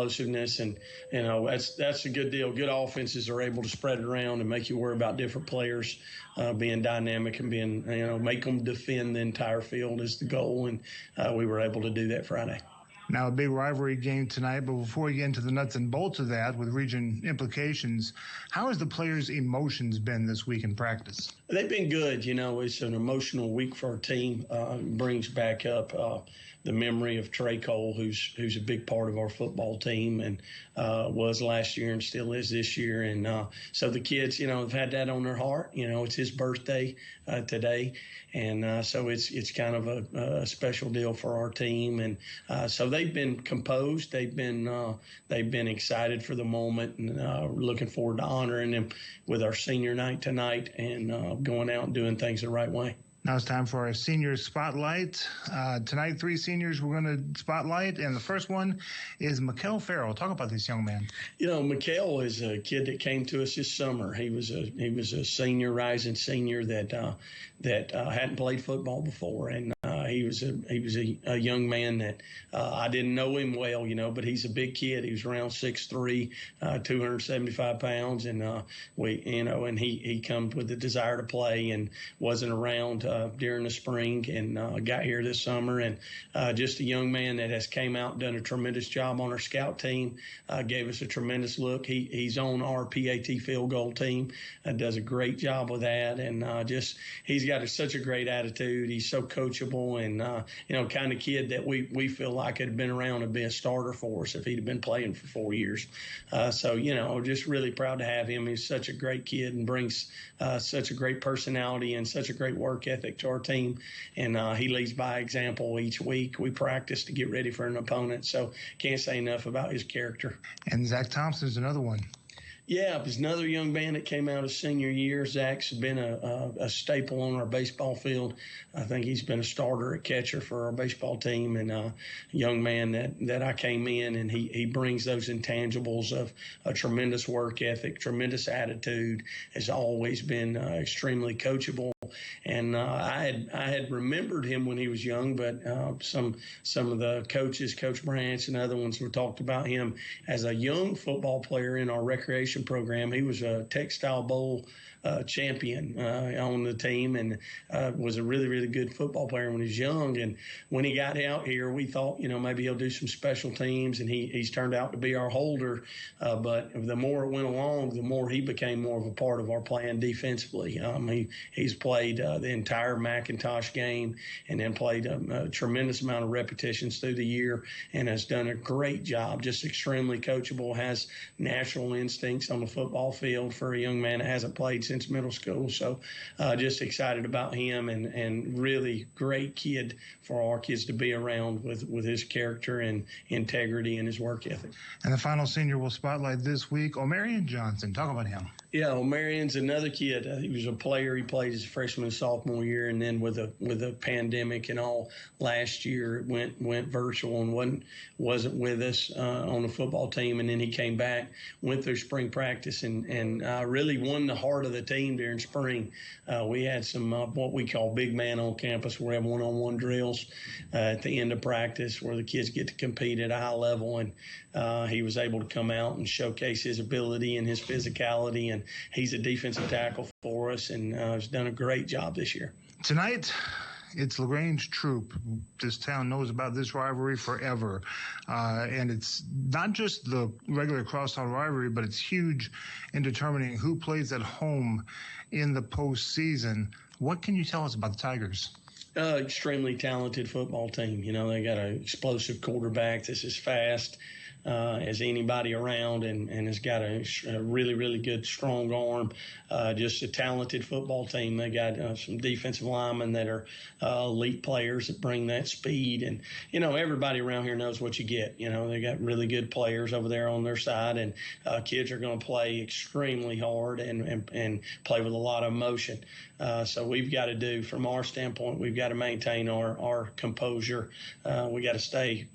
explosiveness, and that's a good deal. Good offenses are able to spread it around and make you worry about different players being dynamic and being make them defend the entire field is the goal, and we were able to do that Friday. Now, a big rivalry game tonight, but before we get into the nuts and bolts of that with region implications, how has the players' emotions been this week in practice? They've been good. It's an emotional week for our team. Brings back up the memory of Trey Cole, who's a big part of our football team and was last year and still is this year. And so the kids, have had that on their heart. It's his birthday today. And so it's kind of a special deal for our team. And so they've been composed. They've been excited for the moment, and looking forward to honoring them with our senior night tonight and going out and doing things the right way. Now it's time for our senior spotlight. Tonight, 3 seniors we're going to spotlight, and the first one is Farrell. Talk about this young man. Mikhail is a kid that came to us this summer. He was a senior, rising senior that hadn't played football before, and he was a young man that I didn't know him well, but he's a big kid. He was around 6'3", 275 pounds, and and he comes with the desire to play and wasn't around during the spring and got here this summer, and just a young man that has came out and done a tremendous job on our scout team, gave us a tremendous look. He's on our PAT field goal team, does a great job with that, and he's got such a great attitude. He's so coachable and kind of kid that we feel like had been around and been a starter for us if he'd have been playing for 4 years. So just really proud to have him. He's such a great kid and brings such a great personality and such a great work ethic to our team, and he leads by example each week. We practice to get ready for an opponent, so can't say enough about his character. And Zach Thompson is another one. Yeah, there's another young man that came out his senior year. Zach's been a staple on our baseball field. I think he's been a starter at catcher for our baseball team, and a young man that I came in, and he brings those intangibles of a tremendous work ethic, tremendous attitude, has always been extremely coachable. And I had remembered him when he was young, but some of the coaches, Coach Branch and other ones, were talked about him as a young football player in our recreation program. He was a Textile Bowl champion on the team, and was a really, really good football player when he was young. And when he got out here, we thought, maybe he'll do some special teams, and he's turned out to be our holder. But the more it went along, the more he became more of a part of our plan defensively. He's played the entire McIntosh game and then played a tremendous amount of repetitions through the year and has done a great job, just extremely coachable, has natural instincts on the football field for a young man that hasn't played since middle school. So just excited about him, and really great kid for our kids to be around with his character and integrity and his work ethic. And the final senior we'll spotlight this week, Marion Johnson. Talk about him. Yeah, Marion's another kid. He was a player. He played his freshman and sophomore year, and then with a pandemic and all, last year it went virtual and wasn't with us on the football team. And then he came back, went through spring practice, and really won the heart of the team during spring. We had some what we call big man on campus, where we have one-on-one drills at the end of practice where the kids get to compete at a high level, and he was able to come out and showcase his ability and his physicality, and he's a defensive tackle for us, and has done a great job this year. Tonight, it's LaGrange Troup. This town knows about this rivalry forever. And it's not just the regular crosstown rivalry, but it's huge in determining who plays at home in the postseason. What can you tell us about the Tigers? Extremely talented football team. They got an explosive quarterback that's as fast as anybody around, and has got a really, really good, strong arm. Just a talented football team. They got some defensive linemen that are elite players that bring that speed. And, everybody around here knows what you get. They got really good players over there on their side, and kids are going to play extremely hard and play with a lot of emotion. So we've got to do, from our standpoint, we've got to maintain our composure. We got to stay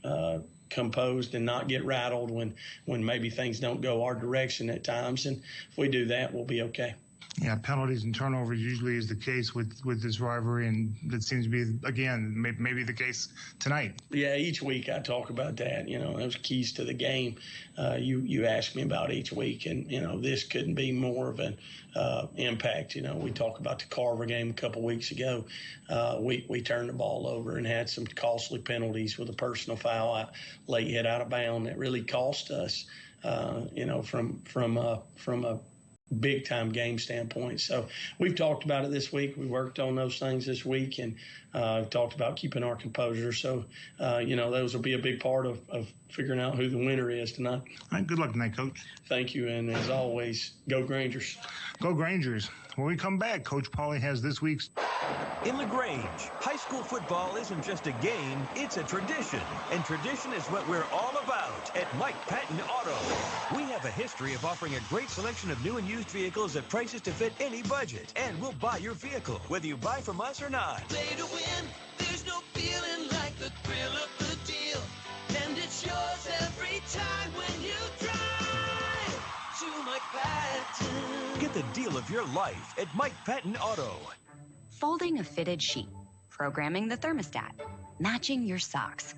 composed and not get rattled when maybe things don't go our direction at times. And if we do that, we'll be okay. Yeah, penalties and turnovers usually is the case with this rivalry, and that seems to be, again, maybe the case tonight. Yeah, each week I talk about that, those keys to the game. You ask me about each week, and, this couldn't be more of an impact. We talked about the Carver game a couple weeks ago. We turned the ball over and had some costly penalties with a personal foul, late hit out of bounds that really cost us, from a big time game standpoint. So we've talked about it this week. We worked on those things this week, and talked about keeping our composure. So, those will be a big part of figuring out who the winner is tonight. All right, good luck tonight, Coach. Thank you. And as always, go Grangers. Go Grangers. When we come back, Coach Pauly has this week's... In LaGrange, high school football isn't just a game, it's a tradition. And tradition is what we're all about at Mike Patton Auto. We have a history of offering a great selection of new and used vehicles at prices to fit any budget. And we'll buy your vehicle, whether you buy from us or not. Play to win, there's no feeling like the thrill of the deal. And it's yours every time when you drive to Mike Patton. Get the deal of your life at Mike Patton Auto. Folding a fitted sheet, programming the thermostat, matching your socks.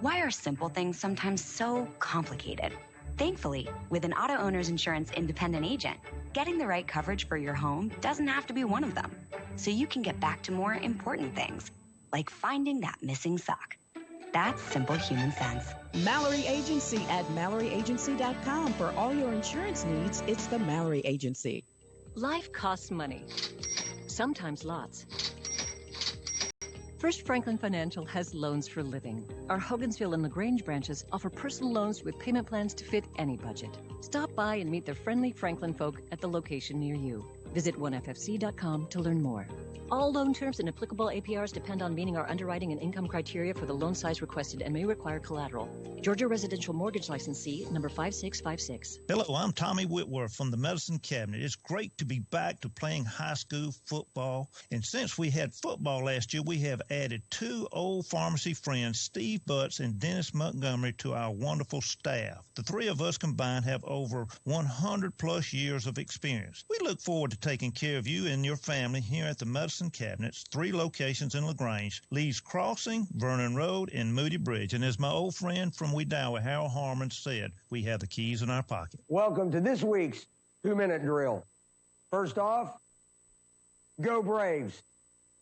Why are simple things sometimes so complicated? Thankfully, with an auto owner's insurance independent agent, getting the right coverage for your home doesn't have to be one of them. So you can get back to more important things, like finding that missing sock. That's simple human sense. Mallory Agency at MalloryAgency.com. For all your insurance needs, it's the Mallory Agency. Life costs money. Sometimes lots. First Franklin Financial has loans for living. Our Hogansville and LaGrange branches offer personal loans with payment plans to fit any budget. Stop by and meet the friendly Franklin folk at the location near you. Visit oneffc.com to learn more. All loan terms and applicable APRs depend on meeting our underwriting and income criteria for the loan size requested and may require collateral. Georgia Residential Mortgage Licensee, number 5656. Hello, I'm Tommy Whitworth from the Medicine Cabinet. It's great to be back to playing high school football. And since we had football last year, we have added 2 old pharmacy friends, Steve Butts and Dennis Montgomery, to our wonderful staff. The 3 of us combined have over 100 plus years of experience. We look forward to taking care of you and your family here at the Medicine Cabinets, 3 locations in LaGrange, Lee's Crossing, Vernon Road, and Moody Bridge. And as my old friend from Wedowee, Harold Harmon, said, we have the keys in our pocket. Welcome to this week's 2-minute drill. First off, go Braves.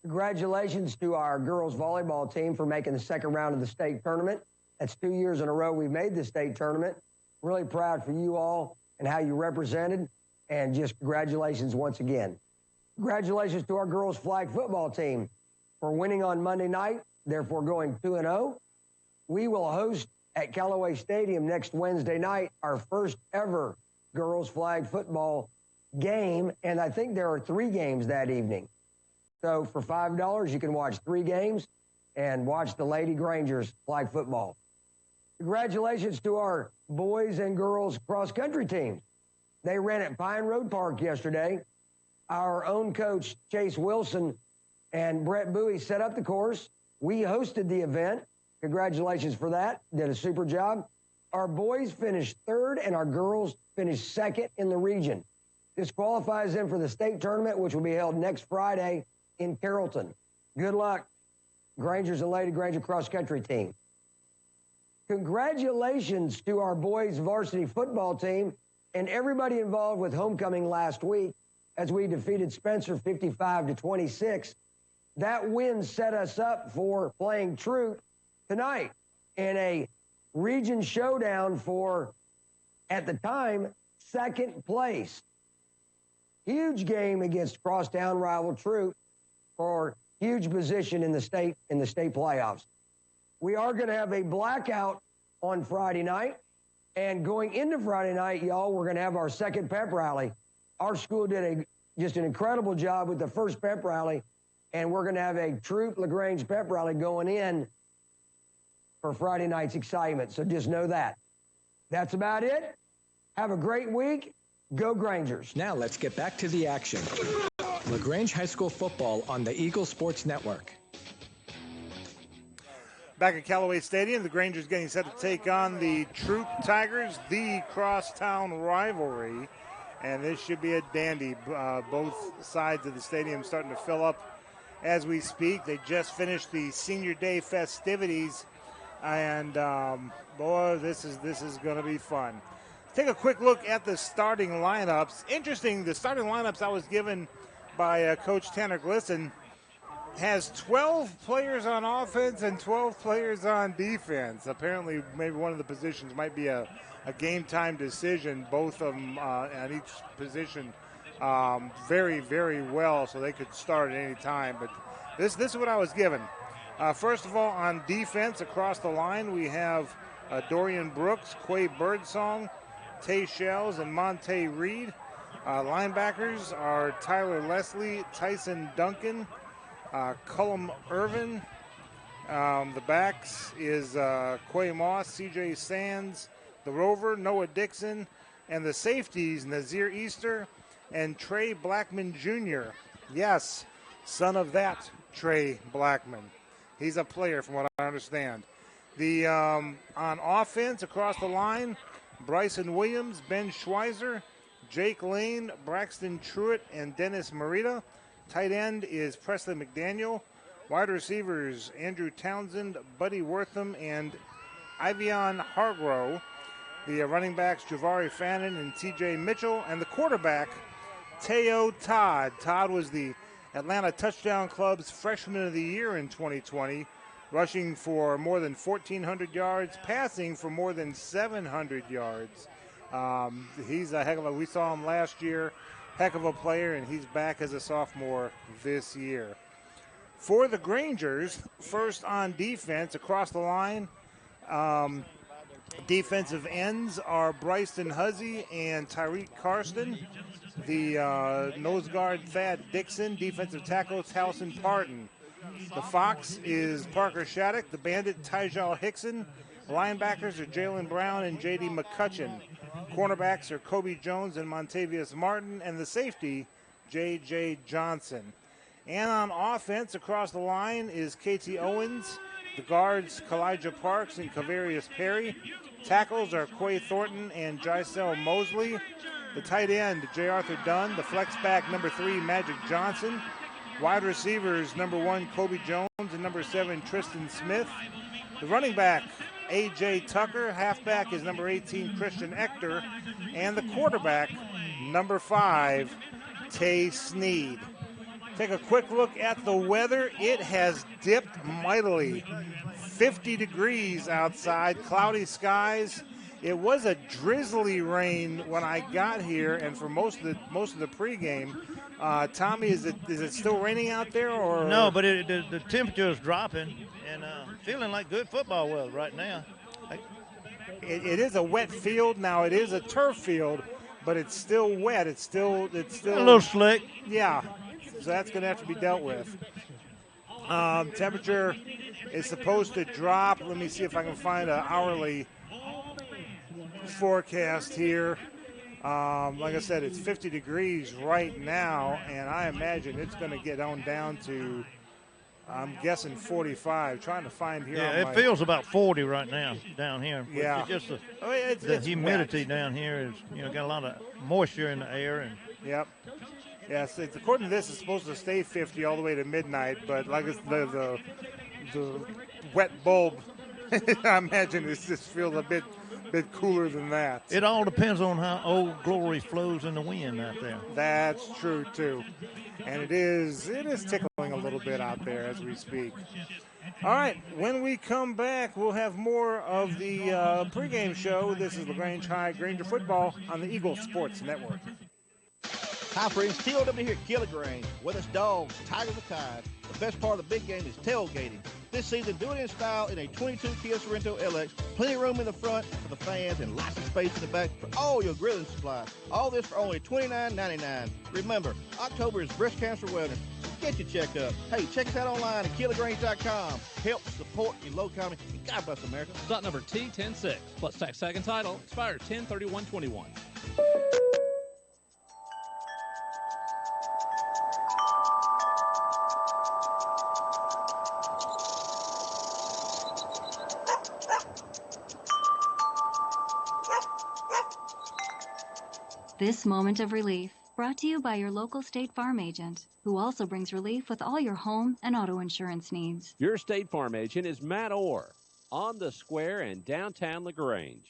Congratulations to our girls volleyball team for making the second round of the state tournament. That's 2 years in a row we've made the state tournament. Really proud for you all and how you represented, and just congratulations once again. Congratulations to our girls flag football team for winning on Monday night, therefore going 2-0. We will host at Callaway Stadium next Wednesday night our first ever girls flag football game, and I think there are 3 games that evening. So for $5, you can watch 3 games and watch the Lady Grangers flag football. Congratulations to our boys and girls cross-country teams. They ran at Pine Road Park yesterday. Our own coach, Chase Wilson, and Brett Bowie set up the course. We hosted the event. Congratulations for that. Did a super job. Our boys finished 3rd, and our girls finished 2nd in the region. This qualifies them for the state tournament, which will be held next Friday in Carrollton. Good luck, Grangers and Lady Granger cross-country team. Congratulations to our boys varsity football team and everybody involved with homecoming last week, as we defeated Spencer 55-26. That win set us up for playing Troup tonight in a region showdown for, at the time, 2nd place. Huge game against crosstown rival Troup for huge position in the state playoffs. We are going to have a blackout on Friday night, and going into Friday night, y'all, we're going to have our 2nd pep rally. Our school did just an incredible job with the first pep rally, and we're going to have a Troup LaGrange pep rally going in for Friday night's excitement. So just know that. That's about it. Have a great week. Go Grangers. Now let's get back to the action. LaGrange High School football on the Eagle Sports Network. Back at Callaway Stadium, the Grangers getting set to take on the Troup Tigers, the crosstown rivalry. and this should be a dandy. Both sides of the stadium starting to fill up as we speak. They just finished the Senior Day festivities, and boy, this is going to be fun. Take a quick look at the starting lineups. Interesting, the starting lineups I was given by Coach Tanner Glisson has 12 players on offense and 12 players on defense. Apparently, maybe one of the positions might be a game time decision. Both of them at each position very, very well, so they could start at any time. But this is what I was given. First of all, on defense across the line, we have Dorian Brooks, Quay Birdsong, Tay Shells, and Monte Reed. Linebackers are Tyler Leslie, Tyson Duncan, Cullum Irvin. The backs is Quay Moss, CJ Sands, the Rover, Noah Dixon, and the safeties, Nazir Easter and Trey Blackman Jr. Yes, son of that Trey Blackman. He's a player from what I understand. The on offense across the line, Bryson Williams, Ben Schweizer, Jake Lane, Braxton Truitt, and Dennis Marita. Tight end is Presley McDaniel. Wide receivers, Andrew Townsend, Buddy Wortham, and Ivion Hargrove. The running backs, Javari Fannin and TJ Mitchell. And the quarterback, Teo Todd. Todd was the Atlanta Touchdown Club's Freshman of the Year in 2020, rushing for more than 1,400 yards, passing for more than 700 yards. He's a heck of a, we saw him last year, heck of a player, and he's back as a sophomore this year. For the Grangers, first on defense across the line, defensive ends are Bryson Huzzy and Tyreek Karsten. The nose guard, Thad Dixon. Defensive tackle, Towson Parton. The Fox is Parker Shattuck. The Bandit, Tyjal Hickson. Linebackers are Jalen Brown and J.D. McCutcheon. Cornerbacks are Kobe Jones and Montavious Martin. And the safety, J.J. Johnson. And on offense across the line is K.T. Owens. The guards, Kalijah Parks and Kavarius Perry. Tackles are Quay Thornton and Jysel Mosley. The tight end, J. Arthur Dunn. The flex back, number 3, Magic Johnson. Wide receivers, number 1, Kobe Jones, and number 7, Tristan Smith. The running back, A.J. Tucker. Halfback is number 18, Christian Ector. And the quarterback, number 5, Tay Sneed. Take a quick look at the weather. It has dipped mightily. 50 degrees outside, cloudy skies. It was a drizzly rain when I got here, and for most of the pregame. Tommy, is it still raining out there, or no? But the temperature is dropping, and feeling like good football weather right now. It is a wet field now. It is a turf field, but it's still wet. It's still a little slick. Yeah, so that's going to have to be dealt with. Temperature is supposed to drop. Let me see if I can find an hourly forecast here. Like I said, it's 50 degrees right now, and I imagine it's going to get on down to, I'm guessing 45. Trying to find here. Yeah, it feels about 40 right now down here. Yeah, it's just it's the humidity wet. down here is, got a lot of moisture in the air. And yep. Yes, according to this, it's supposed to stay 50 all the way to midnight, but like the wet bulb, I imagine it just feels a bit cooler than that. It all depends on how Old Glory flows in the wind out there. That's true too, and it is tickling a little bit out there as we speak. All right, when we come back, we'll have more of the pregame show. This is LaGrange High Granger football on the Eagle Sports Network. Hi friends, TOW here at LaGrange. Whether it's dogs, tigers, or ties, the best part of the big game is tailgating. This season, do it in style in a 22 Kia Sorrento LX. Plenty of room in the front for the fans and lots of space in the back for all your grilling supplies. All this for only $29.99. Remember, October is breast cancer awareness. Get your checkup. Hey, check us out online at KiaLaGrange.com. Help support your low economy. And God bless America. Stock number T106 plus tax tag and title expires 10/31/21. This moment of relief brought to you by your local State Farm agent, who also brings relief with all your home and auto insurance needs. Your State Farm agent is Matt Orr, on the square in downtown LaGrange.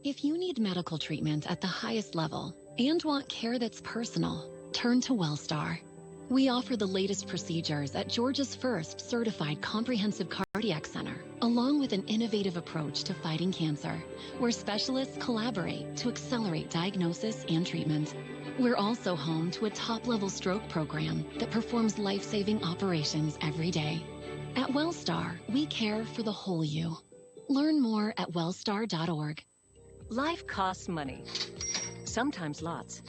If you need medical treatment at the highest level and want care that's personal, turn to WellStar. We offer the latest procedures at Georgia's first certified comprehensive cardiac center, along with an innovative approach to fighting cancer, where specialists collaborate to accelerate diagnosis and treatment. We're also home to a top-level stroke program that performs life-saving operations every day. At WellStar, we care for the whole you. Learn more at wellstar.org. Life costs money, sometimes lots.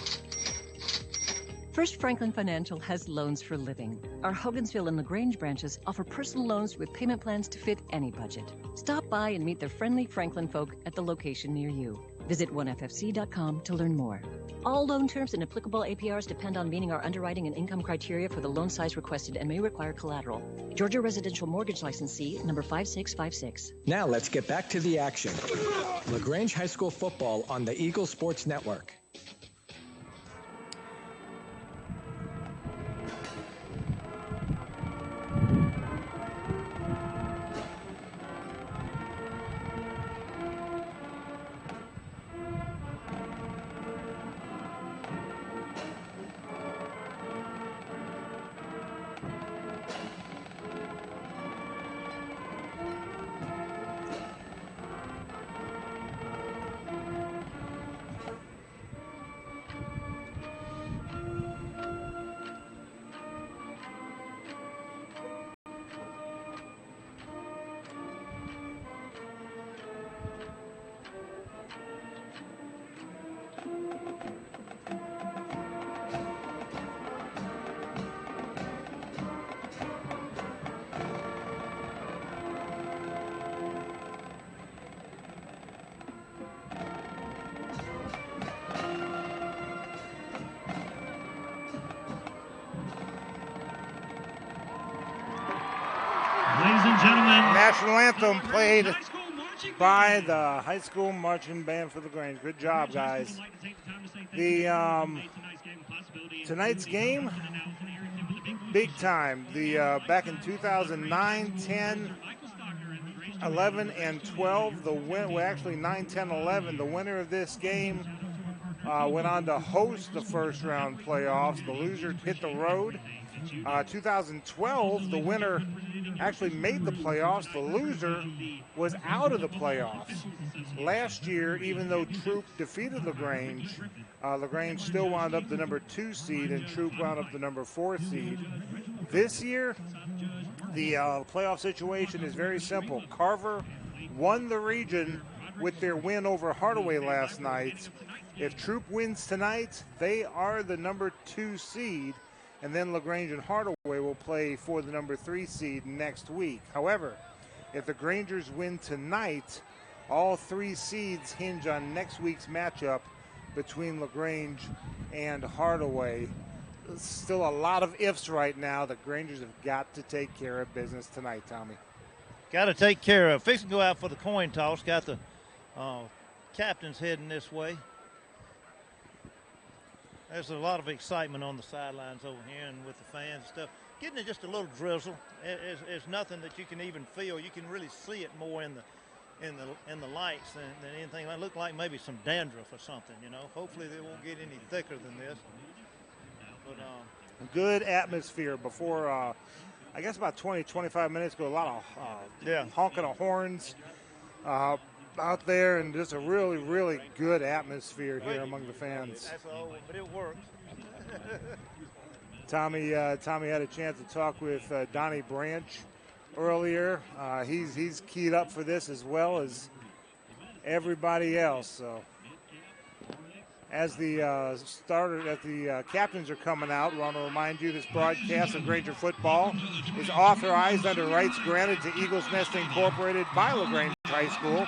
First Franklin Financial has loans for living. Our Hogansville and LaGrange branches offer personal loans with payment plans to fit any budget. Stop by and meet the friendly Franklin folk at the location near you. Visit onefc.com to learn more. All loan terms and applicable APRs depend on meeting our underwriting and income criteria for the loan size requested and may require collateral. Georgia Residential Mortgage Licensee number 5656. Now let's get back to the action. LaGrange High School football on the Eagle Sports Network. Ladies and gentlemen, national anthem played by the high school marching band for LaGrange. Good job, guys. The tonight's game, big time. The back in 2009, 10, 11, and 12. Actually 9, 10, 11. The winner of this game went on to host the first round playoffs. The loser hit the road. 2012, the winner actually made the playoffs. The loser was out of the playoffs. Last year, even though Troup defeated LaGrange, LaGrange still wound up the number 2 seed and Troup wound up the number 4 seed. This year, the playoff situation is very simple. Carver won the region with their win over Hardaway last night. If Troup wins tonight, they are the number 2 seed. And then LaGrange and Hardaway will play for the number 3 seed next week. However, if the Grangers win tonight, all 3 seeds hinge on next week's matchup between LaGrange and Hardaway. Still a lot of ifs right now. The Grangers have got to take care of business tonight, Tommy. Got to take care of. Fixing to go out for the coin toss. Got the captains heading this way. There's a lot of excitement on the sidelines over here and with the fans and stuff. Getting it just a little drizzle. It's nothing that you can even feel. You can really see it more in the lights than anything. It looked like maybe some dandruff or something, you know. Hopefully they won't get any thicker than this. But good atmosphere before, I guess about 20, 25 minutes ago. A lot of honking of horns out there, and just a really, really good atmosphere here among the fans. That's all, but it works. Tommy had a chance to talk with Donnie Branch earlier. He's keyed up for this as well as everybody else. So as the captains are coming out, we want to remind you this broadcast of Granger football is authorized under rights granted to Eagles Nest Incorporated by LaGrange High School,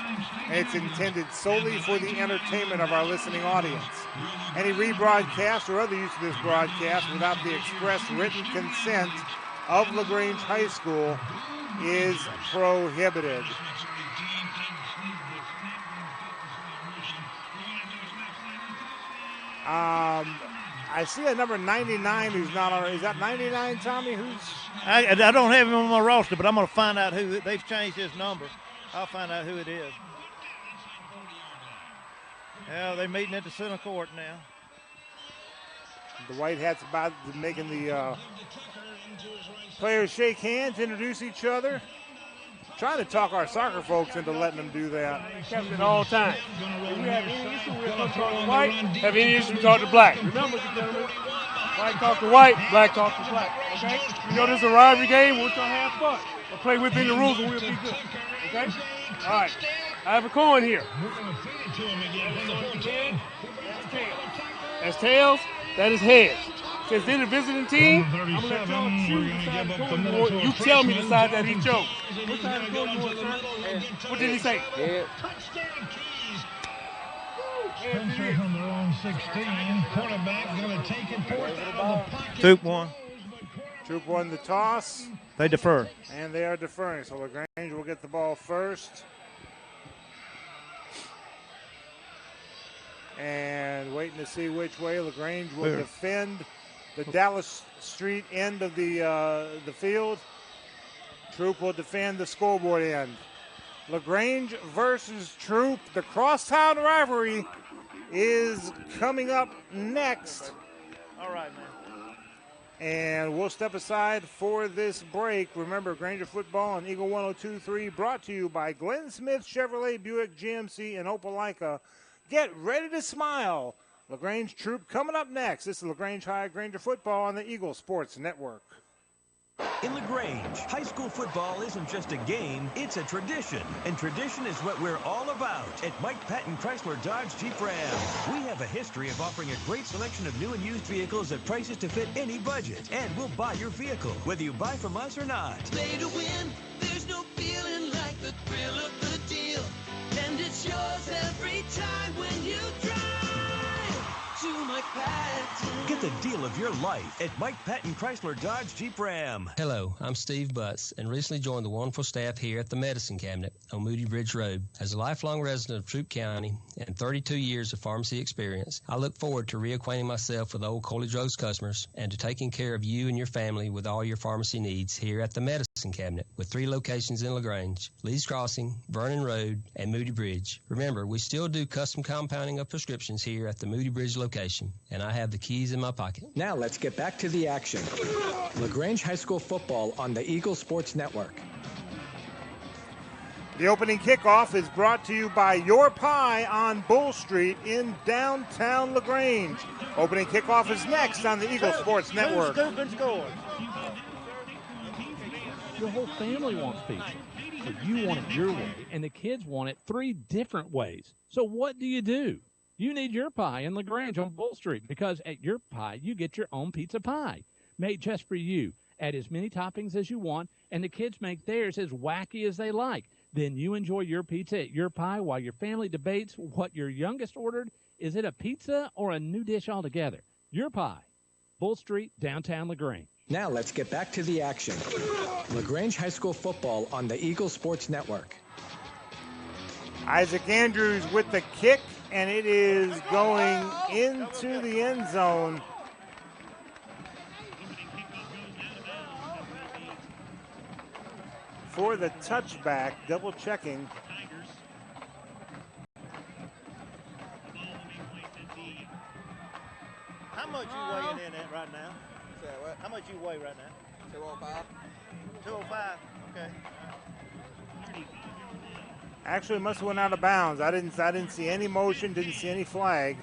and it's intended solely for the entertainment of our listening audience. Any rebroadcast or other use of this broadcast without the express written consent of LaGrange High School is prohibited. I see a number 99 who's not on. Is that 99, Tommy? I don't have him on my roster, but I'm going to find out who. They've changed his number. I'll find out who it is. Yeah, they're meeting at the center court now. The White Hats about making the players shake hands, introduce each other. Trying to talk our soccer folks into letting them do that. Captain all the time. If we have any issue, we'll talk to white. Have any issue, we talk to black. Remember, gentlemen, white talk to white, black talk to black. Okay? You know this is a rivalry game. We're trying to have fun. We'll play within the rules and we'll be good. Okay? All right. I have a coin here. That's tails. That is heads. Since they're the visiting team, I'm going to let y'all choose the side of the coin you want. You tell me the side that he chose. What side of the coin you want, sir? What did he say? Head. Spencer on the wrong 16. Quarterback going to take it forth out of the pocket. Troup won. Troup won the toss. They defer. And they are deferring. So LaGrange will get the ball first. And waiting to see which way LaGrange will defend the Dallas Street end of the field. Troup will defend the scoreboard end. LaGrange versus Troup. The crosstown rivalry is coming up next. All right, man. And we'll step aside for this break. Remember, Granger Football on Eagle 102.3 brought to you by Glenn Smith Chevrolet Buick GMC in Opelika. Get ready to smile. LaGrange Troup coming up next. This is LaGrange High Granger Football on the Eagle Sports Network. In LaGrange, high school football isn't just a game, it's a tradition. And tradition is what we're all about at Mike Patton Chrysler Dodge Jeep Ram. We have a history of offering a great selection of new and used vehicles at prices to fit any budget. And we'll buy your vehicle, whether you buy from us or not. Play to win, there's no feeling like the thrill of the deal. And it's yours every time when you drive to Mike Patton. Get the deal of your life at Mike Patton Chrysler Dodge Jeep Ram. Hello, I'm Steve Butts and recently joined the wonderful staff here at the Medicine Cabinet on Moody Bridge Road. As a lifelong resident of Troup County and 32 years of pharmacy experience, I look forward to reacquainting myself with old Coley Drugs customers and to taking care of you and your family with all your pharmacy needs here at the Medicine Cabinet with 3 locations in LaGrange, Lee's Crossing, Vernon Road, and Moody Bridge. Remember, we still do custom compounding of prescriptions here at the Moody Bridge location, and I have the keys in my pocket. Now let's get back to the action. LaGrange High School football on the Eagle Sports Network. The opening kickoff is brought to you by Your Pie on Bull Street in downtown LaGrange. Opening kickoff is next on the Eagle Sports Network. Good score. Your whole family wants pizza. So you want it your way, and the kids want it 3 different ways. So what do? You need Your Pie in LaGrange on Bull Street, because at Your Pie, you get your own pizza pie made just for you. Add as many toppings as you want, and the kids make theirs as wacky as they like. Then you enjoy your pizza at Your Pie while your family debates what your youngest ordered. Is it a pizza or a new dish altogether? Your Pie, Bull Street, downtown LaGrange. Now let's get back to the action. LaGrange High School football on the Eagle Sports Network. Isaac Andrews with the kick, and it is going into the end zone. For the touchback, double checking. How much you weighing in at right now? How much you weigh right now? 205. 205, okay. Actually, must have went out of bounds. I didn't see any motion, didn't see any flag.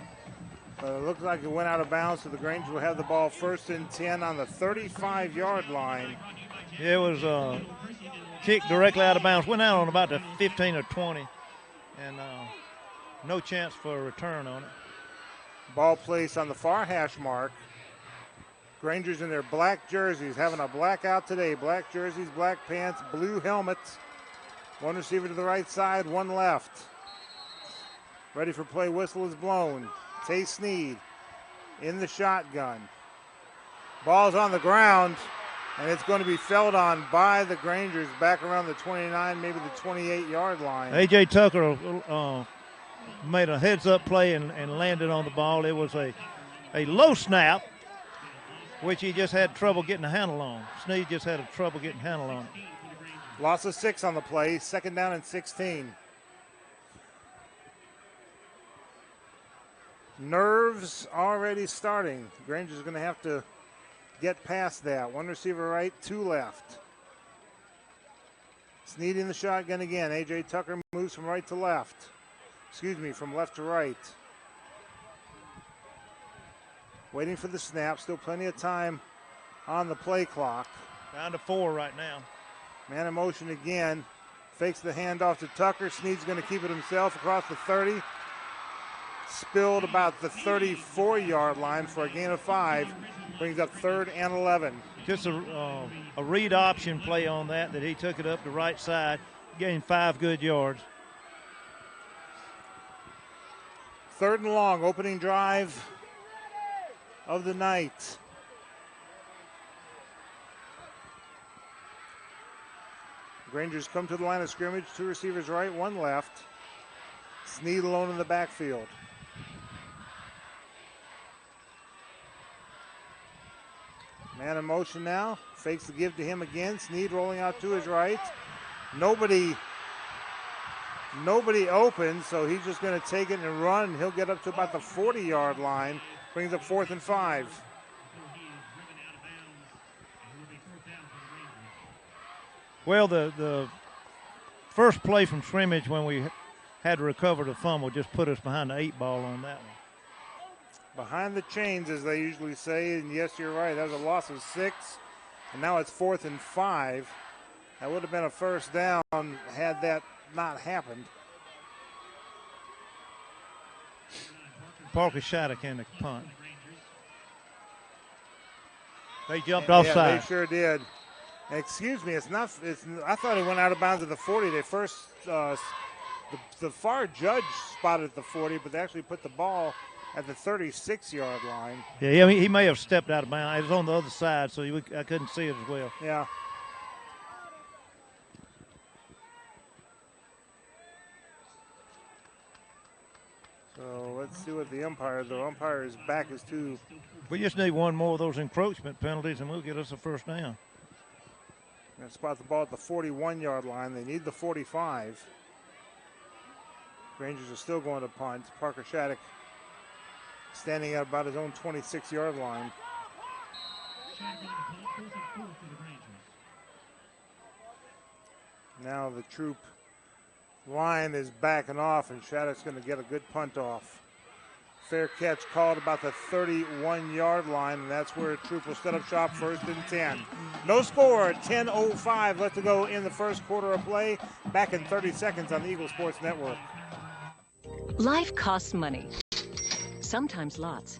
But it looked like it went out of bounds, so the Grange will have the ball 1st and 10 on the 35-yard line. Yeah, it was kicked directly out of bounds. Went out on about the 15 or 20, and no chance for a return on it. Ball placed on the far hash mark. Grangers in their black jerseys, having a blackout today. Black jerseys, black pants, blue helmets. One receiver to the right side, one left. Ready for play, whistle is blown. Tay Sneed in the shotgun. Ball's on the ground, and it's going to be felled on by the Grangers back around the 29, maybe the 28-yard line. A.J. Tucker made a heads-up play and landed on the ball. It was a low snap, which he just had trouble getting a handle on. Snead just had trouble getting a handle on it. Loss of 6 on the play, 2nd down and 16. Nerves already starting. Granger's going to have to get past that. 1 receiver right, 2 left. Snead in the shotgun again. A.J. Tucker moves from right to left. From left to right. Waiting for the snap. Still plenty of time on the play clock. Down to 4 right now. Man in motion again. Fakes the handoff to Tucker. Snead's going to keep it himself across the 30. Spilled about the 34-yard line for a gain of 5. Brings up 3rd and 11. Just a read option play on that he took it up the right side. Gained 5 good yards. 3rd and long, opening drive of the night. Rangers come to the line of scrimmage. 2 receivers right, 1 left. Snead alone in the backfield. Man in motion now. Fakes the give to him again. Snead rolling out to his right. Nobody open, so he's just going to take it and run. And he'll get up to about the 40-yard line. Brings up 4th and 5. Well, the first play from scrimmage when we had to recover the fumble just put us behind the 8 ball on that one. Behind the chains, as they usually say, and yes, you're right. That was a loss of 6, and now it's 4th and 5. That would have been a first down had that not happened. Parker Shattuck in the punt. They jumped offside. Yeah, they sure did. Excuse me, it's not. I thought it went out of bounds at the 40. They first, the far judge spotted the 40, but they actually put the ball at the 36-yard line. Yeah, he may have stepped out of bounds. It was on the other side, so I couldn't see it as well. Yeah. So let's see what the umpire's back is to. We just need one more of those encroachment penalties, and we'll get us a first down. Going to spot the ball at the 41-yard line. They need the 45. Rangers are still going to punt. Parker Shattuck standing at about his own 26-yard line. Now the Troup line is backing off, and Shattuck's going to get a good punt off. Fair catch called about the 31-yard line, and that's where Troup will set up shop, 1st and 10. No score, 10:05 left to go in the first quarter of play. Back in 30 seconds on the Eagle Sports Network. Life costs money, sometimes lots.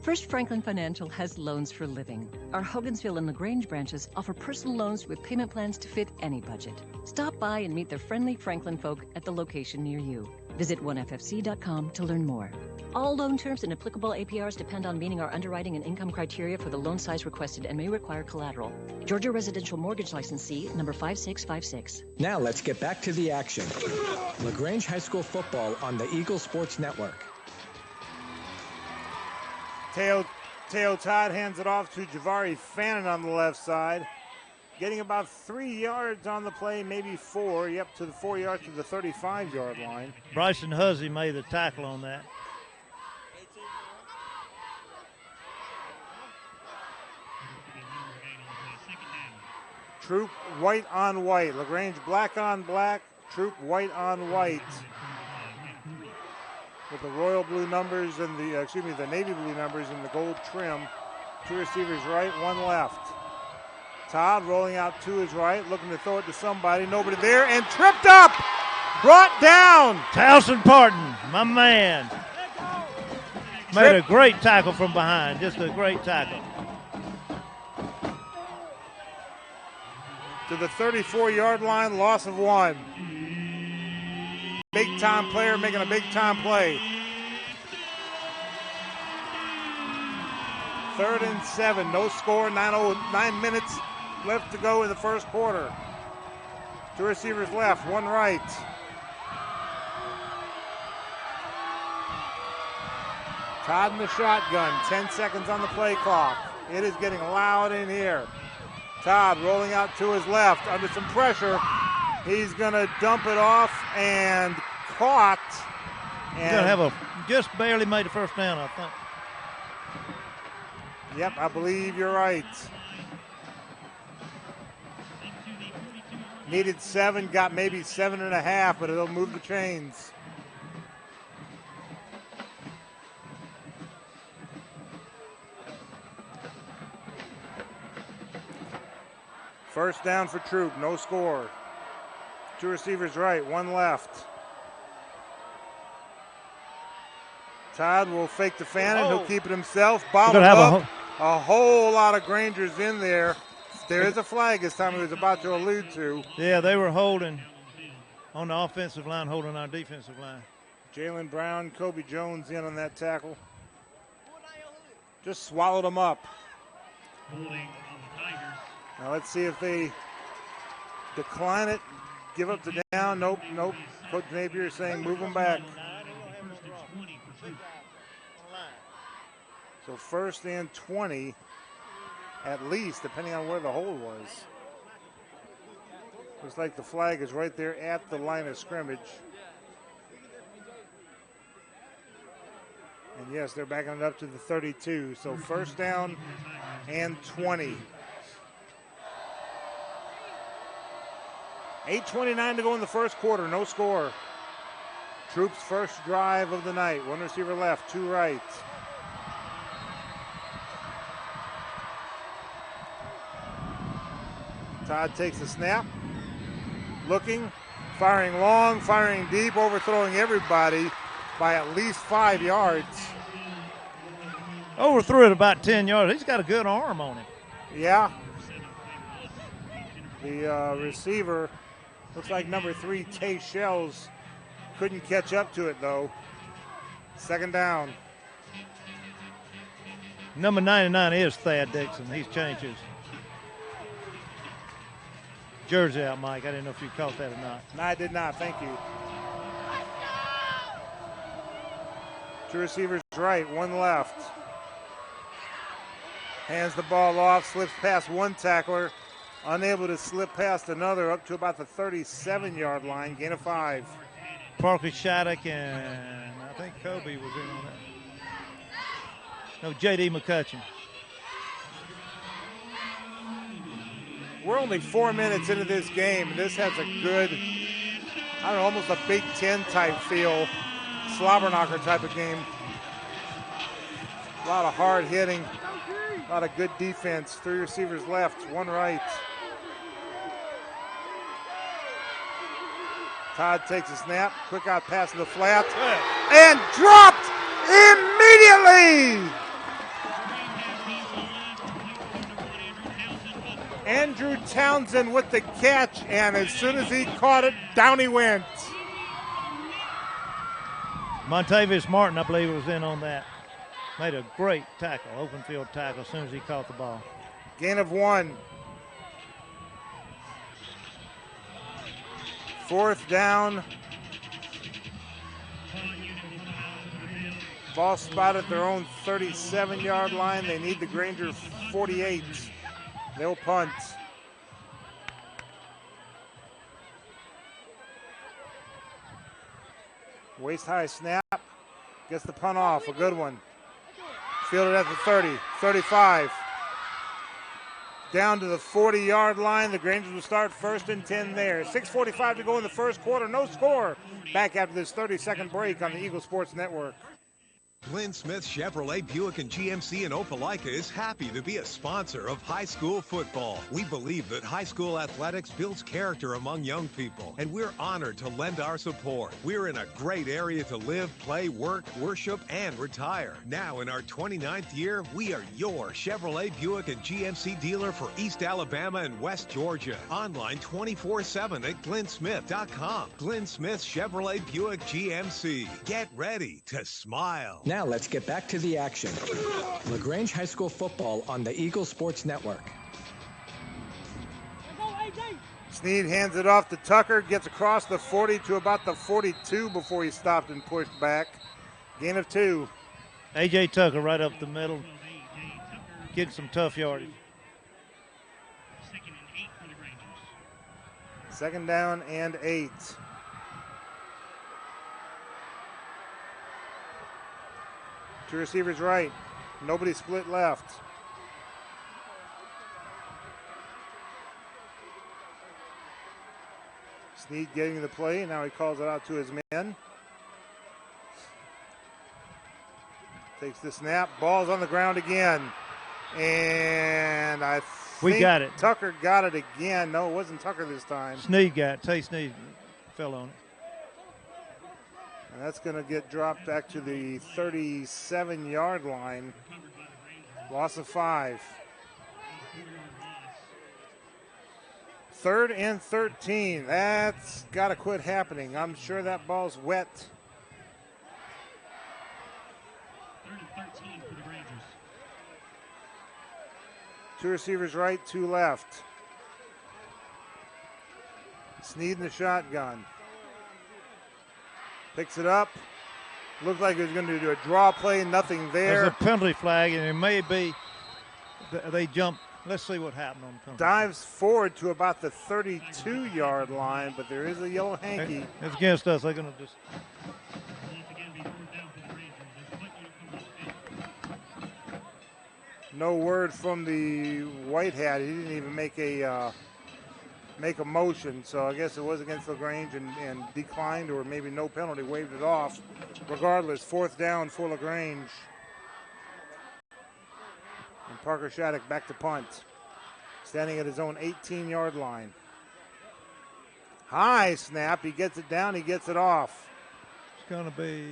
First Franklin Financial has loans for living. Our Hogansville and LaGrange branches offer personal loans with payment plans to fit any budget. Stop by and meet the friendly Franklin folk at the location near you. Visit onefc.com to learn more. All loan terms and applicable APRs depend on meeting our underwriting and income criteria for the loan size requested and may require collateral. Georgia Residential Mortgage Licensee number 5656. Now let's get back to the action. LaGrange High School football on the Eagle Sports Network. Teo Todd hands it off to Javari Fannin on the left side. Getting about 3 yards on the play, maybe 4. Yep, to the 4 yards to the 35-yard line. Bryson Huzzy made the tackle on that. Troup white on white. LaGrange black on black. Troup white on white. With the royal blue numbers and the navy blue numbers and the gold trim. 2 receivers right, 1 left. Todd rolling out to his right, looking to throw it to somebody. Nobody there, and tripped up. Brought down. Towson Parton, my man. Made a great tackle from behind. Just a great tackle. To the 34-yard line, loss of 1. Big-time player making a big-time play. 3rd and 7, no score, 9 minutes left to go in the first quarter. 2 receivers left, 1 right. Todd in the shotgun, 10 seconds on the play clock. It is getting loud in here. Todd rolling out to his left under some pressure. He's going to dump it off and caught. He's going to have just barely made the first down, I think. Yep, I believe you're right. Needed 7, got maybe 7.5, but it'll move the chains. First down for Troup, no score. 2 receivers right, 1 left. Todd will fake the fan and he'll keep it himself. Bottled up. A whole lot of Grangers in there. There is a flag as Tommy was about to allude to. Yeah, they were holding on the offensive line, holding our defensive line. Jalen Brown, Kobe Jones in on that tackle. Just swallowed them up. Now let's see if they decline it, give up the down. Nope. Coach Napier is saying move them back. So 1st and 20, at least, depending on where the hold was. Looks like the flag is right there at the line of scrimmage. And yes, they're backing it up to the 32. So 1st down and 20. 8:29 to go in the first quarter, no score. Troup's first drive of the night. 1 receiver left, 2 right. Todd takes the snap, looking, firing long, firing deep, overthrowing everybody by at least 5 yards. Overthrew it about 10 yards. He's got a good arm on him. Yeah. The receiver, looks like number 3, Tay Shells, couldn't catch up to it, though. 2nd down. Number 99 is Thad Dixon. He's changed his jersey out, Mike. I didn't know if you caught that or not. No, I did not. Thank you. 2 receivers right, 1 left. Hands the ball off, slips past 1 tackler, unable to slip past another up to about the 37-yard line, gain of 5. Parker Shattuck and I think Kobe was in on that. No, J.D. McCutcheon. We're only 4 minutes into this game, and this has a good, I don't know, almost a Big Ten type feel, slobber knocker type of game. A lot of hard hitting, a lot of good defense. 3 receivers left, 1 right. Todd takes a snap, quick out pass to the flat, and dropped immediately. Andrew Townsend with the catch, and as soon as he caught it, down he went. Montavious Martin, I believe, was in on that. Made a great tackle, open field tackle, as soon as he caught the ball. Gain of 1. 4th down. Ball spot at their own 37-yard line. They need the Granger 48. They'll punt. Waist high snap. Gets the punt off. A good one. Fielded at the 30, 35. Down to the 40-yard line. The Grangers will start 1st and 10 there. 6:45 to go in the first quarter. No score. Back after this 30-second break on the Eagle Sports Network. Glenn Smith Chevrolet Buick and GMC in Opelika is happy to be a sponsor of high school football. We believe that high school athletics builds character among young people, and we're honored to lend our support. We're in a great area to live, play, work, worship, and retire. Now in our 29th year, we are your Chevrolet Buick and GMC dealer for East Alabama and West Georgia. Online 24/7 at glennsmith.com. Glenn Smith Chevrolet Buick GMC. Get ready to smile. Now let's get back to the action. LaGrange High School football on the Eagle Sports Network. Snead hands it off to Tucker, gets across the 40 to about the 42 before he stopped and pushed back. Gain of 2. A.J. Tucker right up the middle, getting some tough yardage. Second down and 8. Two receivers right. Nobody split left. Snead getting the play. Now he calls it out to his men. Takes the snap. Ball's on the ground again. And I think got it. Tucker got it again. No, it wasn't Tucker this time. Snead got it. Tay Snead fell on it. And that's going to get dropped back to the 37-yard line. Loss of 5. 3rd and 13. That's got to quit happening. I'm sure that ball's wet. 3rd and 13 for the Rangers. Two receivers right, 2 left. Snead in the shotgun. Picks it up. Looked like he was going to do a draw play, nothing there. There's a penalty flag, and it may be they jump. Let's see what happened on the penalty. Dives forward to about the 32-yard line, but there is a yellow hanky. It's against us. They're going to just. No word from the white hat. He didn't even make a motion, so I guess it was against LaGrange and declined, or maybe no penalty, waved it off. Regardless, 4th down for LaGrange. And Parker Shattuck back to punt, standing at his own 18-yard line. High snap, he gets it down, he gets it off. It's going to be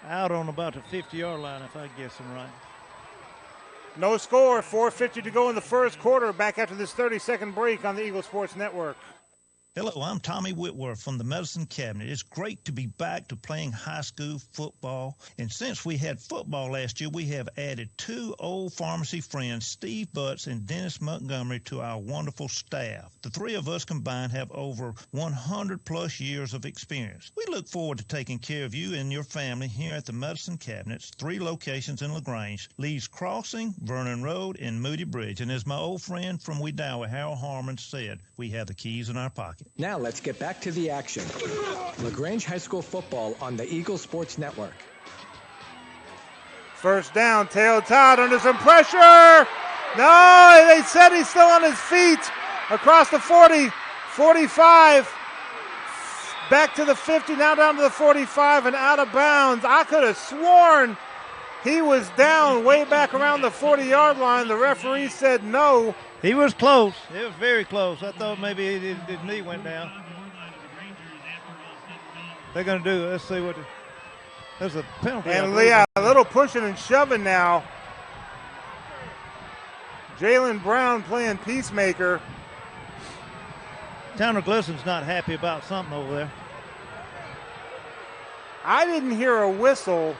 out on about the 50-yard line, if I guess them right. No score, 4:50 to go in the first quarter. Back after this 30-second break on the Eagle Sports Network. Hello, I'm Tommy Whitworth from the Medicine Cabinet. It's great to be back to playing high school football. And since we had football last year, we have added 2 old pharmacy friends, Steve Butts and Dennis Montgomery, to our wonderful staff. The 3 of us combined have over 100-plus years of experience. We look forward to taking care of you and your family here at the Medicine Cabinet's 3 locations in LaGrange, Lee's Crossing, Vernon Road, and Moody Bridge. And as my old friend from Wedowee, Harold Harmon, said, we have the keys in our pocket. Now let's get back to the action. LaGrange High School football on the Eagle Sports Network. First down, Teo Todd under some pressure. No, they said he's still on his feet. Across the 40, 45, back to the 50, now down to the 45 and out of bounds. I could have sworn he was down way back around the 40-yard line. The referee said no. He was close. It was very close. I thought maybe his knee went down. They're going to do it. Let's see what. There's a penalty. And yeah, a little pushing and shoving now. Jalen Brown playing peacemaker. Tanner Glisson's not happy about something over there. I didn't hear a whistle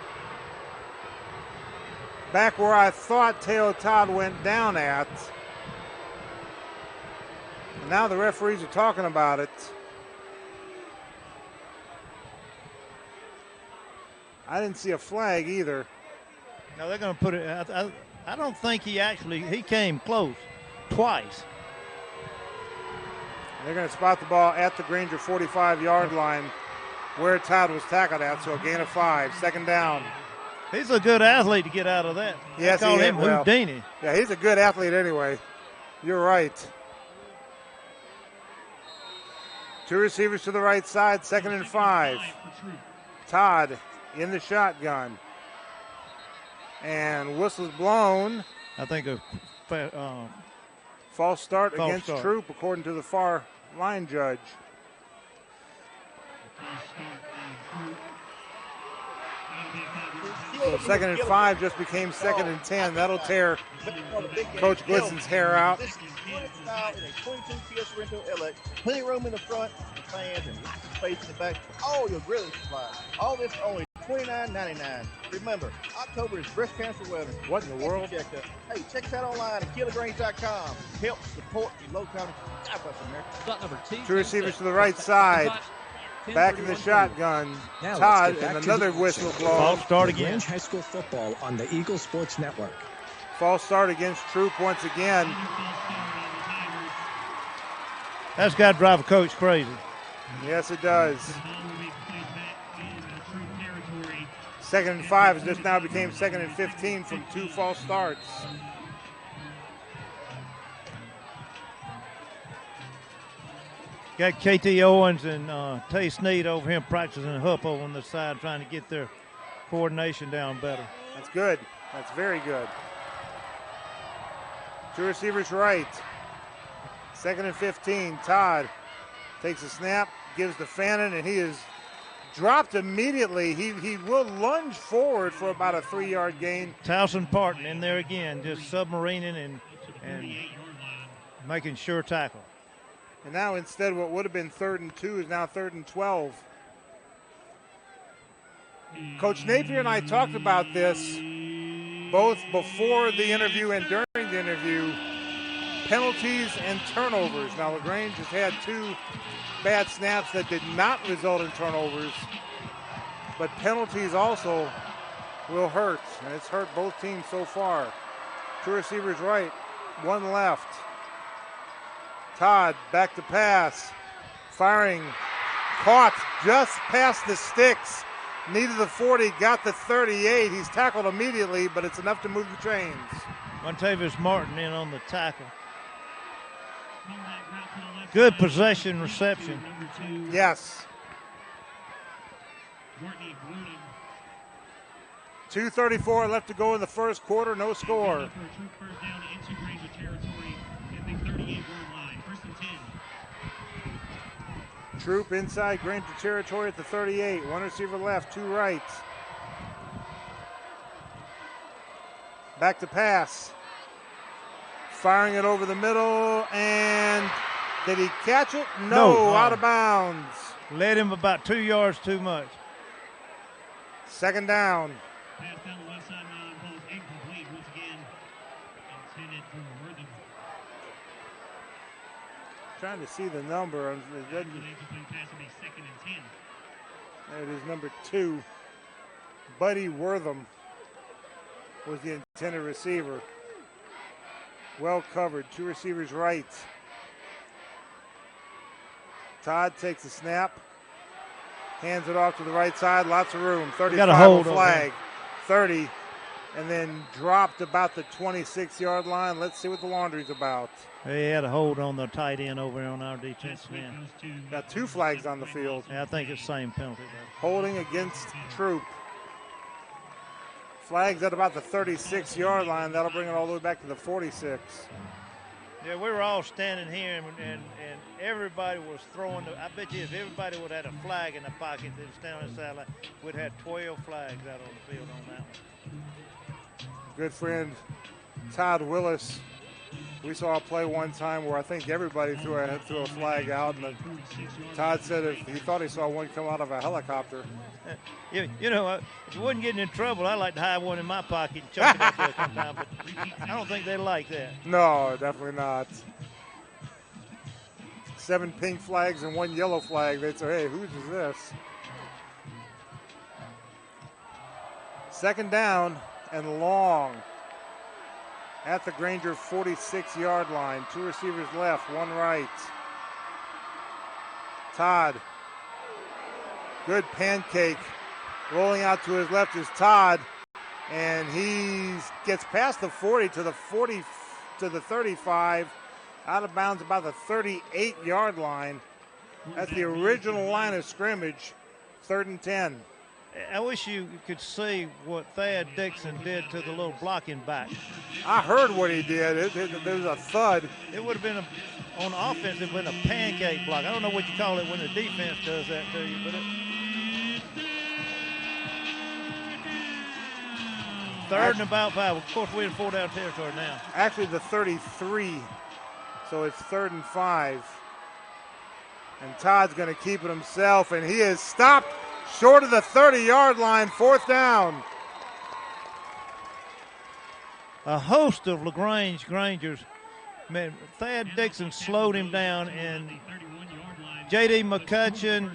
back where I thought Teo Todd went down at. Now the referees are talking about it. I didn't see a flag either. No, they're going to put it. I don't think he came close twice. They're going to spot the ball at the Granger 45-yard line where Todd was tackled at, so a gain of 5. Second down. He's a good athlete to get out of that. Yes, they call him Houdini. Yeah, he's a good athlete anyway. You're right. 2 receivers to the right side, 2nd and 5. Todd in the shotgun. And whistle's blown. I think a false start against Troup, according to the far line judge. So 2nd and 5 just became 2nd and 10. That'll tear Coach Glisson's hair out. This is style in a 22 Kia Sorrento LX. Plenty of room in the front, fans, and lots of space in the back for all your grilling supplies. All this for only $29.99. Remember, October is breast cancer awareness. What in the world? Hey, check us out online at KillerGrange.com. Help support the low county. God bless America. Two receivers to the right side. Back in the shotgun. Todd, and another whistle blown. False start again. LaGrange High School football on the Eagle Sports Network. False start against Troup once again. That's got to drive a coach crazy. Yes, it does. 2nd and 5 just now became 2nd and 15 from 2 false starts. Got KT Owens and Tay Sneed over here practicing hup over on the side, trying to get their coordination down better. That's good. That's very good. 2 receivers right. 2nd and 15. Todd takes a snap, gives to Fannin, and he is dropped immediately. He will lunge forward for about a 3-yard gain. Towson Parton in there again, just submarining and making sure tackle. And now instead what would have been 3rd and 2 is now 3rd and 12. Coach Napier and I talked about this both before the interview and during the interview. Penalties and turnovers. Now LaGrange has had 2 bad snaps that did not result in turnovers, but penalties also will hurt, and it's hurt both teams so far. 2 receivers right, 1 left. Todd back to pass, firing, caught just past the sticks. Needed the 40, got the 38. He's tackled immediately, but it's enough to move the chains. Montavious Martin in on the tackle. Good possession reception. Yes. 2:34 left to go in the first quarter, no score. Troup inside Granger territory at the 38. 1 receiver left, 2 right. Back to pass. Firing it over the middle, and did he catch it? No, out of bounds. Led him about 2 yards too much. 2nd down. Pass down the left sideline, ball is incomplete once again. Intended for Wortham. Trying to see the number. Incomplete pass will be 2nd and 10. There it is, number 2. Buddy Wortham was the intended receiver. Well covered, 2 receivers right. Todd takes the snap, hands it off to the right side, lots of room. 35 flag, 30, and then dropped about the 26-yard line. Let's see what the laundry's about. He had a hold on the tight end over on our defensive end. Got 2 flags on the field. Yeah, I think it's the same penalty, though. Holding against Troup. Flags at about the 36-yard line. That'll bring it all the way back to the 46. Yeah, we were all standing here, and everybody was throwing. I bet you if everybody would have had a flag in the pocket that was standing on the sideline, we'd have 12 flags out on the field on that one. Good friend Todd Willis. We saw a play one time where I think everybody threw a flag out, and Todd said if he thought he saw one come out of a helicopter. You know, if you wasn't getting in trouble, I'd like to hide one in my pocket and chuck it out there sometime, but I don't think they like that. No, definitely not. 7 pink flags and 1 yellow flag. They'd say, hey, whose is this? 2nd down and long. At the Granger 46-yard line. 2 receivers left, 1 right. Todd. Good pancake. Rolling out to his left is Todd. And he gets past the 40 to the 40 to the 35. Out of bounds about the 38-yard line. That's the original line of scrimmage. 3rd and 10. I wish you could see what Thad Dixon did to the little blocking back. I heard what he did. There was a thud. It would have been on offense, it would have been a pancake block. I don't know what you call it when the defense does that to you, but 3rd and about 5. Of course, we're in 4-down territory now. Actually, the 33. So it's 3rd and 5. And Todd's going to keep it himself, and he is stopped short of the 30-yard line, 4th down. A host of LaGrange Grangers. Man, Thad Dixon slowed him down, and J.D. McCutcheon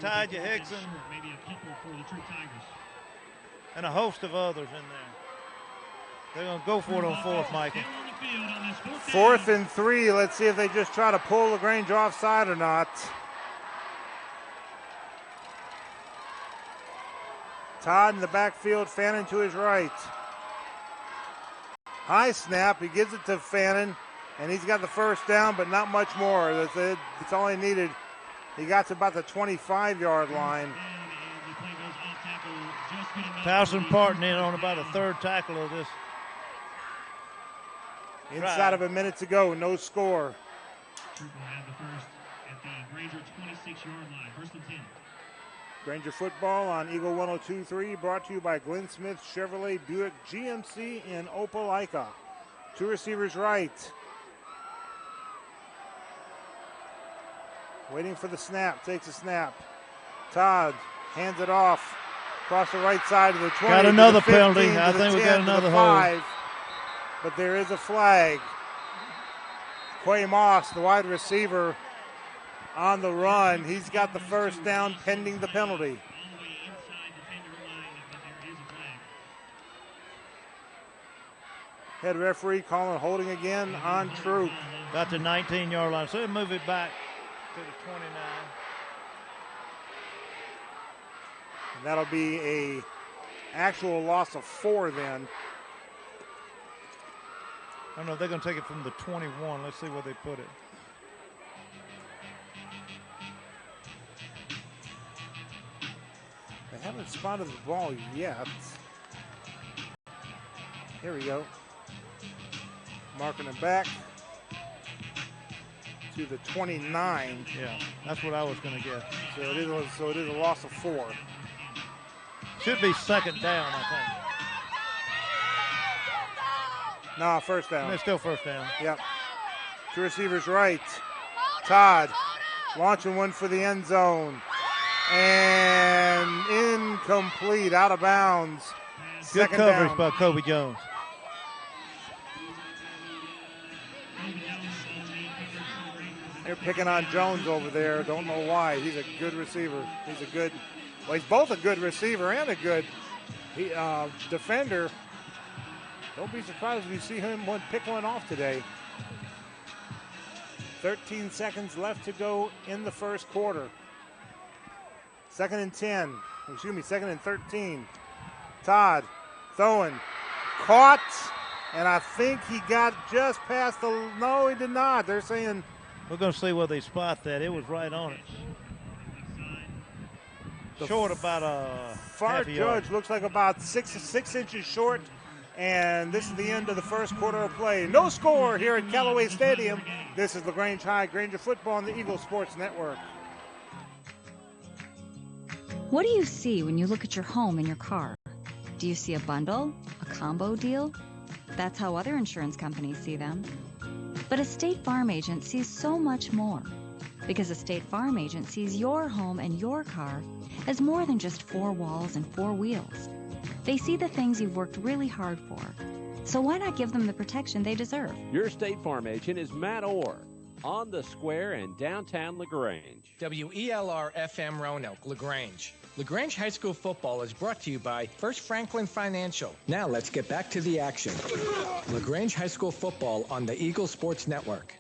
Taja Hickson, and a host of others in there. They're going to go for it on fourth, Michael. 4th and 3. Let's see if they just try to pull LaGrange offside or not. Todd in the backfield, Fannin to his right. High snap, he gives it to Fannin, and he's got the first down, but not much more. That's it. That's all he needed. He got to about the 25-yard line. Towson partnering in on about a third tackle of this. Inside of a minute to go, no score. Troup will have the first at the Granger 26-yard line, 1st and 10. Granger football on Eagle 102.3, brought to you by Glenn Smith Chevrolet Buick GMC in Opelika. Two receivers right. Waiting for the snap, takes a snap. Todd hands it off across the right side of the 20. Got another to the 15, penalty. I to think the we 10, got another to the hold. 5. But there is a flag. Quay Moss, the wide receiver, on the run. He's got the first down pending the penalty. Head referee calling holding again on Troup. Got the 19-yard line, so they move it back to the 29. And that'll be a actual loss of 4 then. I don't know if they're going to take it from the 21. Let's see where they put it. They haven't spotted the ball yet. Here we go. Marking it back to the 29. Yeah, that's what I was going to guess. So it is a loss of 4. Should be second down, I think. No, first down. It's still first down. Yep. Two receivers right. Todd launching one for the end zone. And incomplete, out of bounds. Good Second coverage down. by Kobe Jones. They're picking on Jones over there. Don't know why. He's a good receiver. He's both a good receiver and a good defender. Don't be surprised if you see him pick one off today. 13 seconds left to go in the first quarter. 2nd and 10. Excuse me, 2nd and 13. Todd throwing. Caught. And I think he got just past the... No, he did not. They're saying... We're going to see where they spot that. It was right on it. Short about a far judge looks like about 6 inches short. And this is the end of the first quarter of play. No score here at Callaway Stadium. This is LaGrange High, Granger football on the Eagle Sports Network. What do you see when you look at your home and your car? Do you see a bundle? A combo deal? That's how other insurance companies see them. But a State Farm agent sees so much more. Because a State Farm agent sees your home and your car as more than just 4 walls and 4 wheels. They see the things you've worked really hard for. So why not give them the protection they deserve? Your State Farm agent is Matt Orr on the square in downtown LaGrange. WELR FM Roanoke, LaGrange. LaGrange High School football is brought to you by First Franklin Financial. Now let's get back to the action. LaGrange High School football on the Eagle Sports Network.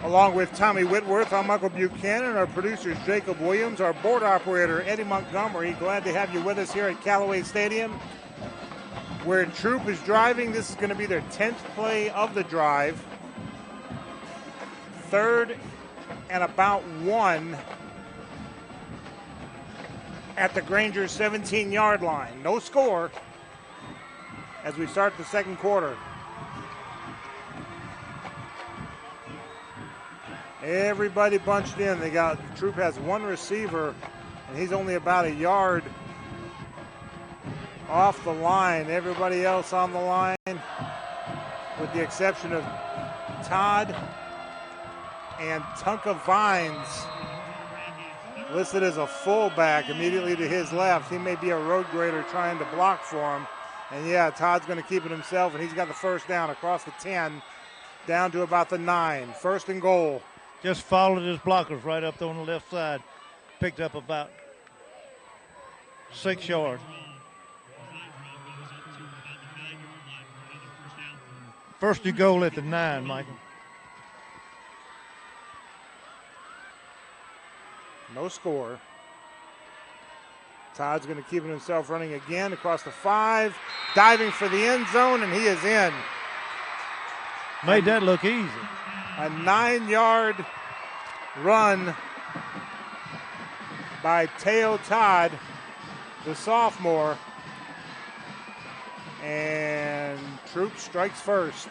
Along with Tommy Whitworth, I'm Michael Buchanan, our producers Jacob Williams, our board operator Eddie Montgomery. Glad to have you with us here at Callaway Stadium, where Troup is driving. This is going to be their 10th play of the drive. 3rd and about 1 at the Granger 17-yard line. No score as we start the second quarter. Everybody bunched in. Troup has 1 receiver, and he's only about a yard off the line. Everybody else on the line, with the exception of Todd and Tunka Vines, listed as a fullback immediately to his left. He may be a road grader trying to block for him. And yeah, Todd's going to keep it himself, and he's got the first down across the 10 down to about the 9. 1st and goal. Just followed his blockers right up on the left side. Picked up about 6 yards. First and goal at the 9, Michael. No score. Todd's going to keep himself running again across the 5, diving for the end zone, and he is in. Made that look easy. A 9-yard run by Teo Todd, the sophomore. And Troup strikes first.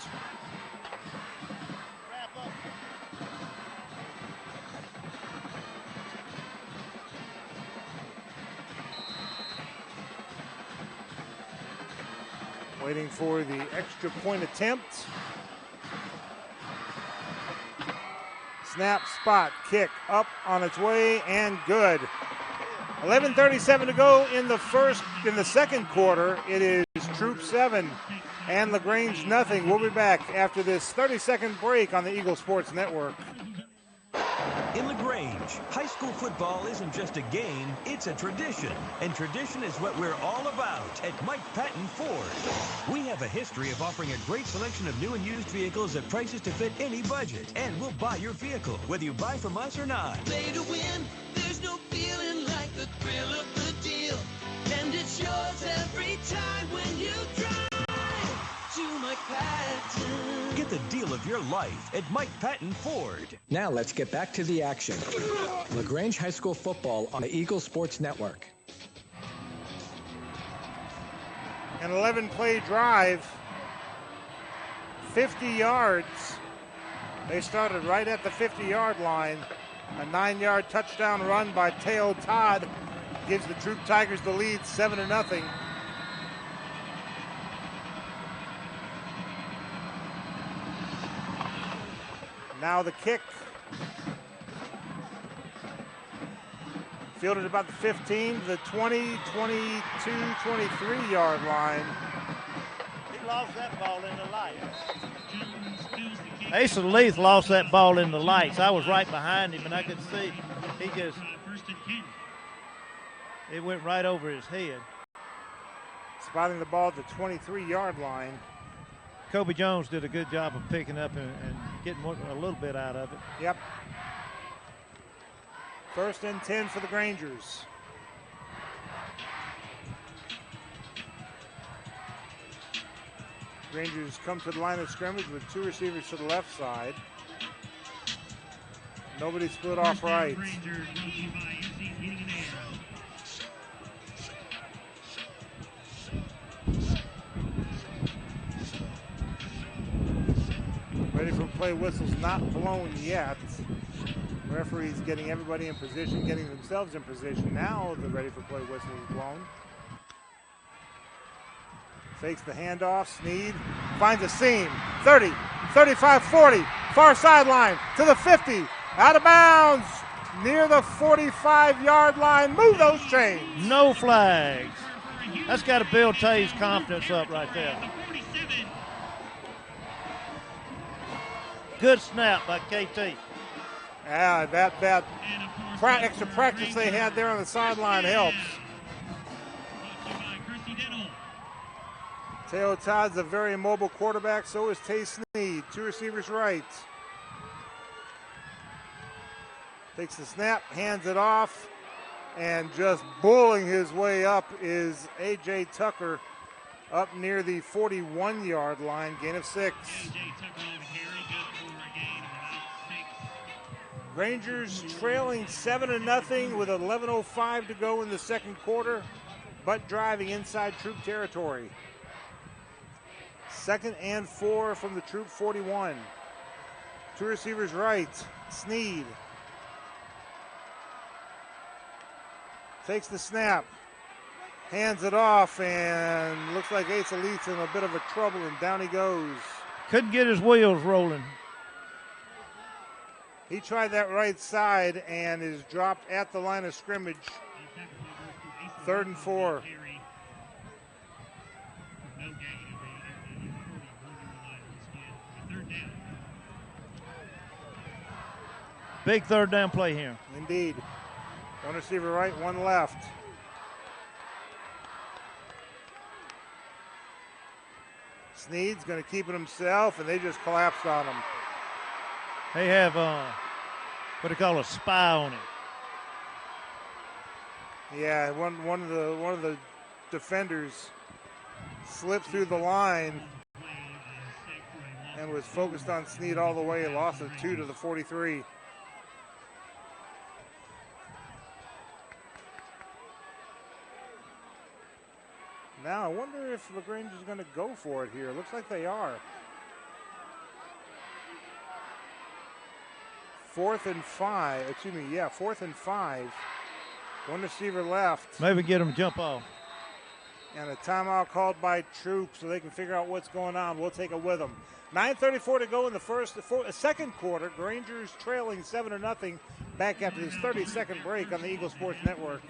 Waiting for the extra point attempt. Snap, spot, kick, up on its way, and good. 11:37 to go in the second quarter. It is Troup 7 and LaGrange nothing. We'll be back after this 30-second break on the Eagle Sports Network. In LaGrange, high school football isn't just a game, it's a tradition. And tradition is what we're all about at Mike Patton Ford. We have a history of offering a great selection of new and used vehicles at prices to fit any budget. And we'll buy your vehicle, whether you buy from us or not. Play to win, there's no feeling like the thrill of the deal. And it's yours every time when you drive to Mike Patton. Get the deal of your life at Mike Patton Ford. Now let's get back to the action. LaGrange High School football on the Eagle Sports Network. An 11-play drive, 50 yards. They started right at the 50-yard line. A 9-yard touchdown run by Teo Todd gives the Troup Tigers the lead 7-0. Now the kick. Fielded about the 15, the 20, 22, 23-yard line. He lost that ball in the lights. Asa Leith lost that ball in the lights. I was right behind him, and I could see it went right over his head. Spotting the ball at the 23-yard line. Kobe Jones did a good job of picking up and getting a little bit out of it. Yep. 1st and 10 for the Grangers. Grangers come to the line of scrimmage with 2 receivers to the left side. Nobody split off right. Ready for play, whistle's not blown yet. Referee's getting everybody in position, getting themselves in position. Now the ready for play whistle is blown. Fakes the handoff, Sneed finds a seam. 30, 35, 40, far sideline to the 50, out of bounds, near the 45-yard line. Move those chains. No flags. That's got to build Tay's confidence up right there. Good snap by KT. Yeah, that extra practice they had there on the sideline helps. Teo Todd's a very mobile quarterback, so is Tay Sneed. 2 receivers right. Takes the snap, hands it off, and just bullying his way up is A.J. Tucker up near the 41-yard line, gain of 6. Rangers trailing 7-0 with 11:05 to go in the second quarter, but driving inside Troup territory. 2nd and 4 from the Troup 41. 2 receivers right, Sneed. Takes the snap, hands it off, and looks like Asa Leith's in a bit of a trouble, and down he goes. Couldn't get his wheels rolling. He tried that right side and is dropped at the line of scrimmage. 3rd and 4. Big third down play here. Indeed. One receiver right, one left. Snead's going to keep it himself, and they just collapsed on him. They have what they call a spy on him. Yeah, one of the defenders slipped through the line and was focused on Snead all the way. Loss of 2 to the 43. Now I wonder if LaGrange is going to go for it here. Looks like they are. 4th and 5. Excuse me. Yeah, 4th and 5. One receiver left. Maybe get him to jump off. And a timeout called by Troup so they can figure out what's going on. We'll take it with them. 9:34 to go in the second quarter. Rangers trailing 7-0 back after this 30-second break on the Eagle Sports Network.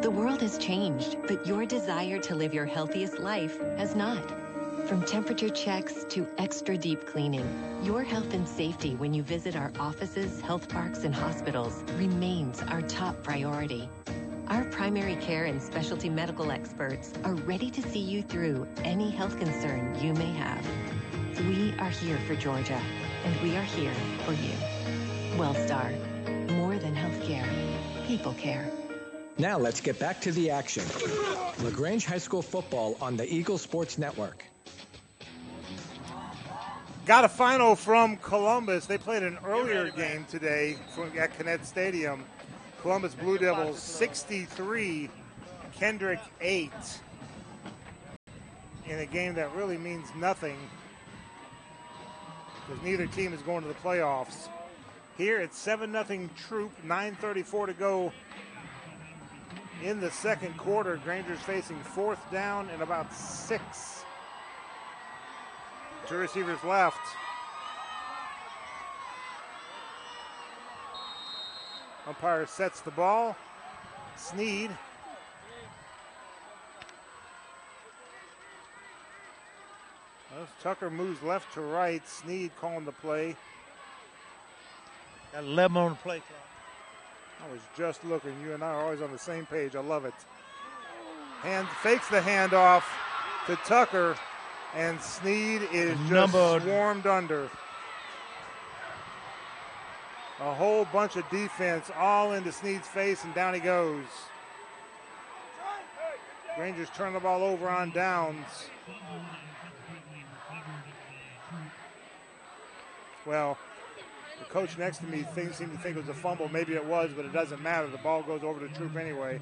The world has changed, but your desire to live your healthiest life has not. From temperature checks to extra deep cleaning, your health and safety when you visit our offices, health parks, and hospitals remains our top priority. Our primary care and specialty medical experts are ready to see you through any health concern you may have. We are here for Georgia, and we are here for you. Wellstar, more than healthcare, people care. Now let's get back to the action. LaGrange High School football on the Eagle Sports Network. Got a final from Columbus. They played an earlier game today at Connect Stadium. Columbus Blue Devils 63, Kendrick 8. In a game that really means nothing because neither team is going to the playoffs. Here it's 7-0 Troup, 9:34 to go in the second quarter. Granger's facing 4th down and about 6. 2 receivers left. Umpire sets the ball. Snead. As Tucker moves left to right, Snead calling the play. Got 11 on the play clock. I was just looking. You and I are always on the same page. I love it. Fakes the handoff to Tucker, and Snead is just swarmed under. A whole bunch of defense all into Snead's face, and down he goes. Rangers turn the ball over on downs. Well, the coach next to me seemed to think it was a fumble. Maybe it was, but it doesn't matter. The ball goes over to Troup anyway.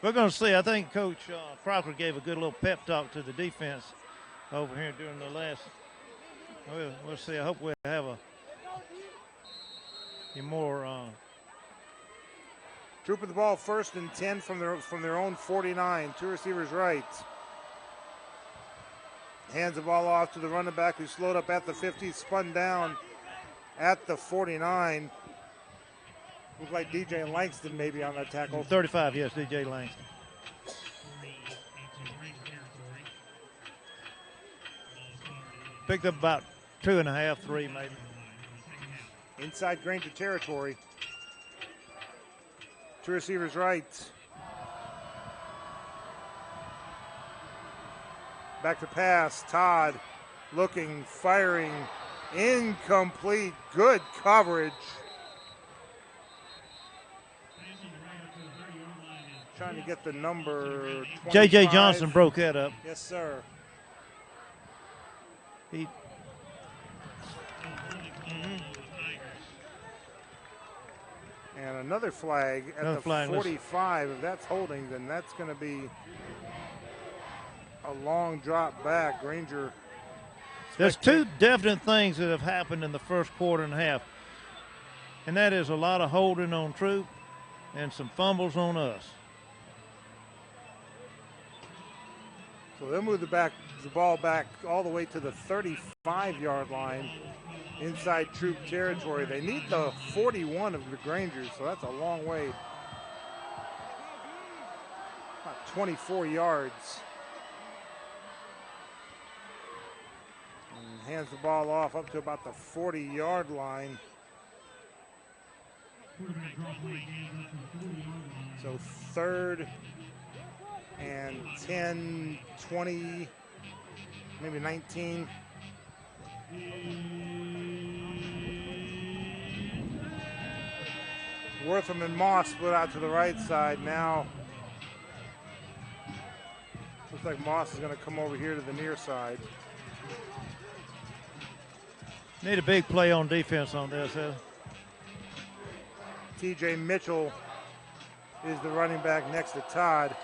We're going to see. I think Coach Crocker gave a good little pep talk to the defense over here during the last. We'll see. I hope we have a more. Troup with the ball 1st and 10 from their own 49. 2 receivers right. Hands the ball off to the running back who slowed up at the 50, spun down at the 49. Looked like DJ Langston maybe on that tackle. 35, yes, DJ Langston. Picked up about 2.5, 3 maybe. Inside Granger territory. 2 receivers right. Back to pass. Todd looking, firing, incomplete. Good coverage. Trying to get the number 25. J.J. Johnson broke that up. Yes, sir. And another flag at the 45. If that's holding, then that's going to be a long drop back. Granger. There's 2 definite things that have happened in the first quarter and a half, and that is a lot of holding on Troup and some fumbles on us. So they'll move the ball back all the way to the 35-yard line inside Troup territory. They need the 41 of the Grangers, so that's a long way. About 24 yards. And hands the ball off up to about the 40-yard line. So 3rd and 10, 20, maybe 19. Wortham and Moss split out to the right side now. Looks like Moss is going to come over here to the near side. Need a big play on defense on this. TJ Mitchell is the running back next to Todd.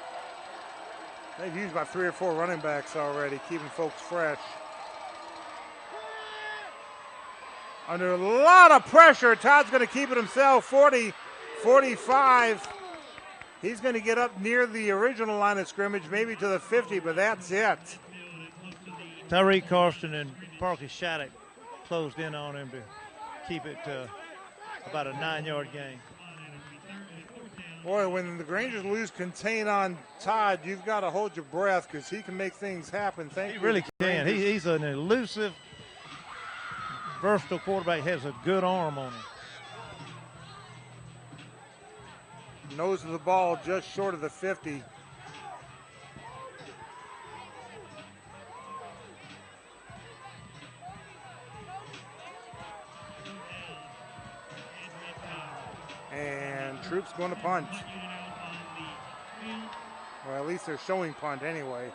They've used about 3 or 4 running backs already, keeping folks fresh. Under a lot of pressure, Todd's going to keep it himself, 40, 45. He's going to get up near the original line of scrimmage, maybe to the 50, but that's it. Tyreek Carson and Parker Shattuck closed in on him to keep it about a 9-yard gain. Boy, when the Rangers lose contain on Todd, you've got to hold your breath because he can make things happen. He really can. He's an elusive, versatile quarterback, has a good arm on him. Nose of the ball just short of the 50. And Troup's going to punt. Well, at least they're showing punt anyway.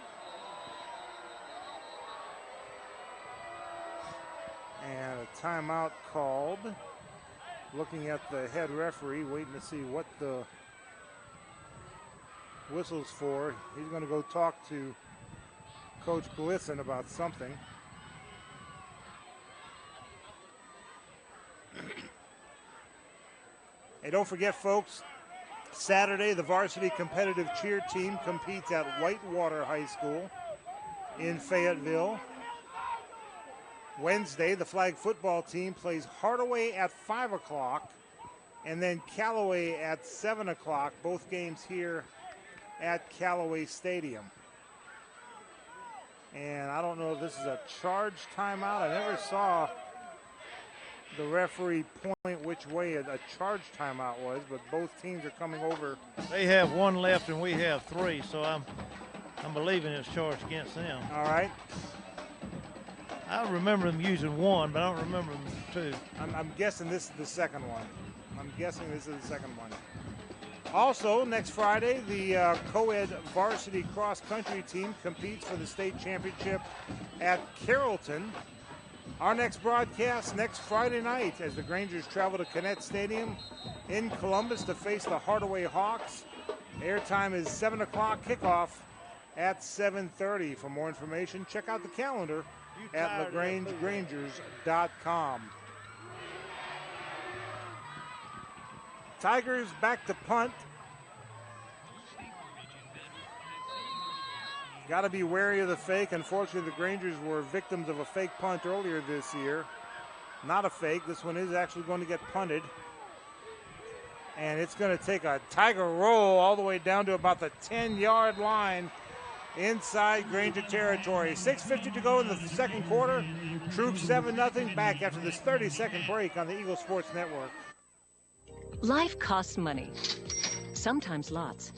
And a timeout called. Looking at the head referee, waiting to see what the whistle's for. He's going to go talk to Coach Glisson about something. Hey, don't forget, folks, Saturday, the varsity competitive cheer team competes at Whitewater High School in Fayetteville. Wednesday, the flag football team plays Hardaway at 5 o'clock and then Callaway at 7 o'clock, both games here at Callaway Stadium. And I don't know if this is a charge timeout. I never saw the referee point which way a charge timeout was, but both teams are coming over. They have 1 left and we have 3, so I'm believing it's charged against them. All right. I remember them using 1, but I don't remember them 2. I'm guessing this is the second one. Also, next Friday, the co-ed varsity cross-country team competes for the state championship at Carrollton. Our next broadcast next Friday night as the Grangers travel to Connett Stadium in Columbus to face the Hardaway Hawks. Airtime is 7 o'clock, kickoff at 7:30. For more information, check out the calendar at LaGrangeGrangers.com. Tigers back to punt. Got to be wary of the fake. Unfortunately, the Grangers were victims of a fake punt earlier this year. Not a fake. This one is actually going to get punted. And it's going to take a Tiger roll all the way down to about the 10-yard line inside Granger territory. 6:50 to go in the second quarter. Troup 7-0 back after this 30-second break on the Eagle Sports Network. Life costs money, sometimes lots.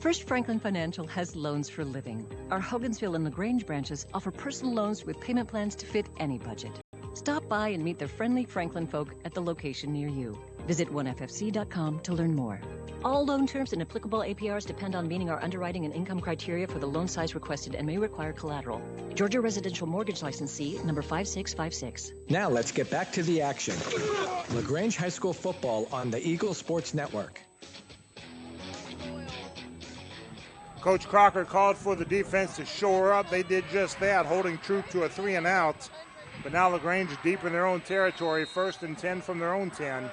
First Franklin Financial has loans for living. Our Hogansville and LaGrange branches offer personal loans with payment plans to fit any budget. Stop by and meet the friendly Franklin folk at the location near you. Visit oneffc.com to learn more. All loan terms and applicable APRs depend on meeting our underwriting and income criteria for the loan size requested and may require collateral. Georgia Residential Mortgage Licensee number 5656. Now let's get back to the action. LaGrange High School football on the Eagle Sports Network. Coach Crocker called for the defense to shore up. They did just that, holding Troup to a 3-and-out. But now LaGrange is deep in their own territory, 1st and 10 from their own 10.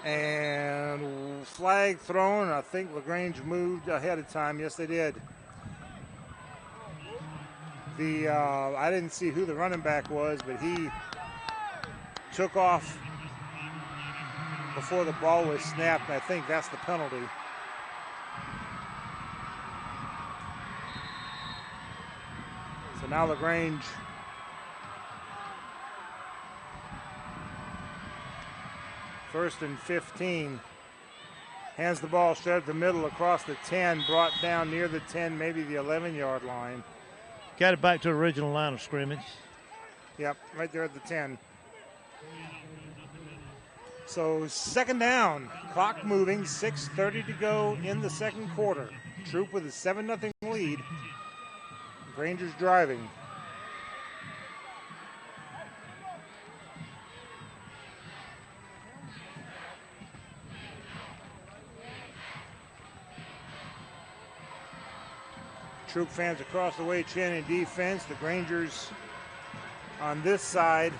And flag thrown. I think LaGrange moved ahead of time. Yes, they did. I didn't see who the running back was, but he took off before the ball was snapped. I think that's the penalty. So now LaGrange First and 15. Hands the ball straight up the middle across the 10, brought down near the 10, maybe the 11-yard line. Got it back to the original line of scrimmage. Yep, right there at the 10. So second down, clock moving, 6:30 to go in the second quarter. Troup with a 7-0 lead. Rangers driving. Troup fans across the way chanting defense. The Rangers on this side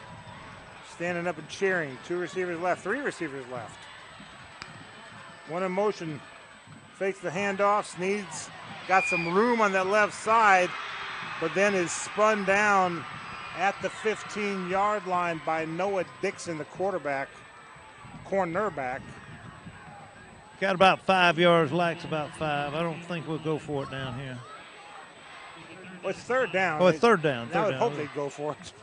standing up and cheering. 2 receivers left, 3 receivers left. One in motion, fakes the handoff. Sneed's got some room on that left side, but then is spun down at the 15-yard line by Noah Dixon, the cornerback. Got about 5 yards, lacks about 5. I don't think we'll go for it down here. Well, it's third down. Oh, it's third down. I would hope they'd go for it.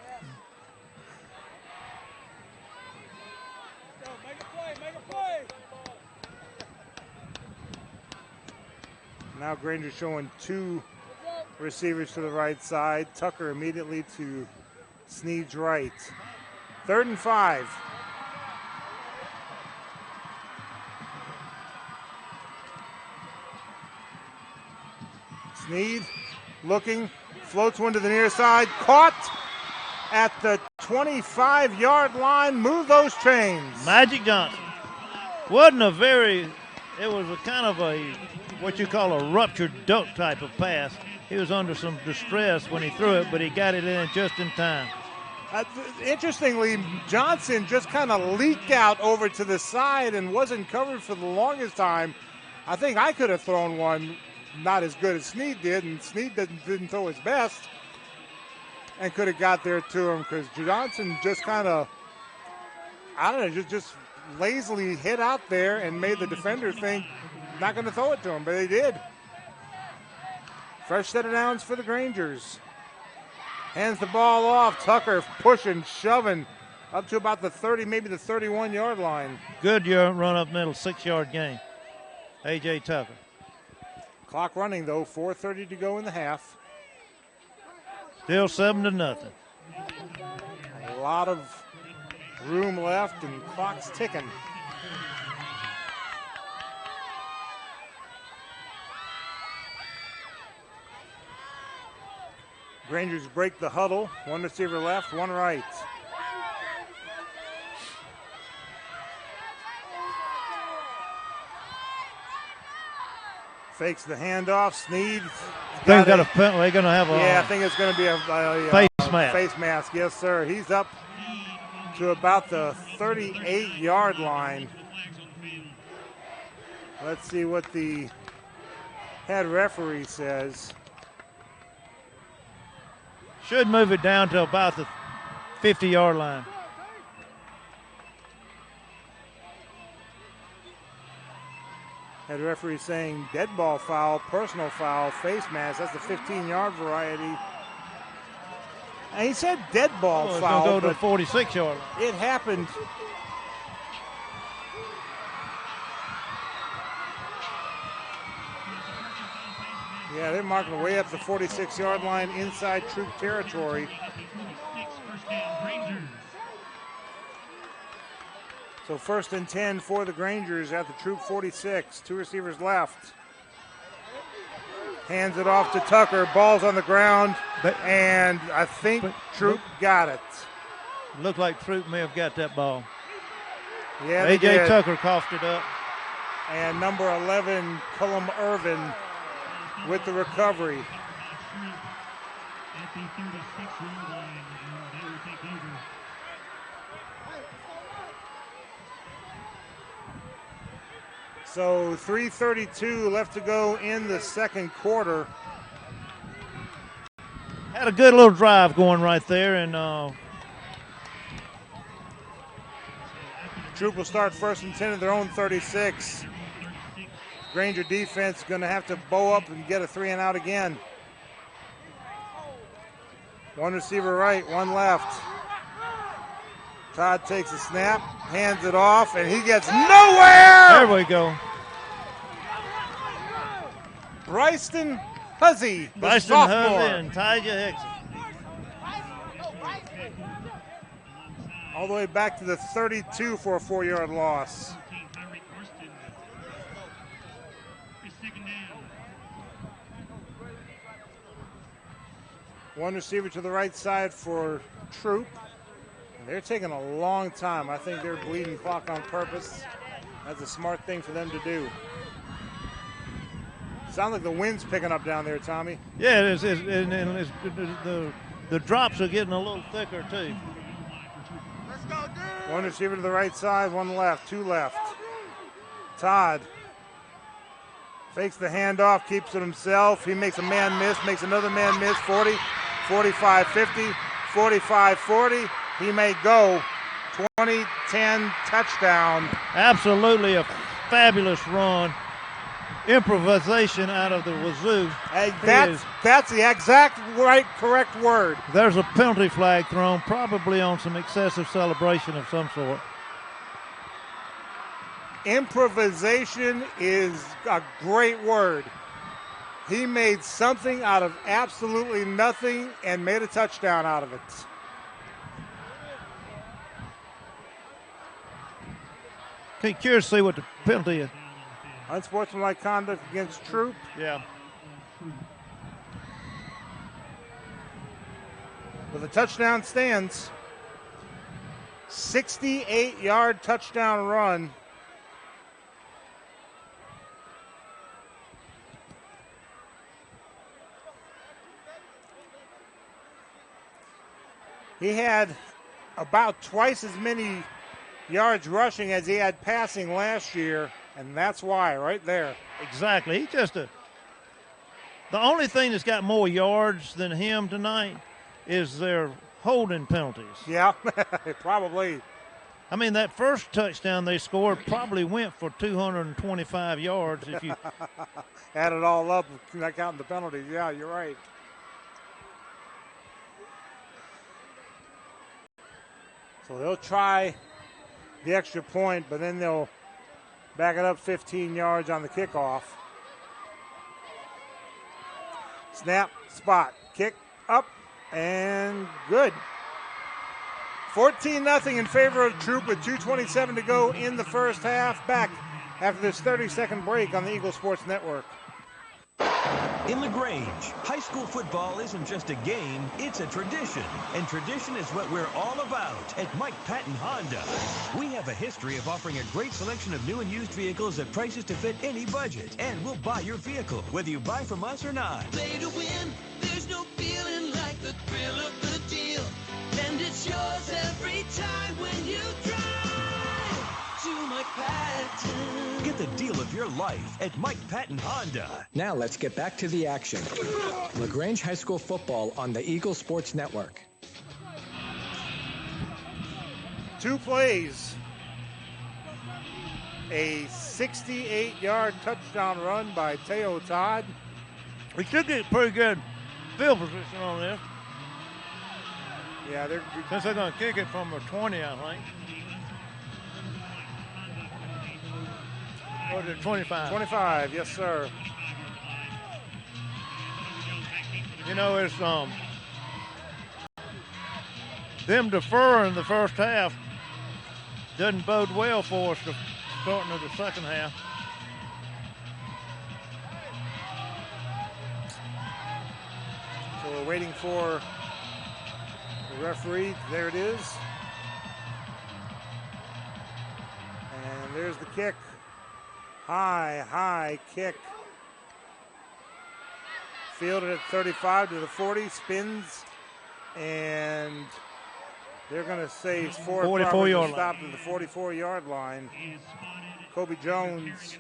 Now Granger showing 2 receivers to the right side. Tucker immediately to Sneed's right. 3rd and 5. Sneed looking, floats one to the near side, caught at the 25-yard line. Move those chains. Magic Johnson. Wasn't a very, it was a kind of a, what you call a ruptured duck type of pass. He was under some distress when he threw it, but he got it in just in time. Interestingly, Johnson just kind of leaked out over to the side and wasn't covered for the longest time. I think I could have thrown one not as good as Sneed did, and Sneed didn't throw his best and could have got there to him because Johnson just kind of, I don't know, just lazily hit out there and made the defender think not going to throw it to him, but they did. Fresh set of downs for the Grangers. Hands the ball off. Tucker pushing, shoving up to about the 30, maybe the 31-yard line. Good run up middle, 6-yard gain. A.J. Tucker. Clock running, though, 4:30 to go in the half. Still 7-0. A lot of room left and clock's ticking. Rangers break the huddle. 1 receiver left, 1 right. Fakes the handoff. Sneed. They're going to have a. Yeah, I think it's going to be a face mask. Face mask, yes, sir. He's up to about the 38-yard line. Let's see what the head referee says. Should move it down to about the 50-yard line. Head referee saying dead ball foul, personal foul, face mask. That's the 15-yard variety. And he said dead ball foul. It's going to go to the 46-yard line. It happened. Yeah, they're marking way up the 46-yard line inside Troup territory. So 1st and 10 for the Grangers at the Troup 46. 2 receivers left. Hands it off to Tucker. Ball's on the ground, and I think Troup got it. Looked like Troup may have got that ball. Yeah, A.J. Tucker coughed it up. And number 11, Cullum Irvin, with the recovery. At the 36-yard line, they will take over. So 3:32 left to go in the second quarter. Had a good little drive going right there, and Troup will start 1st and 10 at their own 36. Granger defense going to have to bow up and get a 3-and-out again. 1 receiver right, 1 left. Todd takes a snap, hands it off, and he gets nowhere! There we go. Bryson Huzzy, the Bryson sophomore. Huzzy and Tyja Hickson. All the way back to the 32 for a 4-yard loss. One receiver to the right side for Troup. They're taking a long time. I think they're bleeding clock on purpose. That's a smart thing for them to do. Sounds like the wind's picking up down there, Tommy. Yeah, it is. The drops are getting a little thicker, too. One receiver to the right side, one left, two left. Todd fakes the handoff, keeps it himself. He makes a man miss, makes another man miss. 40, 45, 50, 45, 40. He may go. 20-10 touchdown. Absolutely a fabulous run. Improvisation out of the wazoo. Hey, that's the exact correct word. There's a penalty flag thrown, probably on some excessive celebration of some sort. Improvisation is a great word. He made something out of absolutely nothing and made a touchdown out of it. Curious to see what the penalty is. Unsportsmanlike conduct against Troup. Yeah. But the touchdown stands. 68-yard touchdown run. He had about twice as many yards rushing as he had passing last year. And that's why, right there. Exactly. He's just the only thing that's got more yards than him tonight is their holding penalties. Yeah, probably. I mean, that first touchdown they scored probably went for 225 yards if you add it all up, not counting the penalties. Yeah, you're right. So they'll try the extra point, but then they'll back it up 15 yards on the kickoff. Snap, spot, kick, up, and good. 14-0 in favor of Troup with 2:27 to go in the first half. Back after this 30-second break on the Eagle Sports Network. In LaGrange, high school football isn't just a game, it's a tradition. And tradition is what we're all about at Mike Patton Honda. We have a history of offering a great selection of new and used vehicles at prices to fit any budget. And we'll buy your vehicle, whether you buy from us or not. Play to win, there's no feeling like the thrill of the deal. And it's yours every time when you drive to Mike Patton. Get the deal of your life at Mike Patton Honda. Now let's get back to the action. LaGrange High School football on the Eagle Sports Network. 2 plays. A 68-yard touchdown run by Teo Todd. We should get pretty good field position on this. Yeah, since they're going to kick it from the 20, I think. Or the 25. 25, yes, sir. You know, it's them deferring the first half doesn't bode well for us starting of the second half. So we're waiting for the referee. There it is. And there's the kick. High kick. Fielded at 35 to the 40, spins, and they're going to say it's 44-yard stop at the 44-yard line. Kobe Jones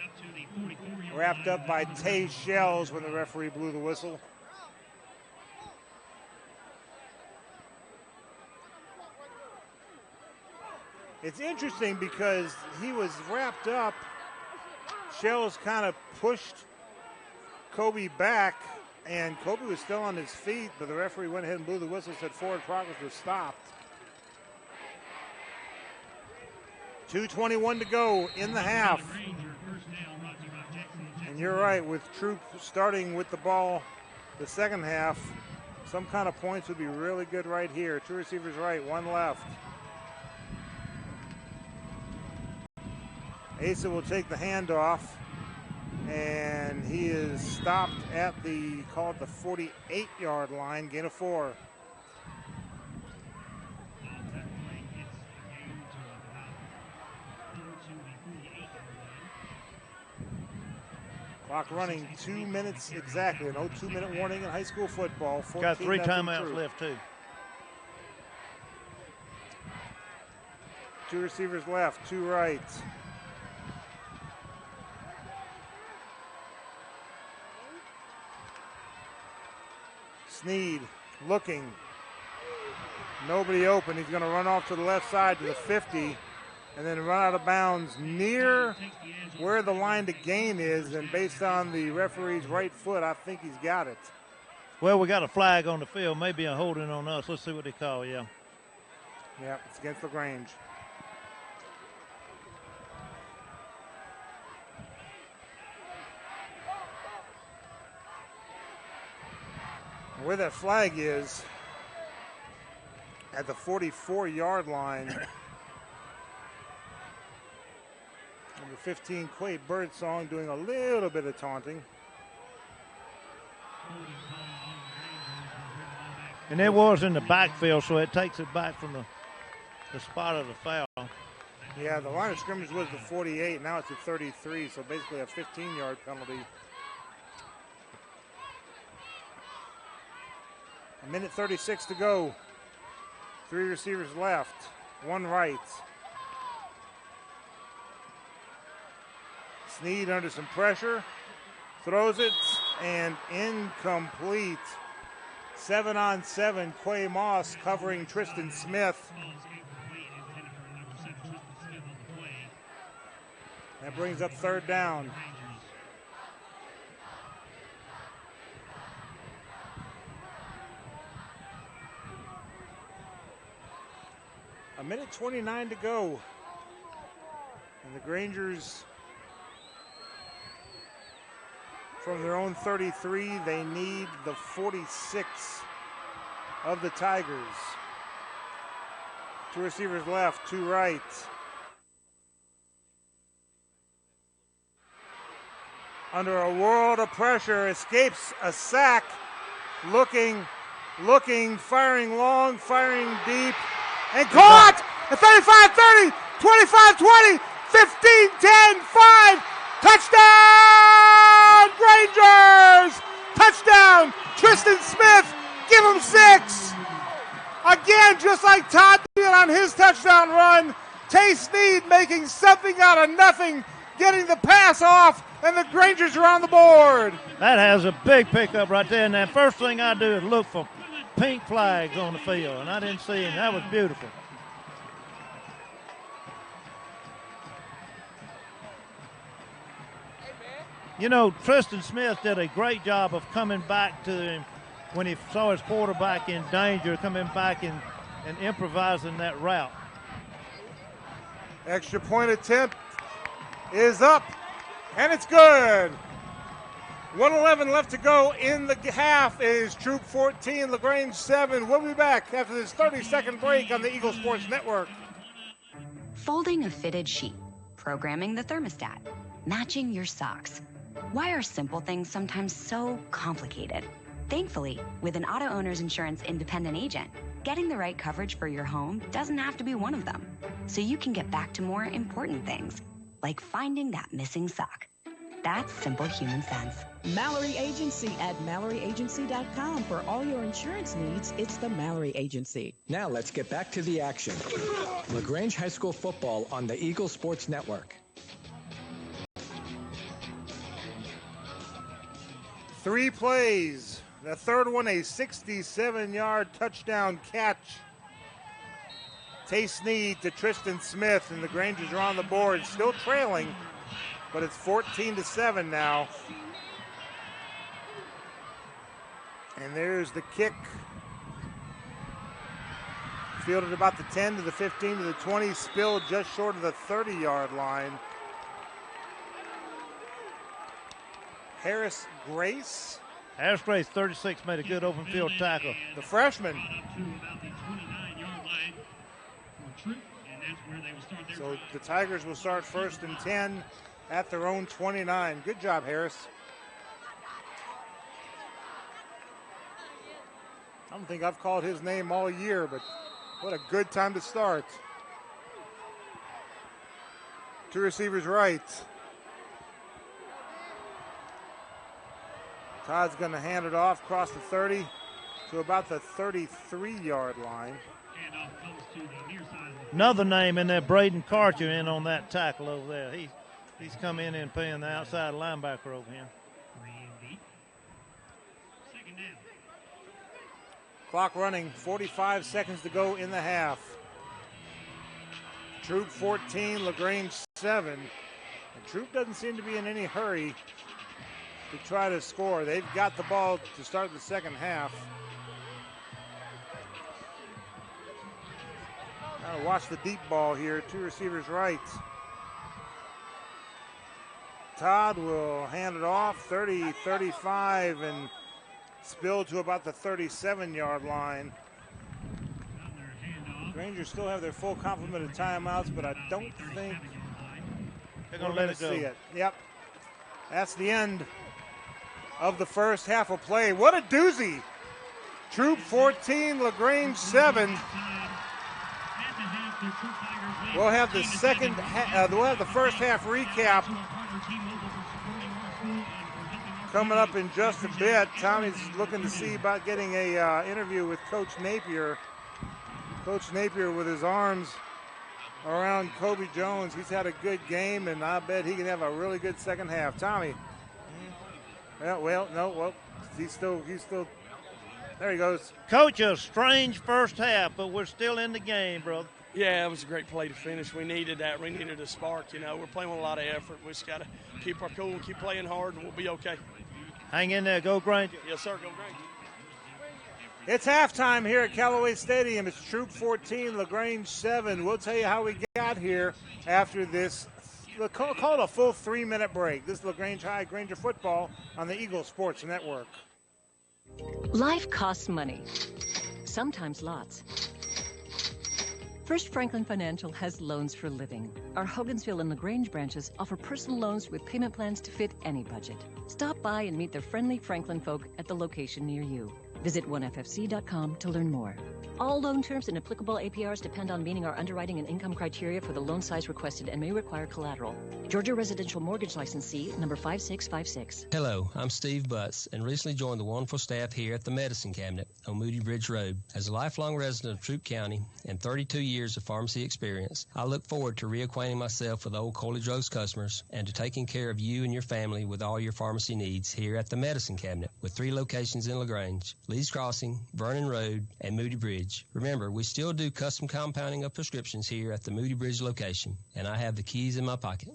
wrapped up by Tay Shells when the referee blew the whistle. It's interesting because he was wrapped up. Shells kind of pushed Kobe back, and Kobe was still on his feet, but the referee went ahead and blew the whistle, said forward progress was stopped. 2:21 to go in the half. And you're right, with Troup starting with the ball the second half, some kind of points would be really good right here. Two receivers right, one left. Asa will take the handoff, and he is stopped at the 48-yard line, gain of 4. Clock running 2 minutes exactly. No 2-minute warning in high school football. Got 3 timeouts left, too. 2 receivers left, 2 right. Sneed looking. Nobody open. He's going to run off to the left side to the 50 and then run out of bounds near where the line to gain is. And based on the referee's right foot, I think he's got it. Well, we got a flag on the field, maybe a holding on us. Let's see what they call, yeah. Yeah, it's against LaGrange. Where that flag is, at the 44-yard line, number 15, Quay Birdsong, doing a little bit of taunting. And it was in the backfield, so it takes it back from the spot of the foul. Yeah, the line of scrimmage was the 48. Now it's at 33, so basically a 15-yard penalty. 1:36 to go. 3 receivers left, 1 right. Sneed under some pressure, throws it, and incomplete. 7-on-7, Quay Moss covering Tristan Smith. That brings up 3rd down. A 1:29 to go. And the Grangers, from their own 33, they need the 46 of the Tigers. 2 receivers left, 2 right. Under a world of pressure, escapes a sack, looking, firing long, firing deep, and caught at 35-30, 25-20, 15-10, 5, touchdown Rangers! Touchdown Tristan Smith, give him 6. Again, just like Todd did on his touchdown run, Tay Sneed making something out of nothing, getting the pass off, and the Grangers are on the board. That has a big pickup right there, and that first thing I do is look for pink flags on the field, and I didn't see him. That was beautiful. You know, Tristan Smith did a great job of coming back to him when he saw his quarterback in danger, coming back and improvising that route. Extra point attempt is up, and it's good. 1:11 left to go in the half. It is Troup 14, LaGrange 7. We'll be back after this 30-second break on the Eagle Sports Network. Folding a fitted sheet, programming the thermostat, matching your socks. Why are simple things sometimes so complicated? Thankfully, with an auto owner's insurance independent agent, getting the right coverage for your home doesn't have to be one of them. So you can get back to more important things, like finding that missing sock. That's simple human sense. Mallory Agency at MalloryAgency.com. For all your insurance needs, it's the Mallory Agency. Now let's get back to the action. LaGrange High School football on the Eagle Sports Network. 3 plays. The third one, a 67-yard touchdown catch. Tay Sneed to Tristan Smith, and the Grangers are on the board, still trailing, but it's 14-7 now. And there's the kick Fielded about the 10 to the 15 to the 20, spilled just short of the 30-yard line. Harris Grace, 36, made a good open field tackle. the freshman. So the Tigers will start 1st and 10 at their own 29. Good job, Harris. I don't think I've called his name all year, but what a good time to start. Two receivers right. Todd's going to hand it off across the 30 to about the 33-yard line. Another name in there, Braden Karcher, in on that tackle over there. He's come in and playing the outside linebacker over here. Clock running, 45 seconds to go in the half. Troup 14, LaGrange 7. And Troup doesn't seem to be in any hurry to try to score. They've got the ball to start the second half. Now watch the deep ball here. Two receivers right. Todd will hand it off, 30, 35, and spilled to about the 37-yard line. Rangers still have their full complement of timeouts, but I don't think they're going to let it go. See it. Yep. That's the end of the first half of play. What a doozy. Troup 14, LaGrange 7. We'll have the we'll have the first half recap coming up in just a bit. Tommy's looking to see about getting a interview with Coach Napier. Coach Napier with his arms around Kobe Jones. He's had a good game, and I bet he can have a really good second half. Tommy. He's still. There he goes. Coach, a strange first half, but we're still in the game, brother. Yeah, it was a great play to finish. We needed that. We needed a spark. We're playing with a lot of effort. We just got to keep our cool and keep playing hard, and we'll be okay. Hang in there. Go Granger. Yes, sir. Go Granger. It's halftime here at Callaway Stadium. It's Troup 14, LaGrange 7. We'll tell you how we got here after this. Call it a full 3-minute break. This is LaGrange High Granger football on the Eagle Sports Network. Life costs money, sometimes lots. First Franklin Financial has loans for living. Our Hogansville and LaGrange branches offer personal loans with payment plans to fit any budget. Stop by and meet the friendly Franklin folk at the location near you. Visit onefc.com to learn more. All loan terms and applicable APRs depend on meeting our underwriting and income criteria for the loan size requested and may require collateral. Georgia Residential Mortgage Licensee number 5656. Hello, I'm Steve Butts and recently joined the wonderful staff here at the Medicine Cabinet on Moody Bridge Road. As a lifelong resident of Troup County and 32 years of pharmacy experience, I look forward to reacquainting myself with old Coley Drugs customers and to taking care of you and your family with all your pharmacy needs here at the Medicine Cabinet with 3 locations in LaGrange, Lee's Crossing, Vernon Road, and Moody Bridge. Remember, we still do custom compounding of prescriptions here at the Moody Bridge location, and I have the keys in my pocket.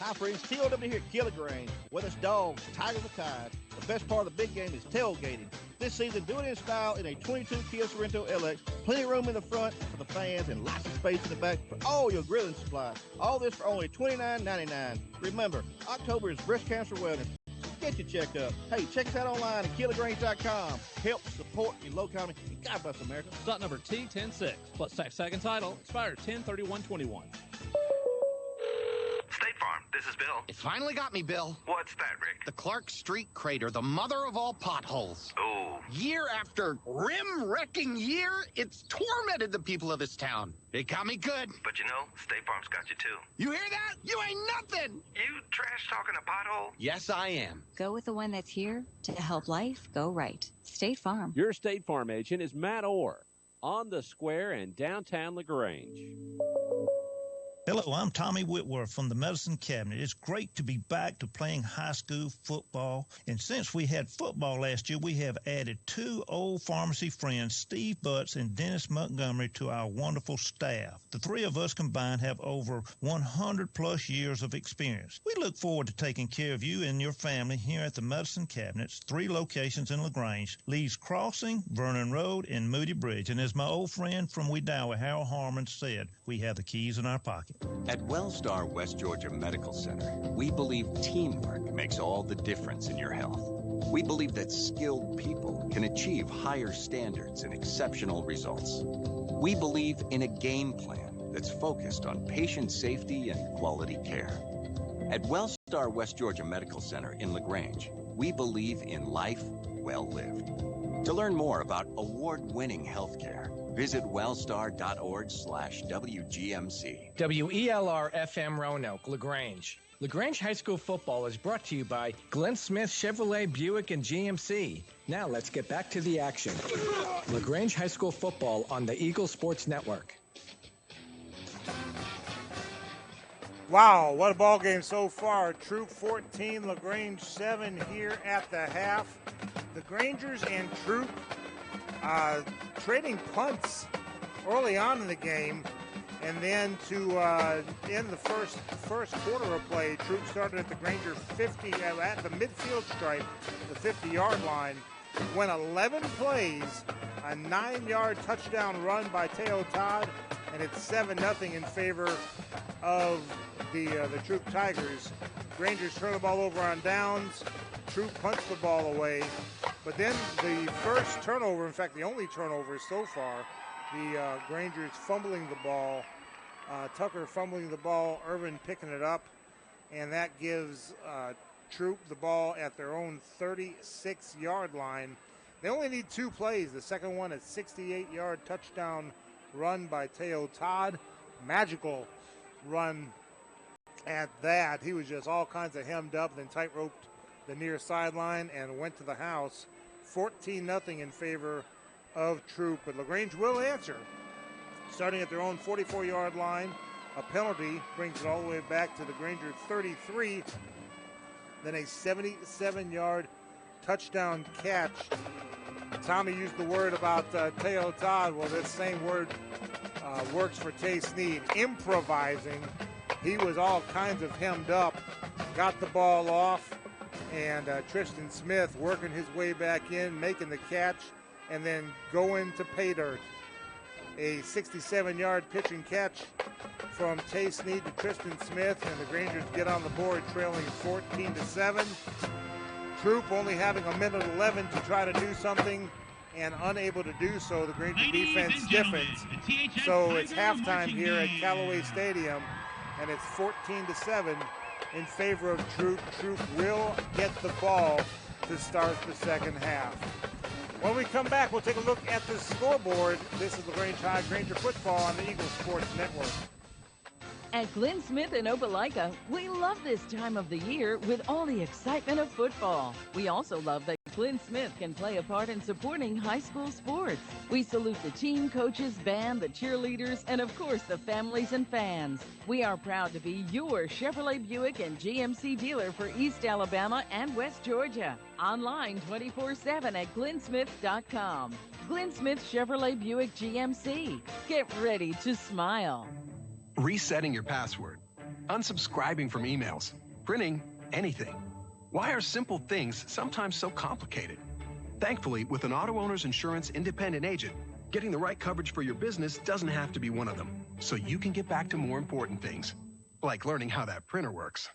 Hi, friends. TOW here at LaGrange. Whether it's dogs, tigers, or ties, the best part of the big game is tailgating. This season, do it in style in a 22 Kia Sorrento LX. Plenty of room in the front for the fans and lots of space in the back for all your grilling supplies. All this for only $29.99. Remember, October is Breast Cancer Wellness. Get you checked up. Hey, check us out online at KillaGrange.com. Help support your local economy. And God bless America. Stock number T106 plus tax second title expired 10/31/21. State Farm, this is Bill. It finally got me, Bill. What's that, Rick? The Clark Street crater, the mother of all potholes. Oh. Year after rim-wrecking year, it's tormented the people of this town. It got me good. But you know, State Farm's got you too. You hear that? You ain't nothing. You trash talking a pothole? Yes, I am. Go with the one that's here to help life go right. State Farm. Your State Farm agent is Matt Orr on the square in downtown LaGrange. Hello, I'm Tommy Whitworth from the Medicine Cabinet. It's great to be back to playing high school football. And since we had football last year, we have added two old pharmacy friends, Steve Butts and Dennis Montgomery, to our wonderful staff. The three of us combined have over 100-plus years of experience. We look forward to taking care of you and your family here at the Medicine Cabinet's 3 locations in LaGrange, Lee's Crossing, Vernon Road, and Moody Bridge. And as my old friend from Wedowee, Harold Harmon, said, we have the keys in our pocket. At Wellstar West Georgia Medical Center, we believe teamwork makes all the difference in your health. We believe that skilled people can achieve higher standards and exceptional results. We believe in a game plan that's focused on patient safety and quality care. At Wellstar West Georgia Medical Center in LaGrange, we believe in life well lived. To learn more about award-winning healthcare, visit wellstar.org/WGMC. WELR FM Roanoke, LaGrange. LaGrange High School football is brought to you by Glenn Smith Chevrolet Buick and GMC. Now let's get back to the action. LaGrange High School football on the Eagle Sports Network. Wow, what a ball game so far. Troup 14, LaGrange 7 here at the half. The Grangers and Troup trading punts early on in the game, and then to end the first quarter of play, Troup started at the Granger 50 at the midfield stripe, the 50-yard line. Went 11 plays, a 9-yard touchdown run by Teo Todd, and it's 7-0 in favor of the Troup Tigers. Grangers turn the ball over on downs. Troup punts the ball away. But then the first turnover, in fact, the only turnover so far, the Grangers fumbling the ball. Tucker fumbling the ball, Irvin picking it up, and that gives Troup the ball at their own 36-yard line. They only need 2 plays. The second one, a 68-yard touchdown run by Teo Todd. Magical run at that. He was just all kinds of hemmed up, then tight-roped the near sideline and went to the house. 14-0 in favor of Troup, but LaGrange will answer. Starting at their own 44-yard line, a penalty brings it all the way back to the Granger 33. Then a 77-yard touchdown catch. Tommy used the word about Teo Todd. Well, this same word works for Tay Sneed. Improvising. He was all kinds of hemmed up, got the ball off, and Tristan Smith working his way back in, making the catch, and then going to pay dirt. A 67-yard pitch and catch from Tay Sneed to Tristan Smith, and the Grangers get on the board trailing 14-7. Troup only having a minute 11 to try to do something and unable to do so. The Granger defense stiffens. So it's halftime here at Callaway Stadium, and it's 14-7 in favor of Troup. Troup will get the ball to start the second half. When we come back, we'll take a look at the scoreboard. This is LaGrange High Granger football on the Eagle Sports Network. At Glenn Smith in Opelika, we love this time of the year with all the excitement of football. We also love that Glenn Smith can play a part in supporting high school sports. We salute the team, coaches, band, the cheerleaders, and of course the families and fans. We are proud to be your Chevrolet Buick and GMC dealer for East Alabama and West Georgia. Online 24/7 at glennsmith.com. Glenn Smith Chevrolet Buick GMC. Get ready to smile. Resetting your password, unsubscribing from emails, printing anything. Why are simple things sometimes so complicated? Thankfully, with an Auto Owners Insurance independent agent, getting the right coverage for your business doesn't have to be one of them, so you can get back to more important things, like learning how that printer works.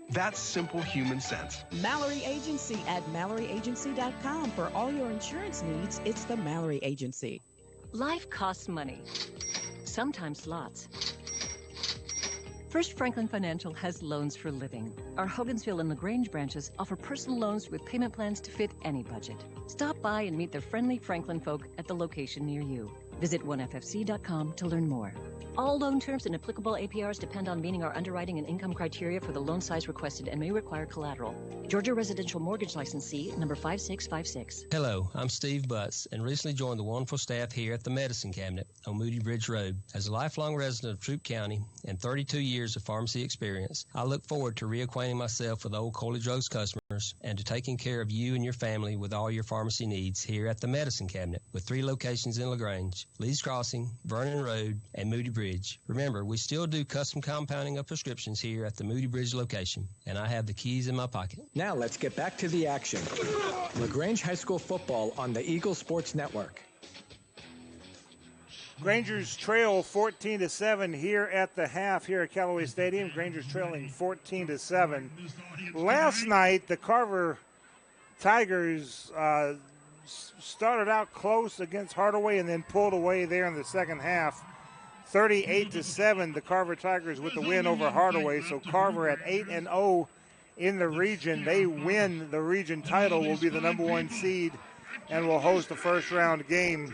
That's simple human sense. Mallory Agency at MalloryAgency.com. For all your insurance needs, it's the Mallory Agency. Life costs money, sometimes lots. First Franklin Financial has loans for living. Our Hogansville and LaGrange branches offer personal loans with payment plans to fit any budget. Stop by and meet the friendly Franklin folk at the location near you. Visit oneffc.com to learn more. All loan terms and applicable APRs depend on meeting our underwriting and income criteria for the loan size requested and may require collateral. Georgia Residential Mortgage Licensee number 5656. Hello, I'm Steve Butts and recently joined the wonderful staff here at the Medicine Cabinet on Moody Bridge Road. As a lifelong resident of Troup County and 32 years of pharmacy experience, I look forward to reacquainting myself with old Coolidge Rose customers and to taking care of you and your family with all your pharmacy needs here at the Medicine Cabinet with 3 locations in LaGrange, Lee's Crossing, Vernon Road, and Moody Bridge. Remember, we still do custom compounding of prescriptions here at the Moody Bridge location, and I have the keys in my pocket. Now let's get back to the action. LaGrange High School football on the Eagle Sports Network. Grangers trail 14-7 here at the half here at Callaway Stadium. Grangers trailing 14-7. Last night, the Carver Tigers started out close against Hardaway and then pulled away there in the second half. 38-7, the Carver Tigers with the win over Hardaway. So Carver at 8-0 in the region. They win the region title, will be the number 1 seed, and will host the first round game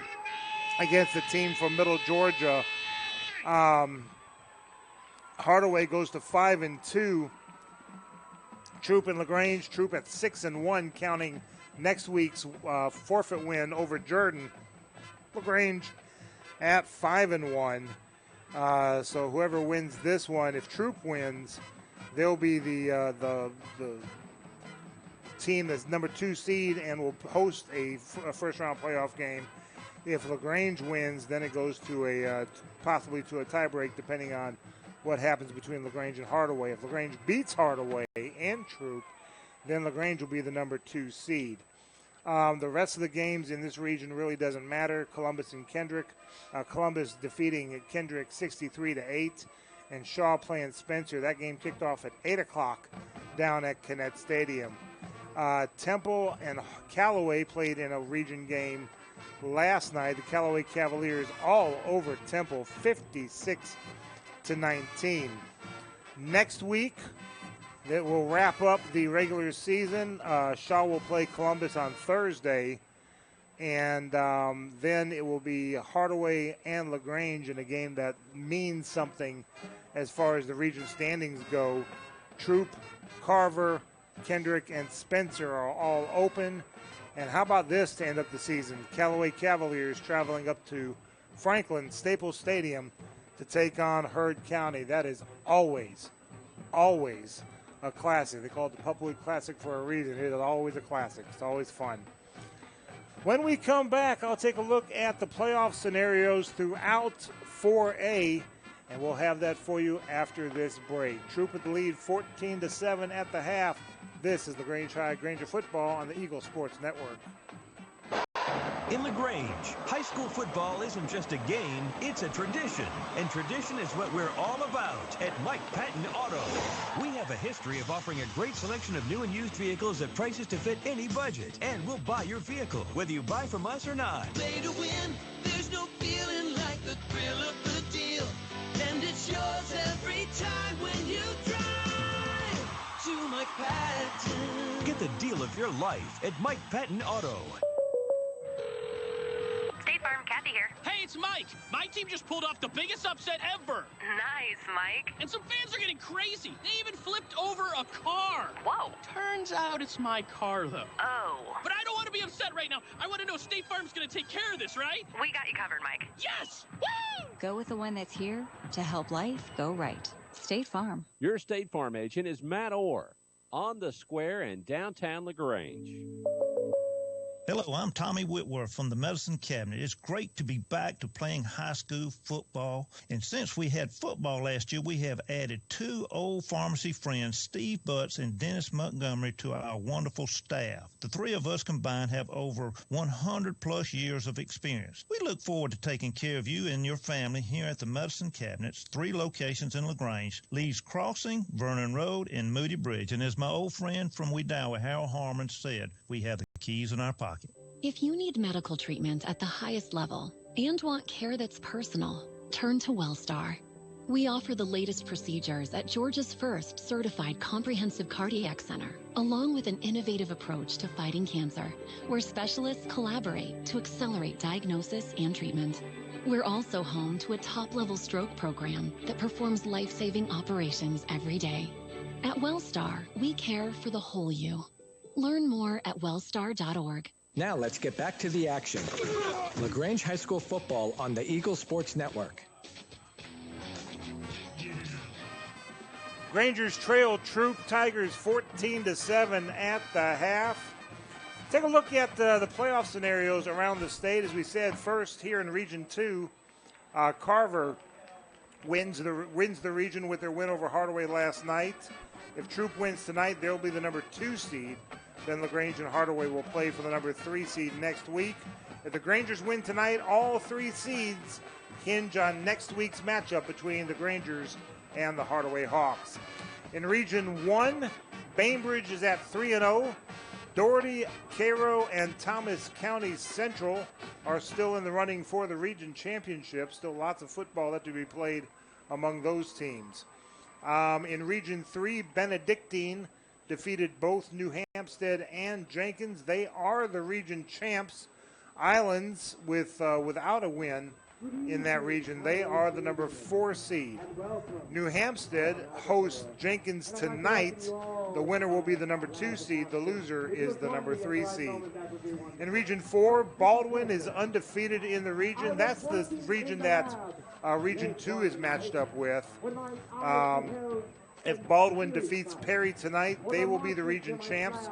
against the team from Middle Georgia. Hardaway goes to 5-2. Troup and LaGrange. Troup at 6-1, counting next week's forfeit win over Jordan. LaGrange at 5-1. So whoever wins this one, if Troup wins, they'll be the team that's number 2 seed and will host a first round playoff game. If LaGrange wins, then it goes to possibly to a tiebreak, depending on what happens between LaGrange and Hardaway. If LaGrange beats Hardaway and Troup, then LaGrange will be the number 2 seed. The rest of the games in this region really doesn't matter. Columbus and Kendrick. Columbus defeating Kendrick 63-8, and Shaw playing Spencer. That game kicked off at 8 o'clock down at Kinnett Stadium. Temple and Callaway played in a region game last night. The Callaway Cavaliers all over Temple, 56-19. Next week, that will wrap up the regular season. Shaw will play Columbus on Thursday, and then it will be Hardaway and LaGrange in a game that means something as far as the region standings go. Troup, Carver, Kendrick, and Spencer are all open. And how about this to end up the season? Callaway Cavaliers traveling up to Franklin Staples Stadium to take on Heard County. That is always a classic. They call it the Pupwood Classic for a reason. It is always a classic. It's always fun. When we come back, I'll take a look at the playoff scenarios throughout 4A, and we'll have that for you after this break. Troup with the lead 14-7 at the half. This is LaGrange High Granger football on the Eagle Sports Network. In LaGrange, high school football isn't just a game, it's a tradition. And tradition is what we're all about at Mike Patton Auto. We have a history of offering a great selection of new and used vehicles at prices to fit any budget. And we'll buy your vehicle, whether you buy from us or not. Play to win, there's no feeling like the thrill of the deal. And it's yours every time when you drive to Mike Patton. Get the deal of your life at Mike Patton Auto. State Farm, Kathy here. Hey, it's Mike. My team just pulled off the biggest upset ever. Nice, Mike. And some fans are getting crazy. They even flipped over a car. Whoa. Turns out it's my car, though. Oh. But I don't want to be upset right now. I want to know State Farm's going to take care of this, right? We got you covered, Mike. Yes! Woo! Go with the one that's here to help life go right. State Farm. Your State Farm agent is Matt Orr on the square in downtown LaGrange. Hello, I'm Tommy Whitworth from the Medicine Cabinet. It's great to be back to playing high school football. And since we had football last year, we have added 2 old pharmacy friends, Steve Butts and Dennis Montgomery, to our wonderful staff. The 3 of us combined have over 100-plus years of experience. We look forward to taking care of you and your family here at the Medicine Cabinet's 3 locations in LaGrange, Lee's Crossing, Vernon Road, and Moody Bridge. And as my old friend from Wedowee, Harold Harmon, said, we have the keys in our pocket. If you need medical treatment at the highest level and want care that's personal, turn to Wellstar. We offer the latest procedures at Georgia's first certified comprehensive cardiac center, along with an innovative approach to fighting cancer, where specialists collaborate to accelerate diagnosis and treatment. We're also home to a top-level stroke program that performs life-saving operations every day. At WellStar, we care for the whole you. Learn more at wellstar.org. Now let's get back to the action. LaGrange High School football on the Eagle Sports Network. Grangers trail Troup Tigers 14-7 at the half. Take a look at the playoff scenarios around the state. As we said, first here in Region 2, Carver wins the region with their win over Hardaway last night. If Troup wins tonight, they'll be the number 2 seed. Then LaGrange and Hardaway will play for the number 3 seed next week. If the Grangers win tonight, all 3 seeds hinge on next week's matchup between the Grangers and the Hardaway Hawks. In Region 1, Bainbridge is at 3-0. Doherty, Cairo, and Thomas County Central are still in the running for the region championship. Still lots of football left to be played among those teams. In Region 3, Benedictine defeated both New Hampstead and Jenkins. They are the region champs. Islands, without a win in that region, they are the number 4 seed. New Hampstead hosts Jenkins tonight. The winner will be the number 2 seed. The loser is the number 3 seed. In Region 4, Baldwin is undefeated in the region. That's the region that Region 2 is matched up with. If Baldwin defeats Perry tonight, they will be the region champs.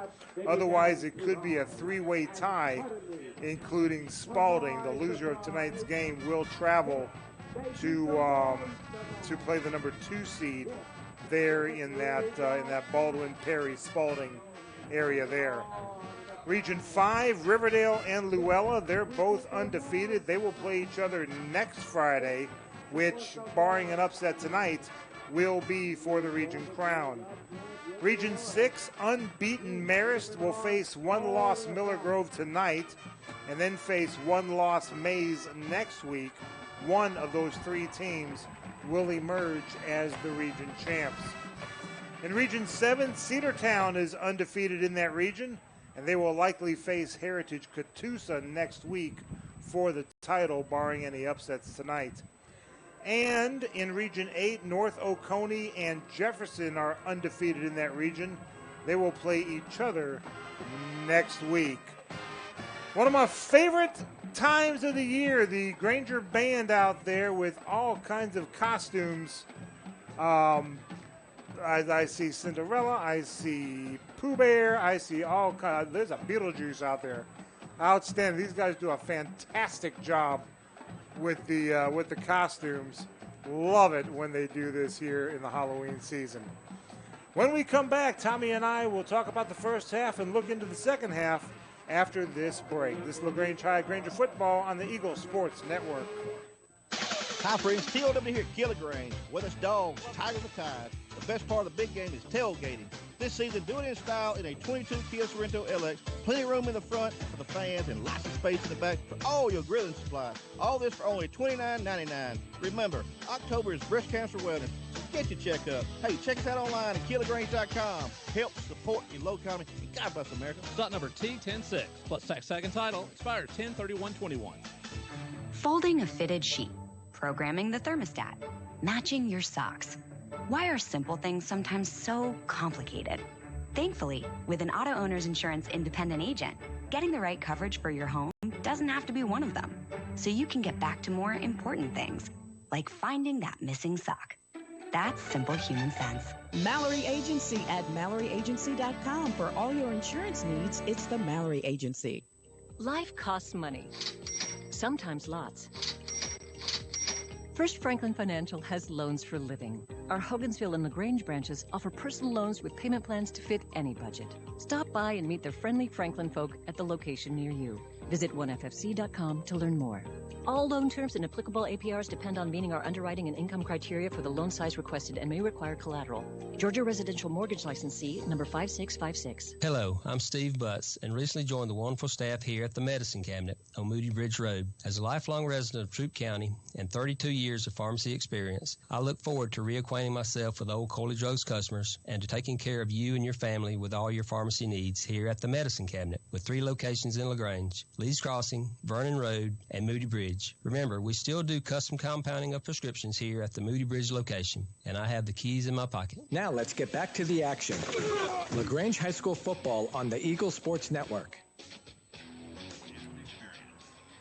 Otherwise, it could be a 3-way tie, including Spalding. The loser of tonight's game will travel to play the number 2 seed there in that Baldwin, Perry, Spalding area there. Region 5, Riverdale and Luella, they're both undefeated. They will play each other next Friday, which, barring an upset tonight, will be for the region crown. Region 6, unbeaten Marist will face 1-loss Miller Grove tonight and then face 1-loss Mays next week. One of those 3 teams will emerge as the region champs. In Region 7, Cedartown is undefeated in that region, and they will likely face Heritage Catoosa next week for the title, barring any upsets tonight. And in Region 8, North Oconee and Jefferson are undefeated in that region. They will play each other next week. One of my favorite times of the year, the Granger Band out there with all kinds of costumes. I see Cinderella, I see Pooh Bear, I see all kinds. There's a Beetlejuice out there. Outstanding. These guys do a fantastic job with the costumes. Love it when they do this here in the Halloween season. When we come back, Tommy and I will talk about the first half and look into the second half after this break. This is LaGrange High Granger football on the Eagle Sports Network. Hi friends, TLW here at LaGrange. Whether it's dogs, tigers, or ties, the best part of the big game is tailgating. This season, do it in style in a 22 Kia Sorrento LX. Plenty of room in the front for the fans and lots of space in the back for all your grilling supplies. All this for only $29.99. Remember, October is Breast Cancer Wellness. So get your checkup. Hey, check us out online at KillaGrange.com. Help support your low economy. And God bless America. Stock number T106 plus tax second title expires 10/31/21. Folding a fitted sheet, programming the thermostat, matching your socks. Why are simple things sometimes so complicated? Thankfully, with an auto owner's insurance independent agent, getting the right coverage for your home doesn't have to be one of them. So you can get back to more important things, like finding that missing sock. That's simple human sense. Mallory Agency at MalloryAgency.com. For all your insurance needs, it's the Mallory Agency. Life costs money, sometimes lots. First Franklin Financial has loans for living. Our Hogansville and LaGrange branches offer personal loans with payment plans to fit any budget. Stop by and meet the friendly Franklin folk at the location near you. Visit onefc.com to learn more. All loan terms and applicable APRs depend on meeting our underwriting and income criteria for the loan size requested and may require collateral. Georgia Residential Mortgage Licensee number 5656. Hello, I'm Steve Butts and recently joined the wonderful staff here at the Medicine Cabinet on Moody Bridge Road. As a lifelong resident of Troup County and 32 years of pharmacy experience, I look forward to reacquainting myself with old Coolidge Rose customers and to taking care of you and your family with all your pharmacy needs here at the Medicine Cabinet, with 3 locations in LaGrange, Lee's Crossing, Vernon Road, and Moody Bridge. Remember, we still do custom compounding of prescriptions here at the Moody Bridge location, and I have the keys in my pocket. Now let's get back to the action. LaGrange High School football on the Eagle Sports Network.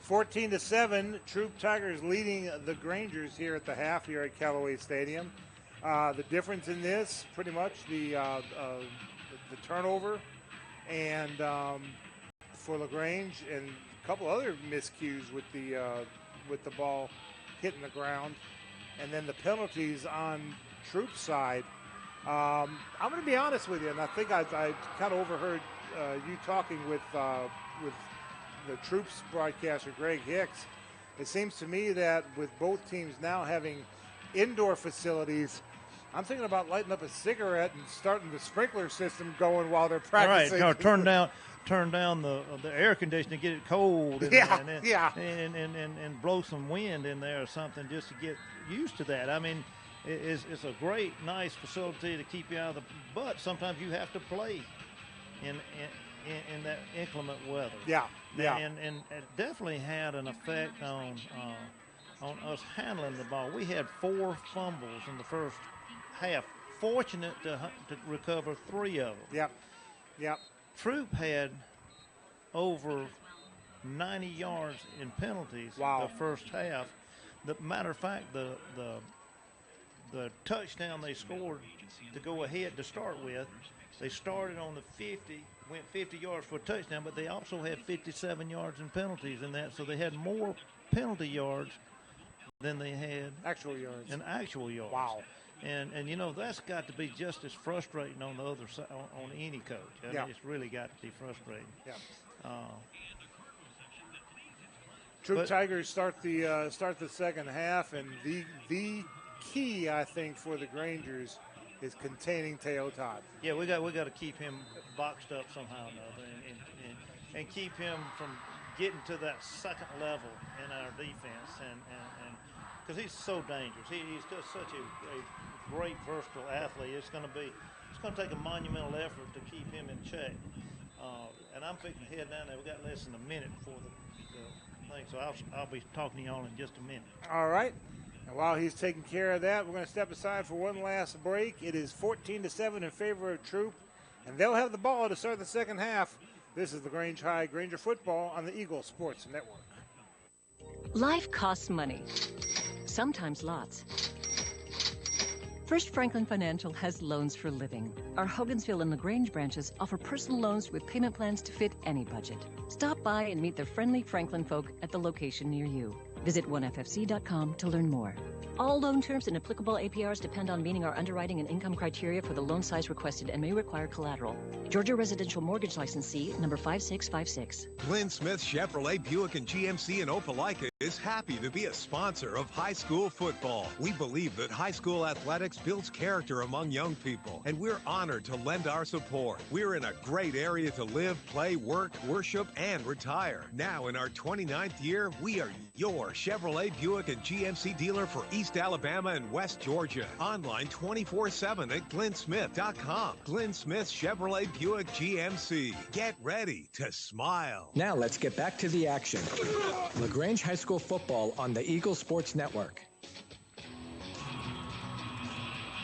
14-7, Troup Tigers leading the Grangers here at the half here at Callaway Stadium. The difference in this, pretty much the turnover, and for LaGrange, and a couple other miscues with the ball hitting the ground, and then the penalties on Troup's side. I'm going to be honest with you, and I think I kind of overheard you talking with the Troup's broadcaster, Greg Hicks. It seems to me that with both teams now having indoor facilities, I'm thinking about lighting up a cigarette and starting the sprinkler system going while they're practicing. All right, turn down the air conditioning, get it cold, and, and blow some wind in there or something just to get used to that. I mean, it's a great, nice facility to keep you out of the. But sometimes you have to play in that inclement weather. Yeah. And it definitely had an effect on us handling the ball. We had 4 fumbles in the first half. Fortunate to recover 3 of them. Yep. Troup had over 90 yards in penalties the first half. The matter of fact, the touchdown they scored to go ahead to start with, they started on the 50, went 50 yards for a touchdown, but they also had 57 yards in penalties in that, so they had more penalty yards than they had actual yards. Wow. And you know, that's got to be just as frustrating on the other side, on any coach. I mean, it's really got to be frustrating. Yeah. Troup Tigers start the second half, and the key, I think, for the Grangers is containing Teo Todd. Yeah, we got to keep him boxed up somehow or another, and keep him from getting to that second level in our defense, and because he's so dangerous. He's just such a great versatile athlete. It's going to take a monumental effort to keep him in check. And I'm fixing to head down there. We've got less than a minute before the thing, so I'll be talking to y'all in just a minute. All right. And while he's taking care of that, we're going to step aside for one last break. It is 14-7 in favor of Troup, and they'll have the ball to start the second half. This is LaGrange High Granger football on the Eagle Sports Network. Life costs money, sometimes lots. First Franklin Financial has loans for living. Our Hogansville and LaGrange branches offer personal loans with payment plans to fit any budget. Stop by and meet the friendly Franklin folk at the location near you. Visit oneffc.com to learn more. All loan terms and applicable APRs depend on meeting our underwriting and income criteria for the loan size requested and may require collateral. Georgia Residential Mortgage Licensee number 5656. Glenn Smith Chevrolet Buick and GMC in Opelika is happy to be a sponsor of high school football. We believe that high school athletics builds character among young people, and we're honored to lend our support. We're in a great area to live, play, work, worship, and retire. Now in our 29th year, we are your Chevrolet Buick and GMC dealer for East Alabama and West Georgia. Online 24/7 at glennsmith.com. Glenn Smith Chevrolet Buick GMC. Get ready to smile. Now let's get back to the action. LaGrange High School football on the Eagle Sports Network.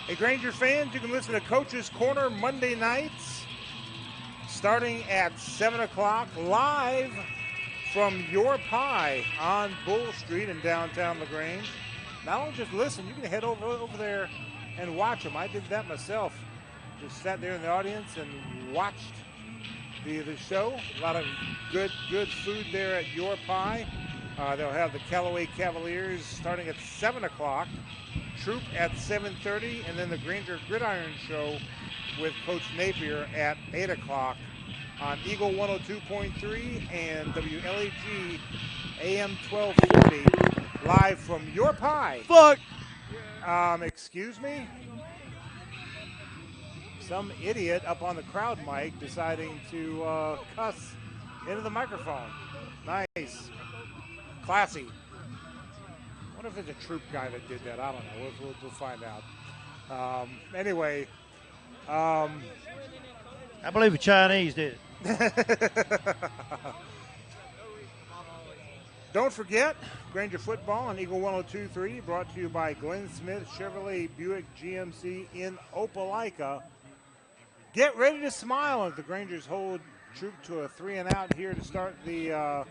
Hey, Granger fans, you can listen to Coach's Corner Monday nights starting at 7 o'clock live from Your Pie on Bull Street in downtown LaGrange. Not only just listen, you can head over there and watch them. I did that myself. Just sat there in the audience and watched the show. A lot of good food there at Your Pie. They'll have the Callaway Cavaliers starting at 7 o'clock, Troup at 7:30, and then the Granger Gridiron Show with Coach Napier at 8 o'clock on Eagle 102.3 and WLAG AM 1240, live from Your Pie. Fuck! Excuse me? Some idiot up on the crowd mic deciding to cuss into the microphone. Nice. Classy. What if it's a Troup guy that did that? I don't know. We'll find out. Anyway. I believe the Chinese did it. Don't forget, Granger Football on Eagle 102.3, brought to you by Glenn Smith Chevrolet Buick GMC in Opelika. Get ready to smile as the Grangers hold Troup to a 3-and-out here to start the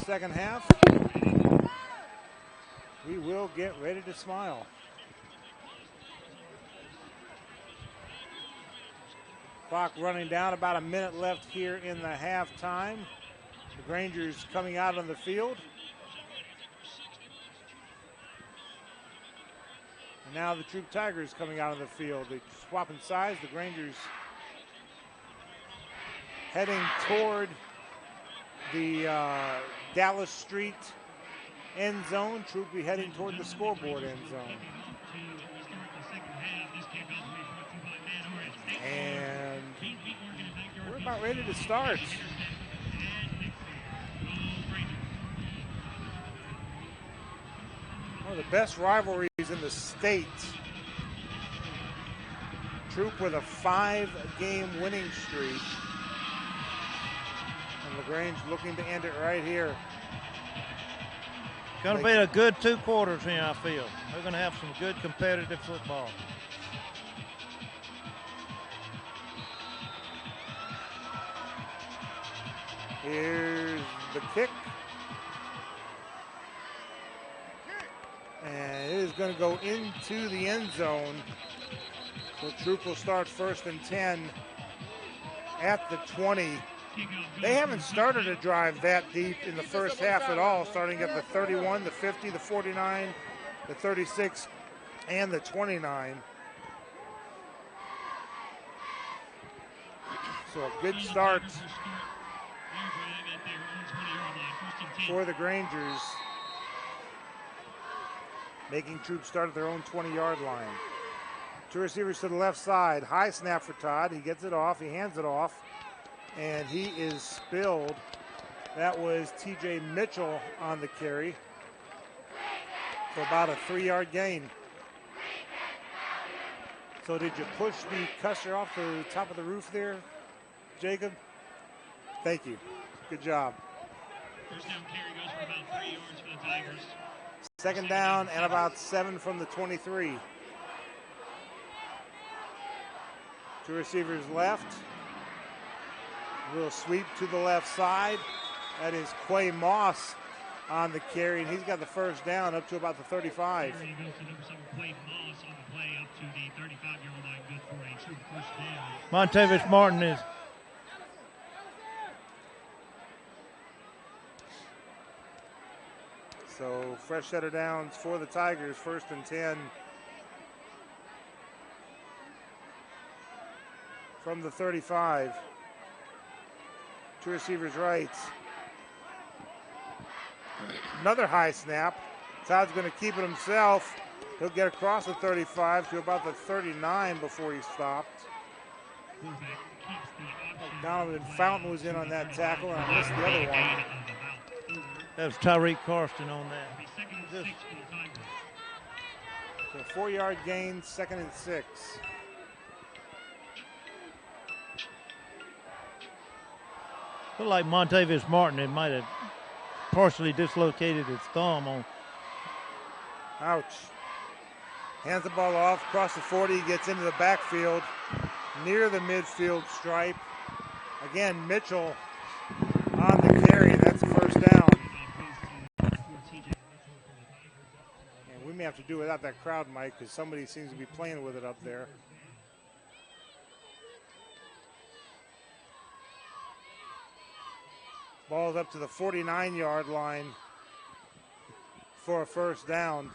second half. We will get ready to smile. Clock running down, about a minute left here in the halftime. The Grangers coming out on the field. And now the Troup Tigers coming out on the field. They're swapping sides. The Grangers heading toward the Dallas Street end zone. Troup be heading toward the scoreboard end zone. And we're about ready to start. One of the best rivalries in the state. Troup with a 5-game winning streak. And LaGrange looking to end it right here. Going to be a good 2 quarters here, I feel. They're going to have some good competitive football. Here's the kick. And it is going to go into the end zone. So Troup will start 1st and 10 at the 20. They haven't started a drive that deep in the first half at all, starting at the 31, the 50, the 49, the 36, and the 29. So a good start for the Grangers, making Troup start at their own 20-yard line. 2 receivers to the left side. High snap for Todd. He gets it off. He hands it off. And he is spilled. That was T.J. Mitchell on the carry for about a 3-yard gain. So did you push the Cusser off the top of the roof there, Jacob? Thank you. Good job. First down carry goes for about 3 yards for the Tigers. Second down and about 7 from the 23. 2 receivers left. A little sweep to the left side. That is Quay Moss on the carry, and he's got the first down up to about the 35. Carry goes to number 7, Quay Moss on the play up to the 35-yard line, good for a Troup first down. Montavious Martin is. So fresh set of downs for the Tigers, 1st and 10 from the 35. 2 receivers right. Another high snap. Todd's going to keep it himself. He'll get across the 35 to about the 39 before he stopped. Donovan Fountain was in on that tackle, and I missed the other one. That was Tyreek Karsten on that. So 4-yard gain, 2nd and 6. Looked like Montavious Martin, it might have partially dislocated his thumb on. Ouch. Hands the ball off, across the 40, gets into the backfield, near the midfield stripe. Again, Mitchell on the carry, that's the first down. And we may have to do without that crowd, Mike, because somebody seems to be playing with it up there. Ball's up to the 49-yard line for a first down.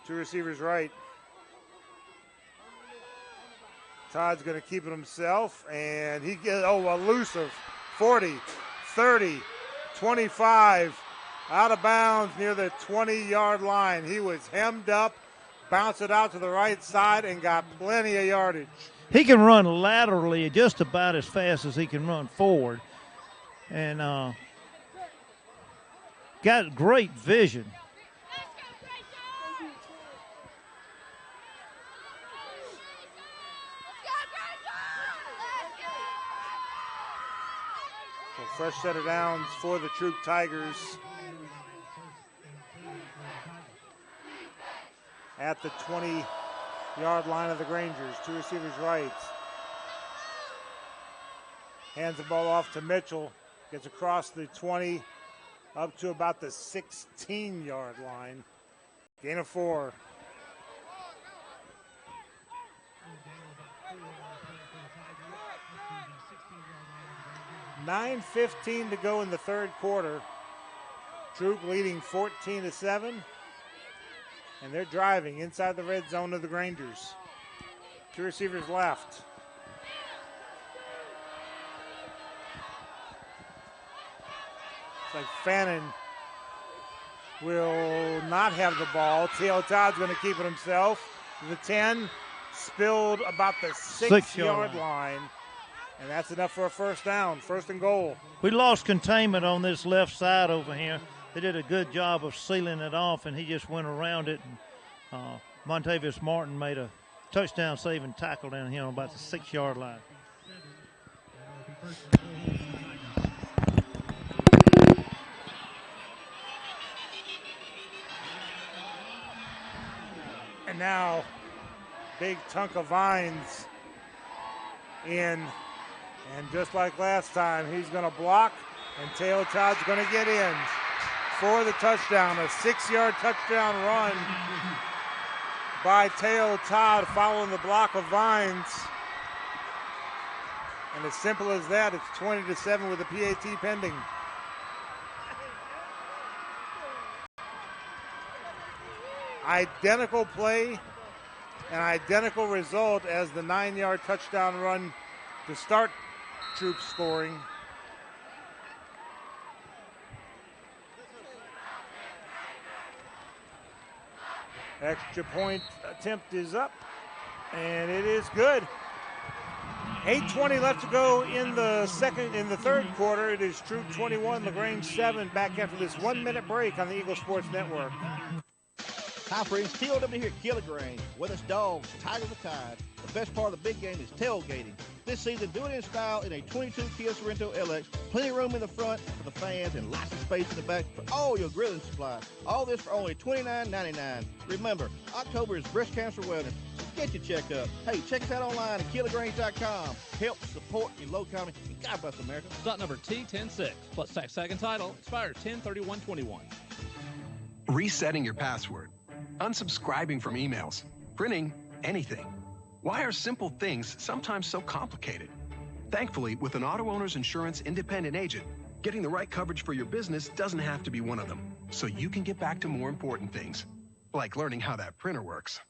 2 receivers right. Todd's going to keep it himself, and he gets, elusive. 40, 30, 25, out of bounds near the 20-yard line. He was hemmed up, bounced it out to the right side, and got plenty of yardage. He can run laterally just about as fast as he can run forward. and got great vision. So fresh set of downs for the Troup Tigers at the 20-yard line of the Grangers. Two receivers right. Hands the ball off to Mitchell. Gets across the 20 up to about the 16-yard line. Gain of 4. $9:15 to go in the third quarter. Troup leading 14-7. And they're driving inside the red zone of the Grangers. Two receivers left. It's like Fannin will not have the ball. T.O. Todd's going to keep it himself. The 10 spilled about the 6-yard line. And that's enough for a first down, 1st and goal. We lost containment on this left side over here. They did a good job of sealing it off, and he just went around it. And Montavious Martin made a touchdown-saving tackle down here on about the 6-yard line. And now, big Tonka Vines in. And just like last time, he's going to block, and Teo Todd's going to get in for the touchdown. A 6-yard touchdown run by Teo Todd following the block of Vines. And as simple as that, it's 20-7 with the PAT pending. Identical play and identical result as the 9-yard touchdown run to start Troup scoring. Extra point attempt is up, and it is good. 8:20 left to go in the third quarter. It is Troup 21, LaGrange 7. Back after this 1-minute break on the Eagle Sports Network. Hi friends, TLW here at LaGrange. Whether it's dogs, tigers, or tide, the best part of the big game is tailgating. This season, do it in style in a 22 Kia Sorrento LX. Plenty of room in the front for the fans and lots of space in the back for all your grilling supplies. All this for only $29.99. Remember, October is breast cancer wellness. So get your checkup. Hey, check us out online at KillaGrange.com. Help support your low economy. And God bless America. Slot number T106 plus tax tag and title expires 10/31/21. Resetting your password, unsubscribing from emails, printing anything. Why are simple things sometimes so complicated? Thankfully, with an auto owner's insurance independent agent, getting the right coverage for your business doesn't have to be one of them, so you can get back to more important things, like learning how that printer works.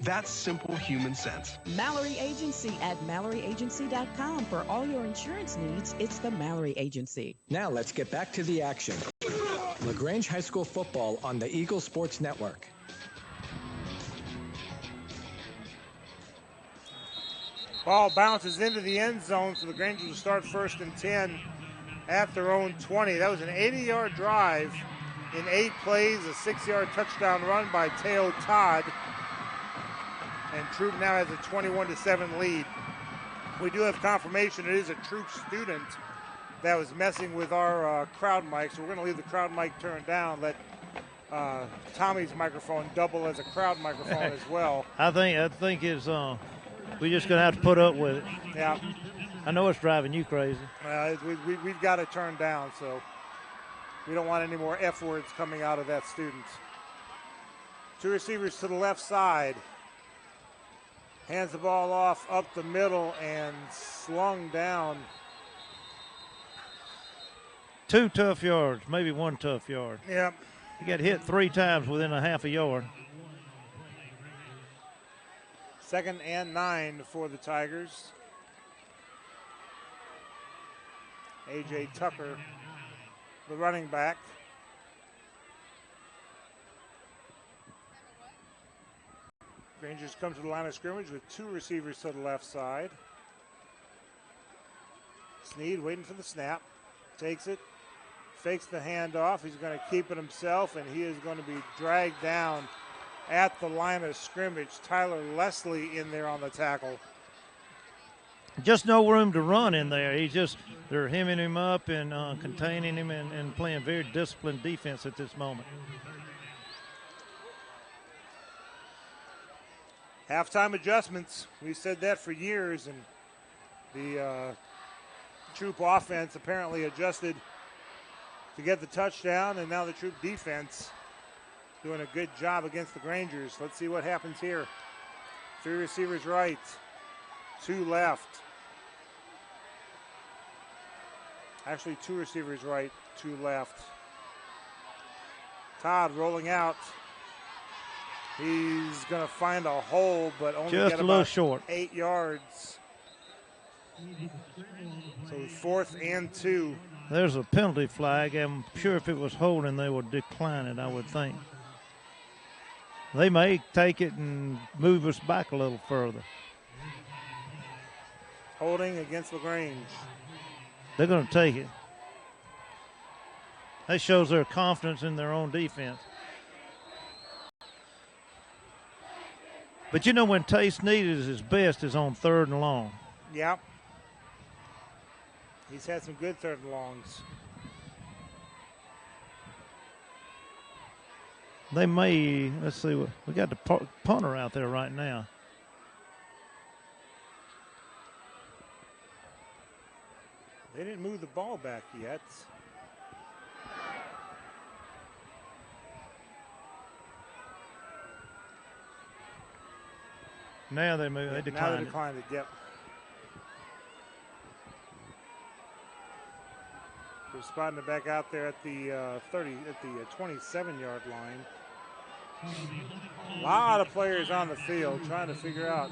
That's simple human sense. Mallory Agency at MalloryAgency.com. For all your insurance needs, it's the Mallory Agency. Now let's get back to the action. LaGrange High School football on the Eagle Sports Network. Ball bounces into the end zone, so the Grangers will start 1st and 10 at their own 20. That was an 80-yard drive in 8 plays, a 6-yard touchdown run by Teo Todd. And Troup now has a 21-7 lead. We do have confirmation it is a Troup student that was messing with our crowd mic, so we're going to leave the crowd mic turned down, let Tommy's microphone double as a crowd microphone as well. I think it's we're just going to have to put up with it. Yeah. I know it's driving you crazy. We've got it turned down, so we don't want any more F words coming out of that student. Two receivers to the left side. Hands the ball off up the middle and slung down. 2 tough yards, maybe 1 tough yard. Yep. He got hit 3 times within a half a yard. 2nd and 9 for the Tigers. A.J. Tucker, the running back. Rangers come to the line of scrimmage with 2 receivers to the left side. Snead waiting for the snap. takes it, fakes the handoff. He's going to keep it himself, and he is going to be dragged down at the line of scrimmage. Tyler Leslie in there on the tackle. Just no room to run in there. They're hemming him up and containing him and playing very disciplined defense at this moment. Halftime adjustments. We said that for years, and the Troup offense apparently adjusted to get the touchdown, and now the Troup defense doing a good job against the Grangers. Let's see what happens here. 3 receivers right, 2 left. Actually, 2 receivers right, 2 left. Todd rolling out. He's going to find a hole, but only just get a little about short. 8 yards. So 4th and 2. There's a penalty flag. I'm sure if it was holding, they would decline it, I would think. They may take it and move us back a little further. Holding against LaGrange. They're going to take it. That shows their confidence in their own defense. But you know when Taste needed his best is on 3rd and long. Yep. He's had some good 3rd and longs. They may, let's see, we got the punter out there right now. They didn't move the ball back yet. Now they move. They declined. Now they declined it. Yep. We're spotting it back out there at the 27-yard line. A lot of players on the field trying to figure out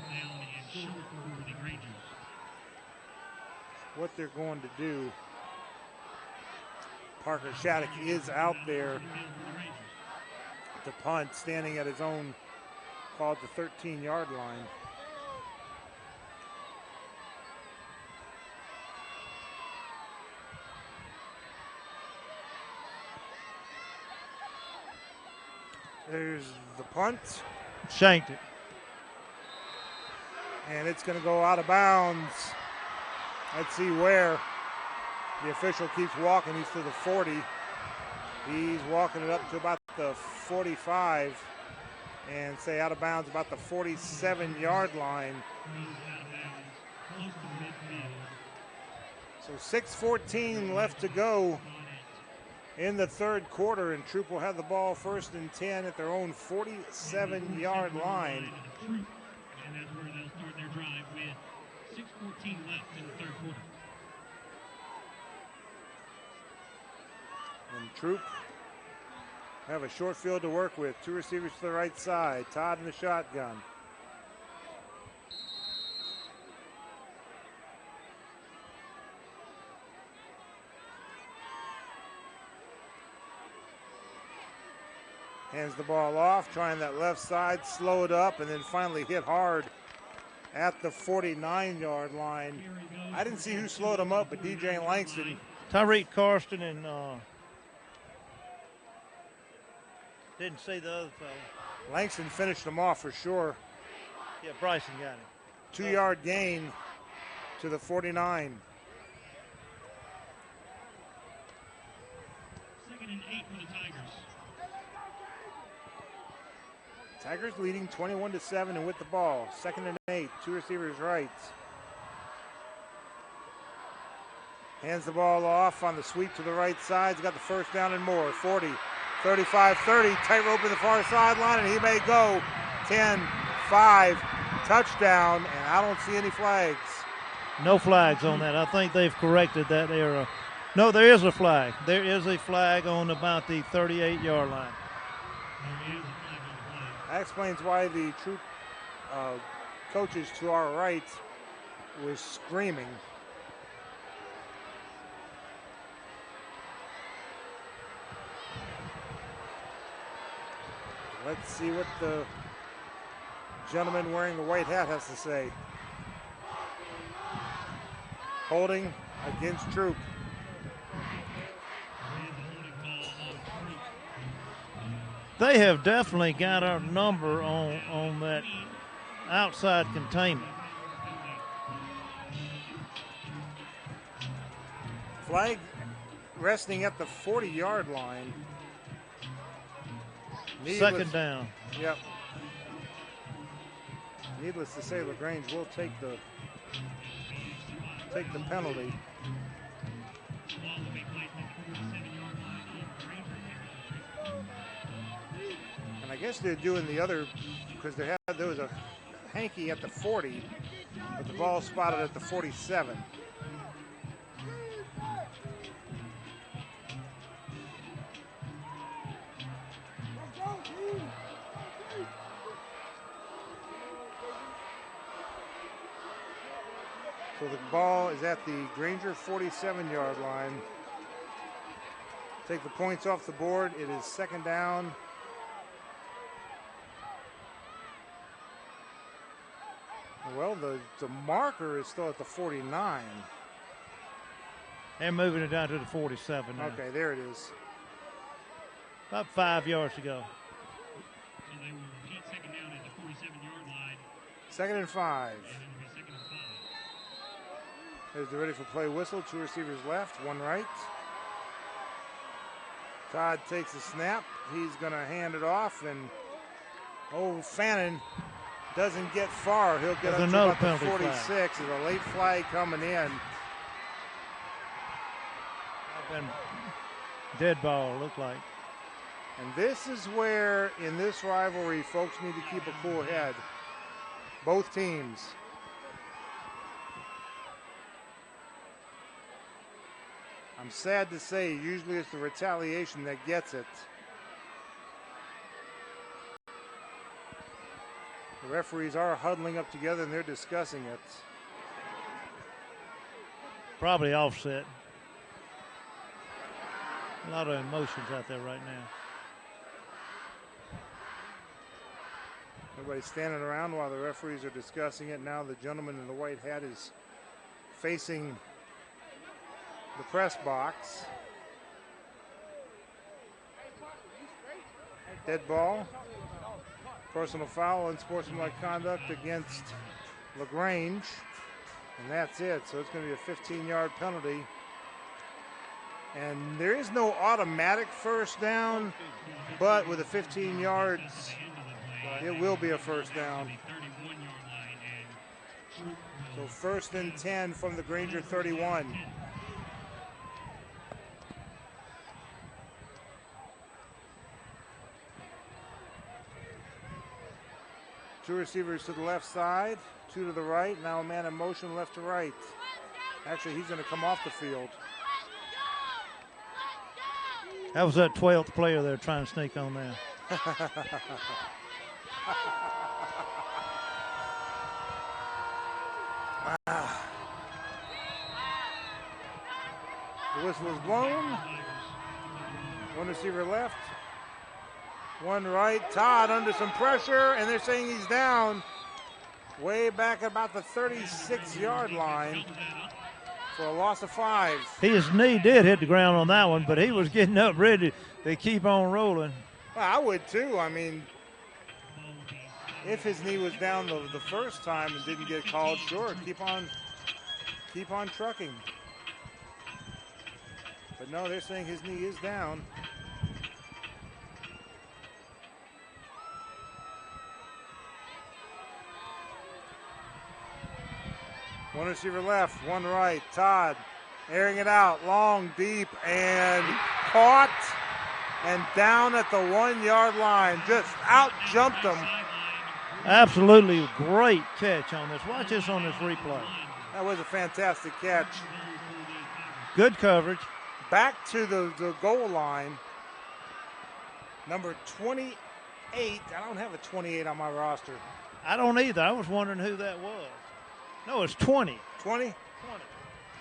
what they're going to do. Parker Shattuck is out there to punt, standing at his own, called the 13-yard line. There's the punt. Shanked it. And it's going to go out of bounds. Let's see where. The official keeps walking. He's to the 40. He's walking it up to about the 45 and say out of bounds about the 47-yard line. So 6:14 left to go in the 3rd quarter, and Troup will have the ball 1st and 10 at their own 47-yard line. And that's where they'll start their drive with 6:14 left in the 3rd quarter. And Troup have a short field to work with. 2 receivers to the right side. Todd in the shotgun. Hands the ball off, trying that left side, slow it up, and then finally hit hard at the 49-yard line. I didn't see who slowed him up, but DJ Langston. Tyreek Karsten and didn't see the other fellow. Langston finished him off for sure. Yeah, Bryson got him. 2-yard gain to the 49. 2nd and 8 for the Tigers. Tigers leading 21-7 and with the ball. 2nd and 8, 2 receivers right. Hands the ball off on the sweep to the right side. He's got the 1st down and more. 40, 35, 30. Tightrope in the far sideline, and he may go. 10, 5, touchdown, and I don't see any flags. No flags on that. I think they've corrected that error. No, there is a flag. There is a flag on about the 38-yard line. That explains why the Troup coaches to our right was screaming. Let's see what the gentleman wearing the white hat has to say. Holding against Troup. They have definitely got our number on that outside containment. Flag resting at the 40-yard line. Second down. Yep. Needless to say, LaGrange will take the penalty. And I guess they're doing the other, because there was a hanky at the 40, but the ball spotted at the 47. So the ball is at the Granger 47-yard line. Take the points off the board. It is second down. Well, the marker is still at the 49. They're moving it down to the 47 now. Okay, there it is. About 5 yards to go. So they will repeat second down at the 47-yard line. Second and 5. And it'll be second and 5. There's the ready for play whistle. 2 receivers left, 1 right. Todd takes the snap. He's going to hand it off, and Fannin doesn't get far. He'll get up to about the 46. There's a late flag coming in. Been dead ball, looked like. And this is where, in this rivalry, folks need to keep a cool head. Both teams. I'm sad to say, usually it's the retaliation that gets it. The referees are huddling up together and they're discussing it. Probably offset. A lot of emotions out there right now. Everybody's standing around while the referees are discussing it. Now the gentleman in the white hat is facing the press box. Dead ball. Personal foul, unsportsmanlike conduct against LaGrange. And that's it. So it's going to be a 15-yard penalty. And there is no automatic first down, but with the 15 yards, it will be a first down. So first and 10 from the Granger 31. Two receivers to the left side, 2 to the right. Now a man in motion left to right. Actually, he's going to come off the field. That was that 12th player they're trying to sneak on there. The whistle is blown. 1 receiver left, 1 right. Todd under some pressure, and they're saying he's down way back about the 36-yard line for a loss of 5. His knee did hit the ground on that one, but he was getting up ready to keep on rolling. Well, I would too. I mean, if his knee was down the first time and didn't get called, sure, keep on trucking. But no, they're saying his knee is down. One receiver left, 1 right. Todd airing it out, long, deep, and caught and down at the 1-yard line. Just out-jumped him. Absolutely great catch on this. Watch this on this replay. That was a fantastic catch. Good coverage. Back to the goal line. Number 28. I don't have a 28 on my roster. I don't either. I was wondering who that was. No, it's 20. 20? 20.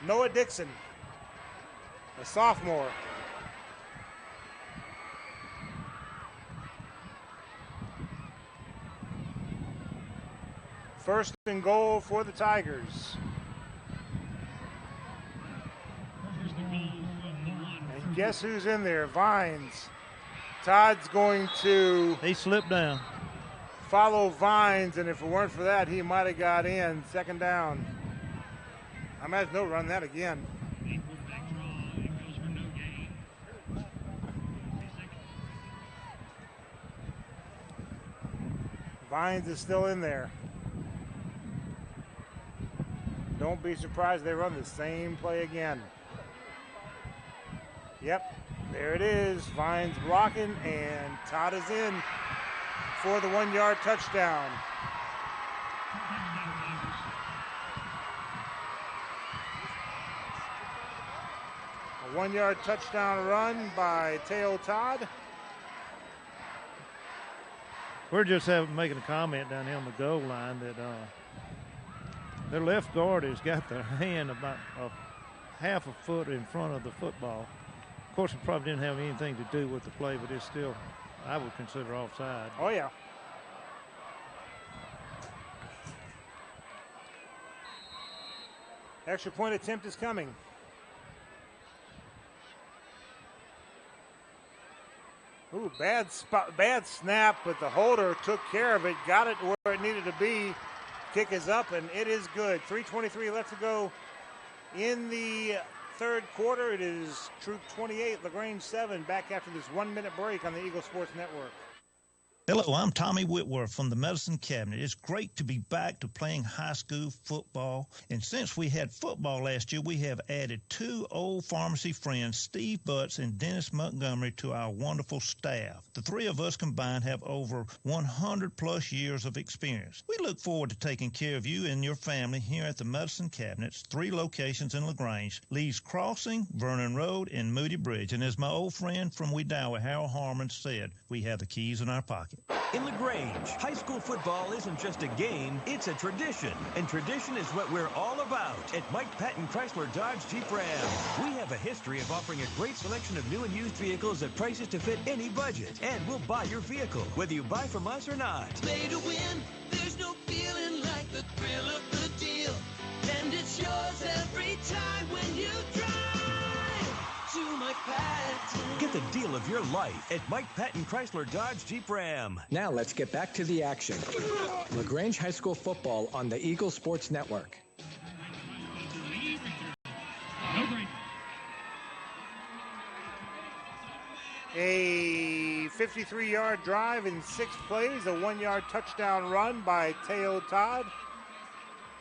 Noah Dixon, a sophomore. First and goal for the Tigers. And guess who's in there? Vines. Todd's going to. He slipped down. Follow Vines, and if it weren't for that, he might have got in. Second down. I imagine they'll run that again. Vines is still in there. Don't be surprised they run the same play again. Yep, there it is. Vines blocking, and Todd is in for the 1-yard touchdown. A 1-yard touchdown run by Teo Todd. We're just making a comment down here on the goal line that their left guard has got their hand about half a foot in front of the football. Of course, it probably didn't have anything to do with the play, but it's still, I would consider offside. Oh, yeah. Extra point attempt is coming. Ooh, bad snap, but the holder took care of it, got it where it needed to be. Kick is up, and it is good. 3:23 left to go in the third quarter. It is Troup 28, LaGrange 7. Back after this 1-minute break on the Eagle Sports Network. Hello, I'm Tommy Whitworth from the Medicine Cabinet. It's great to be back to playing high school football. And since we had football last year, we have added 2 old pharmacy friends, Steve Butts and Dennis Montgomery, to our wonderful staff. The 3 of us combined have over 100-plus years of experience. We look forward to taking care of you and your family here at the Medicine Cabinet's 3 locations in LaGrange, Lee's Crossing, Vernon Road, and Moody Bridge. And as my old friend from Wedowee, Harold Harmon, said, we have the keys in our pocket. In LaGrange, high school football isn't just a game, it's a tradition. And tradition is what we're all about at Mike Patton Chrysler Dodge Jeep Ram. We have a history of offering a great selection of new and used vehicles at prices to fit any budget. And we'll buy your vehicle, whether you buy from us or not. Play to win, there's no feeling like the thrill of the deal. And it's yours every time when you drive to Mike Patton. Get the deal of your life at Mike Patton Chrysler Dodge Jeep Ram. Now let's get back to the action. LaGrange High School football on the Eagle Sports Network. A 53-yard drive in 6 plays, a 1-yard touchdown run by Teo Todd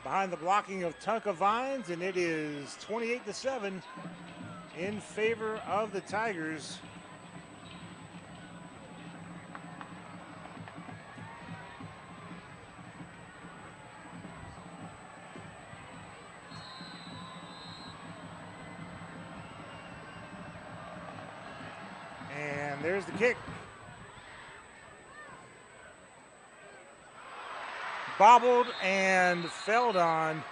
behind the blocking of Tonka Vines, and it is 28-7 in favor of the Tigers. And there's the kick. Bobbled and felled on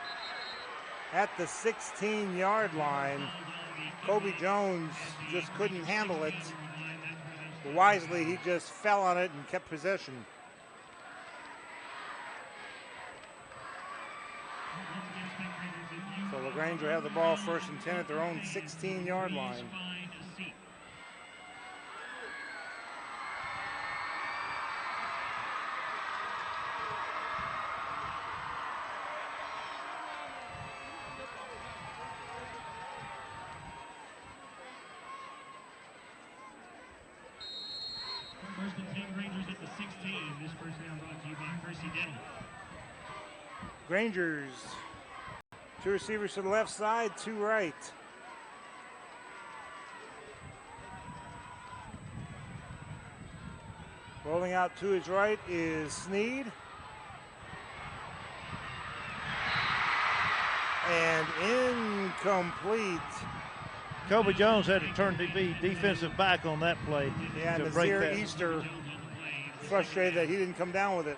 at the 16-yard line. Kobe Jones just couldn't handle it. But wisely, he just fell on it and kept possession. So LaGrange will have the ball 1st and 10 at their own 16-yard line. Grangers, 2 receivers to the left side, 2 right. Rolling out to his right is Sneed. And incomplete. Kobe Jones had to turn to be defensive back on that play. Yeah, and to break Nazir that. Easter frustrated that he didn't come down with it.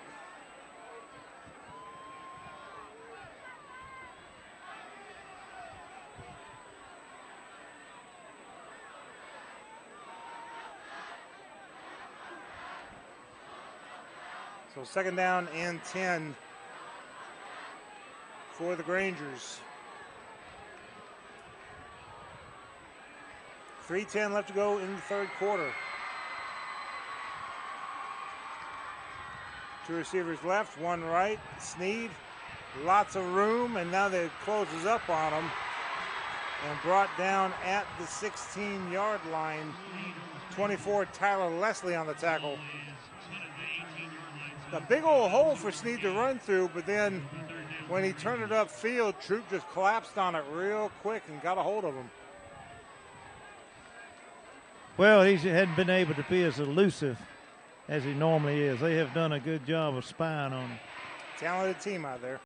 So 2nd down and 10 for the Grangers. 3:10 left to go in the 3rd quarter. Two receivers left, one right. Sneed, lots of room, and now they closes up on him and brought down at the 16-yard line. 24, Tyler Leslie on the tackle. A big old hole for Sneed to run through, but then when he turned it upfield, Troup just collapsed on it real quick and got a hold of him. Well, he hadn't been able to be as elusive as he normally is. They have done a good job of spying on him. Talented team out there.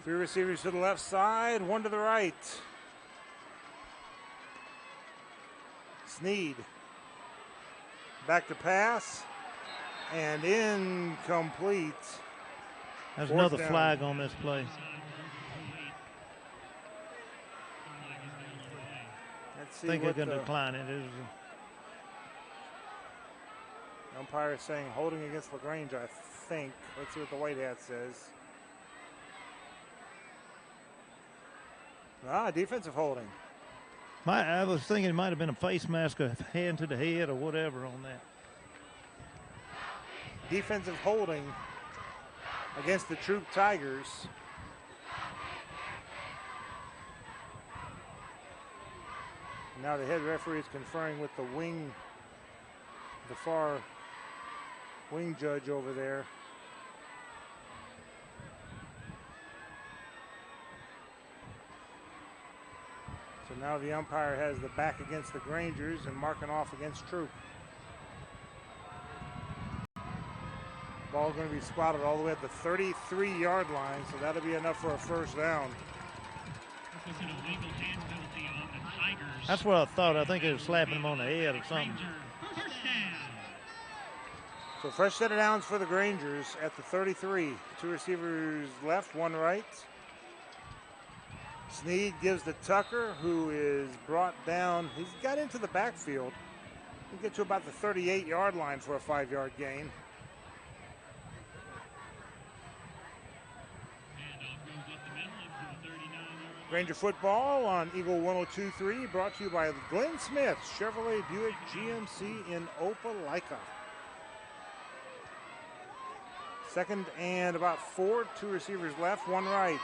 Three receivers to the left side, one to the right. Sneed. Back to pass. And incomplete. There's Fourth another down. flag on this play. Let's see I think what they're going the to decline it. umpire is saying holding against LaGrange, I think. Let's see what the white hat says. Defensive holding. I was thinking it might have been a face mask, a hand to the head, or whatever on that. Defensive holding against the Troup Tigers. Now the head referee is conferring with the far wing judge over there. So now the umpire has the back against the Grangers and marking off against Troup. Ball going to be spotted all the way at the 33-yard line, so that'll be enough for a first down. This is an illegal hand penalty on the Tigers. That's what I thought. I think it was slapping him on the head or something. First down. So fresh set of downs for the Grangers at the 33. Two receivers left, one right. Sneed gives to Tucker, who is brought down. He's got into the backfield. He'll get to about the 38-yard line for a 5-yard gain. Granger football on Eagle 102.3, brought to you by Glenn Smith, Chevrolet Buick GMC in Opelika. Second and about 4, two receivers left, one right.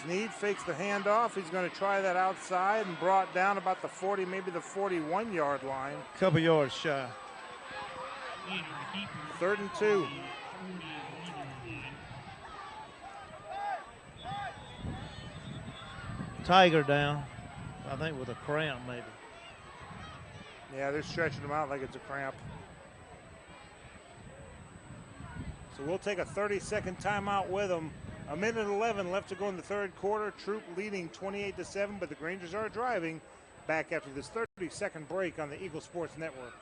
Sneed fakes the handoff. He's going to try that outside and brought down about the 40, maybe the 41-yard line. Couple yards shy. 3rd and 2. Tiger down, I think with a cramp maybe. Yeah, they're stretching him out like it's a cramp. So we'll take a 30-second timeout with them. 1:11 left to go in the third quarter. Troup leading 28-7, but the Grangers are driving. Back after this 30-second break on the Eagle Sports Network.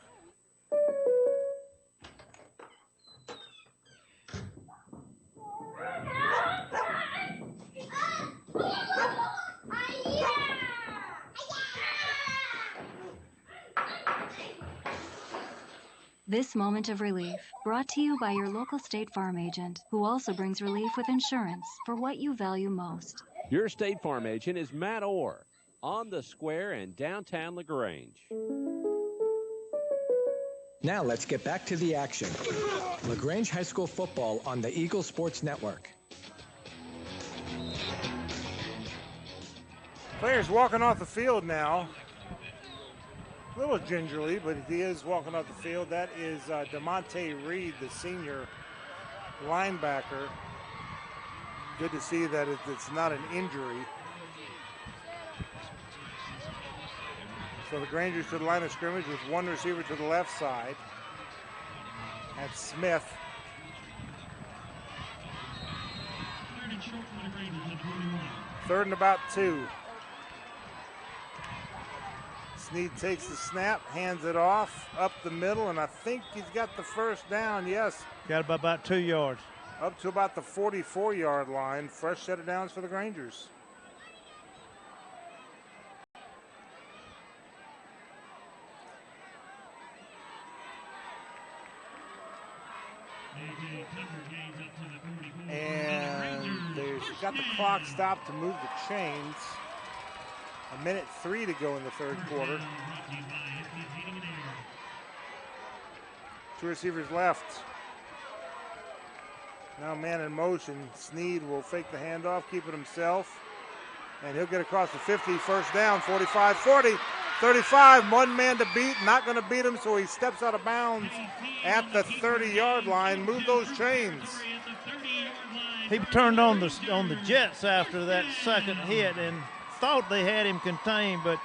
This moment of relief brought to you by your local State Farm agent, who also brings relief with insurance for what you value most. Your State Farm agent is Matt Orr on the square in downtown LaGrange. Now let's get back to the action. LaGrange High School football on the Eagle Sports Network. Players walking off the field now. A little gingerly, but he is walking off the field. That is DeMonte Reed, the senior linebacker. Good to see that it's not an injury. So the Grangers to the line of scrimmage with one receiver to the left side. That's Smith. Third and about 2. Sneed takes the snap, hands it off, up the middle, and I think he's got the first down, yes. Got about 2 yards. Up to about the 44-yard line. Fresh set of downs for the Grangers. And they got the clock stopped to move the chains. 1:03 to go in the third quarter. Two receivers left. Now man in motion. Sneed will fake the handoff, keep it himself. And he'll get across the 50, first down, 45, 40, 35. One man to beat, not going to beat him, so he steps out of bounds at the 30-yard line. Move those chains. He turned on the Jets after that second hit and thought they had him contained, but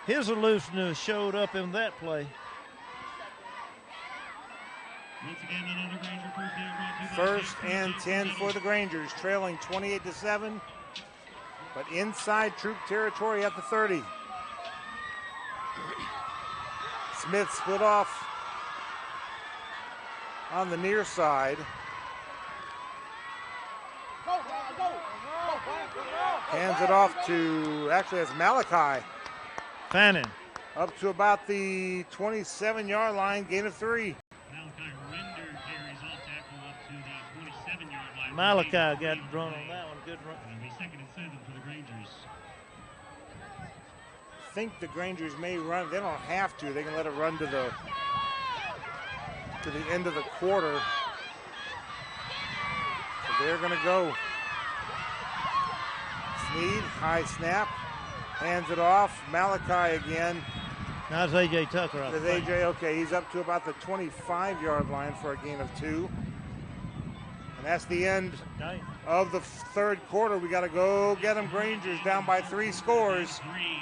his elusiveness showed up in that play. First and 10 for the Grangers, trailing 28-7, but inside Troup territory at the 30. Smith split off on the near side. Hands it off to, actually that's Malachi. Fannin. Up to about the 27-yard line, gain of 3. Malachi got the run on that one. Good run. It'll be 2nd and 7 for the Grangers. I think the Grangers may run. They don't have to. They can let it run to the end of the quarter. So they're going to go. Sneed, high snap, hands it off. Malachi again. Now it's A.J. Tucker. There's A.J. Okay, he's up to about the 25-yard line for a gain of 2. And that's the end of the third quarter. We got to go get them. Grangers down by 3 scores.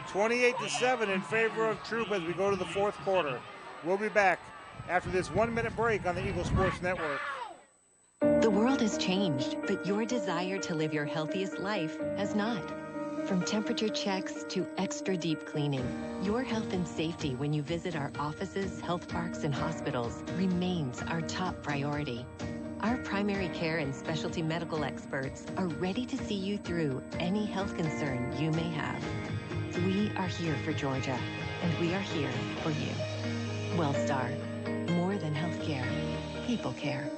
28-7 in favor of Troup as we go to the fourth quarter. We'll be back after this 1-minute break on the Eagle Sports Network. The world has changed, but your desire to live your healthiest life has not. From temperature checks to extra deep cleaning, your health and safety when you visit our offices, health parks, and hospitals remains our top priority. Our primary care and specialty medical experts are ready to see you through any health concern you may have. We are here for Georgia, and we are here for you. Wellstar, more than healthcare, people care.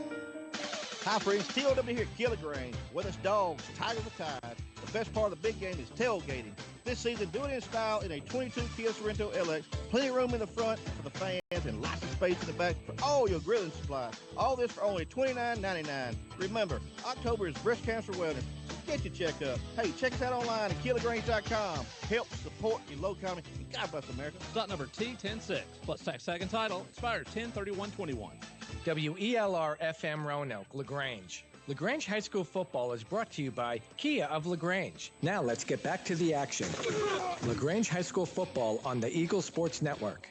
Hi friends, TLW here at LaGrange. Whether it's dogs, Tiger the Tide, the best part of the big game is tailgating. This season, do it in style in a 22 Kia Sorrento LX. Plenty of room in the front for the fans and lots of space in the back for all your grilling supplies. All this for only $29.99. Remember, October is Breast Cancer Wellness. Get your checkup. Hey, check us out online at KillaGrange.com. Help support your low economy. God bless America. Stock number T106 plus tax second title expires 10/31/21. WELR FM Roanoke, LaGrange. LaGrange High School football is brought to you by Kia of LaGrange. Now let's get back to the action. LaGrange High School football on the Eagle Sports Network.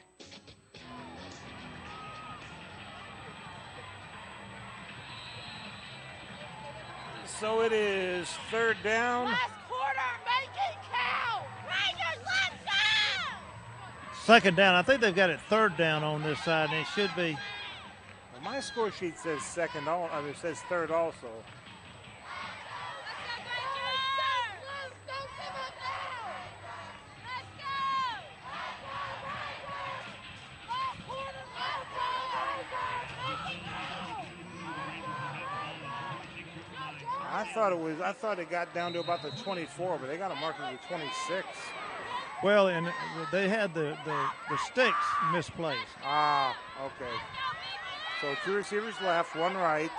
So it is third down. Last quarter, make it count! Rangers, let's go! Second down. I think they've got it third down on this side, and it should be. Well, my score sheet says second. It says third also. I thought it got down to about the 24, but they got it marked at the 26. Well, and they had the sticks misplaced. Ah, okay. So 2 receivers left, 1 right.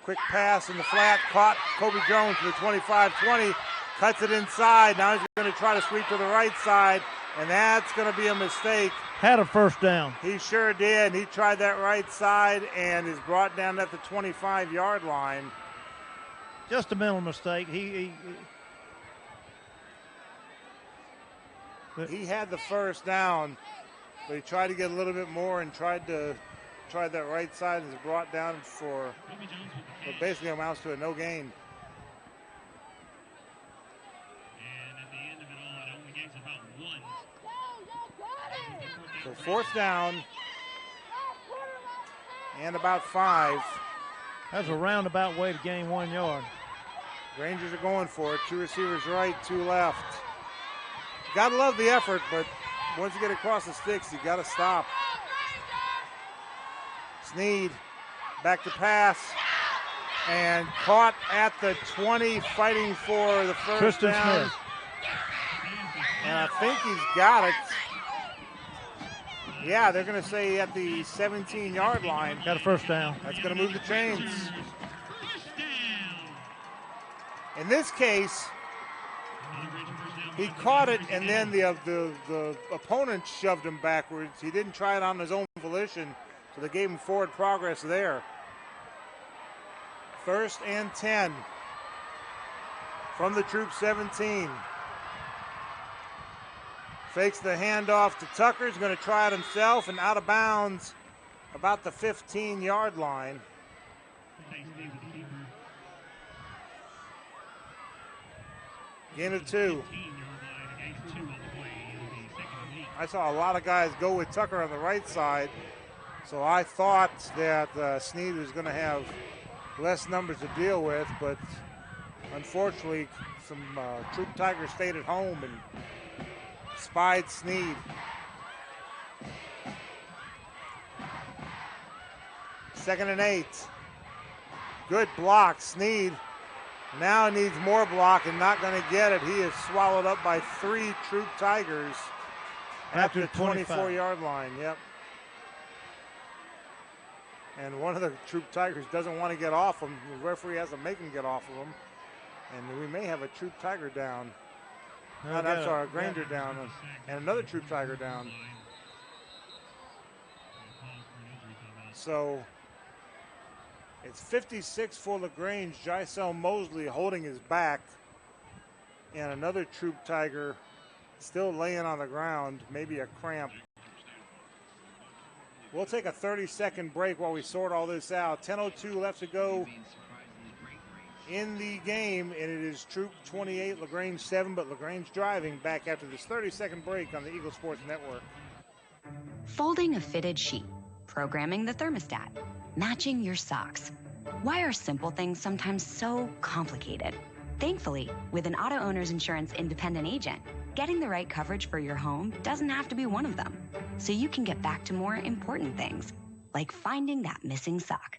Quick pass in the flat, caught Kobe Jones to the 25-20, cuts it inside. Now he's going to try to sweep to the right side, and that's going to be a mistake. Had a first down. He sure did. He tried that right side and is brought down at the 25-yard line. Just a mental mistake. He had the first down, but he tried to get a little bit more and tried that right side and is brought down for what basically amounts to a no gain. And at the end of it all, it only gains about 1. So fourth down and about 5. That's a roundabout way to gain 1 yard. Rangers are going for it. 2 receivers right, 2 left. Gotta love the effort, but once you get across the sticks, you gotta stop. Sneed back to pass. And caught at the 20, fighting for the first Tristan down. Smith. And I think he's got it. Yeah, they're going to say at the 17-yard line. Got a first down. That's going to move the chains. In this case, he caught it, and then the opponent shoved him backwards. He didn't try it on his own volition, so they gave him forward progress there. 1st and 10 from the Troup 17. Fakes the handoff to Tucker. He's going to try it himself, and out of bounds about the 15-yard line. Gain of 2. I saw a lot of guys go with Tucker on the right side, so I thought that Snead was going to have less numbers to deal with, but unfortunately some Troup Tigers stayed at home and spied Snead. Second and 8. Good block. Snead now needs more block and not going to get it. He is swallowed up by 3 Troup Tigers at the 24-yard line. Yep. And one of the Troup Tigers doesn't want to get off him. The referee has to make him get off of him. And we may have a Troup Tiger down. I'm sorry, a Granger down. And another Troup Tiger down. So it's 56 for LaGrange. Jysel Mosley holding his back. And another Troup Tiger still laying on the ground, maybe a cramp. We'll take a 30-second break while we sort all this out. 10:02 left to go in the game, and it is Troup 28, LaGrange 7, but LaGrange driving back after this 30-second break on the Eagle Sports Network. Folding a fitted sheet, programming the thermostat, matching your socks. Why are simple things sometimes so complicated? Thankfully, with an auto owner's insurance independent agent, getting the right coverage for your home doesn't have to be one of them. So you can get back to more important things, like finding that missing sock.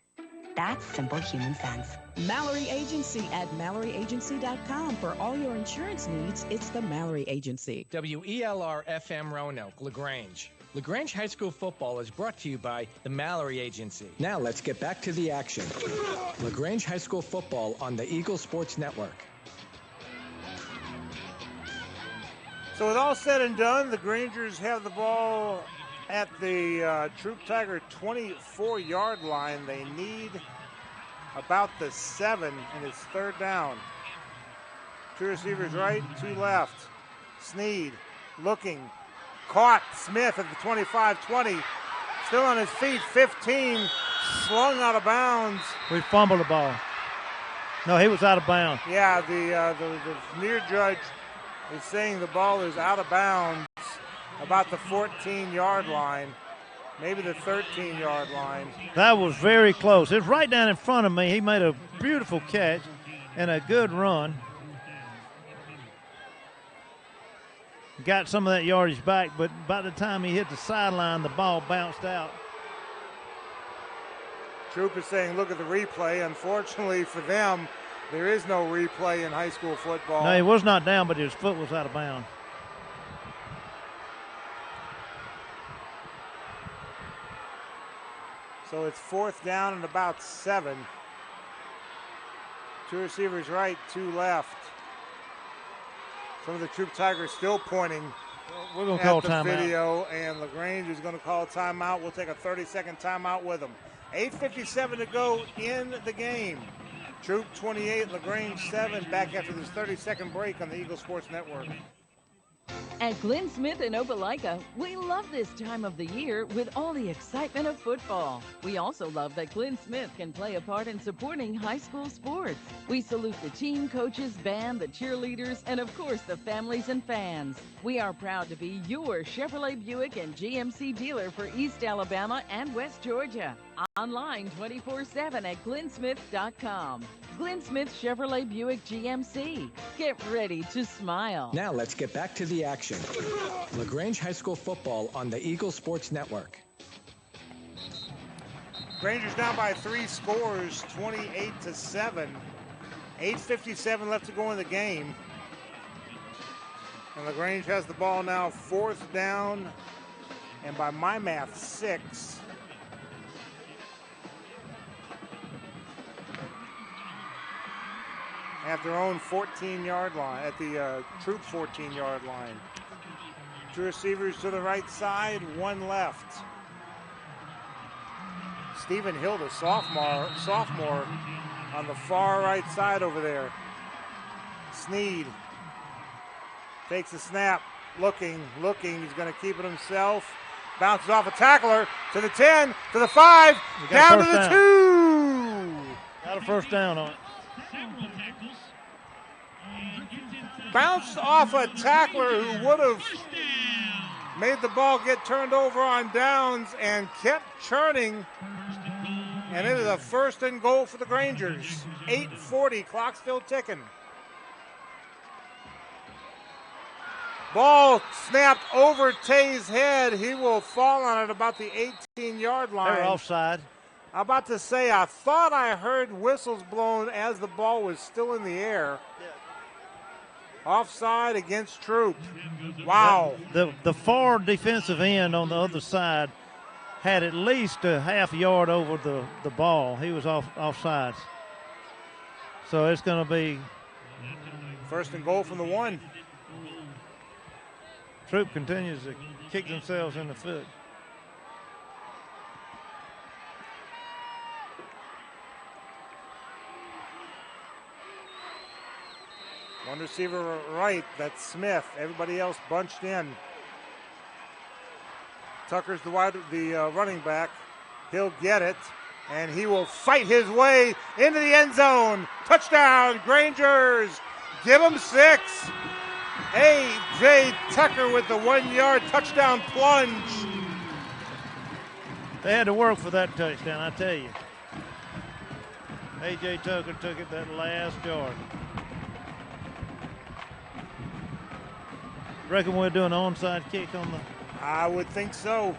That's simple human sense. Mallory Agency at MalloryAgency.com. For all your insurance needs, it's the Mallory Agency. WELR FM Roanoke, LaGrange. LaGrange High School football is brought to you by the Mallory Agency. Now let's get back to the action. LaGrange High School football on the Eagle Sports Network. So with all said and done, the Grangers have the ball at the Troup Tiger 24-yard line. They need about the 7, and it's 3rd down. 2 receivers right, 2 left. Snead looking, caught. Smith at the 25-20, still on his feet. 15, slung out of bounds. We fumbled the ball. No, he was out of bounds. Yeah, the near judge is saying the ball is out of bounds about the 14-yard line, maybe the 13-yard line. That was very close. It was right down in front of me. He made a beautiful catch and a good run. Got some of that yardage back, but by the time he hit the sideline, the ball bounced out. Troup is saying, look at the replay. Unfortunately for them, there is no replay in high school football. No, he was not down, but his foot was out of bounds. So it's 4th down and about 7. 2 receivers right, 2 left. Some of the Troup Tigers still pointing We're going to call at the timeout. video, and LaGrange is going to call timeout. We'll take a 30-second timeout with them. 8:57 to go in the game. Troup 28, LaGrange 7, back after this 30-second break on the Eagle Sports Network. At Glenn Smith in Opelika, we love this time of the year with all the excitement of football. We also love that Glenn Smith can play a part in supporting high school sports. We salute the team, coaches, band, the cheerleaders, and of course the families and fans. We are proud to be your Chevrolet Buick and GMC dealer for East Alabama and West Georgia. Online 24/7 at glennsmith.com. Glenn Smith Chevrolet Buick GMC. Get ready to smile. Now let's get back to the action. LaGrange High School football on the Eagle Sports Network. Rangers down by 3 scores, 28-7. 8:57 left to go in the game. And LaGrange has the ball now, 4th down, and by my math, 6. At their own 14-yard line, at the Troup 14-yard line. 2 receivers to the right side, 1 left. Stephen Hill, the sophomore on the far right side over there. Sneed takes the snap, looking. He's going to keep it himself. Bounces off a tackler to the 10, to the 5, down to the 2. Got a first down on it. Bounced off a tackler who would have made the ball get turned over on downs and kept churning. And it is a 1st and goal for the Grangers. 8:40, clock still ticking. Ball snapped over Tay's head. He will fall on it about the 18-yard line. They're offside. I'm about to say, I thought I heard whistles blown as the ball was still in the air. Offside against Troup. Wow. The far defensive end on the other side had at least a half yard over the ball. He was offsides. So it's going to be 1st and goal from the 1. Troup continues to kick themselves in the foot. One receiver right, that's Smith. Everybody else bunched in. Tucker's the running back. He'll get it, and he will fight his way into the end zone. Touchdown, Grangers. Give him 6. A.J. Tucker with the 1-yard touchdown plunge. They had to work for that touchdown, I tell you. A.J. Tucker took it that last yard. Reckon we'll do an onside kick on the... I would think so.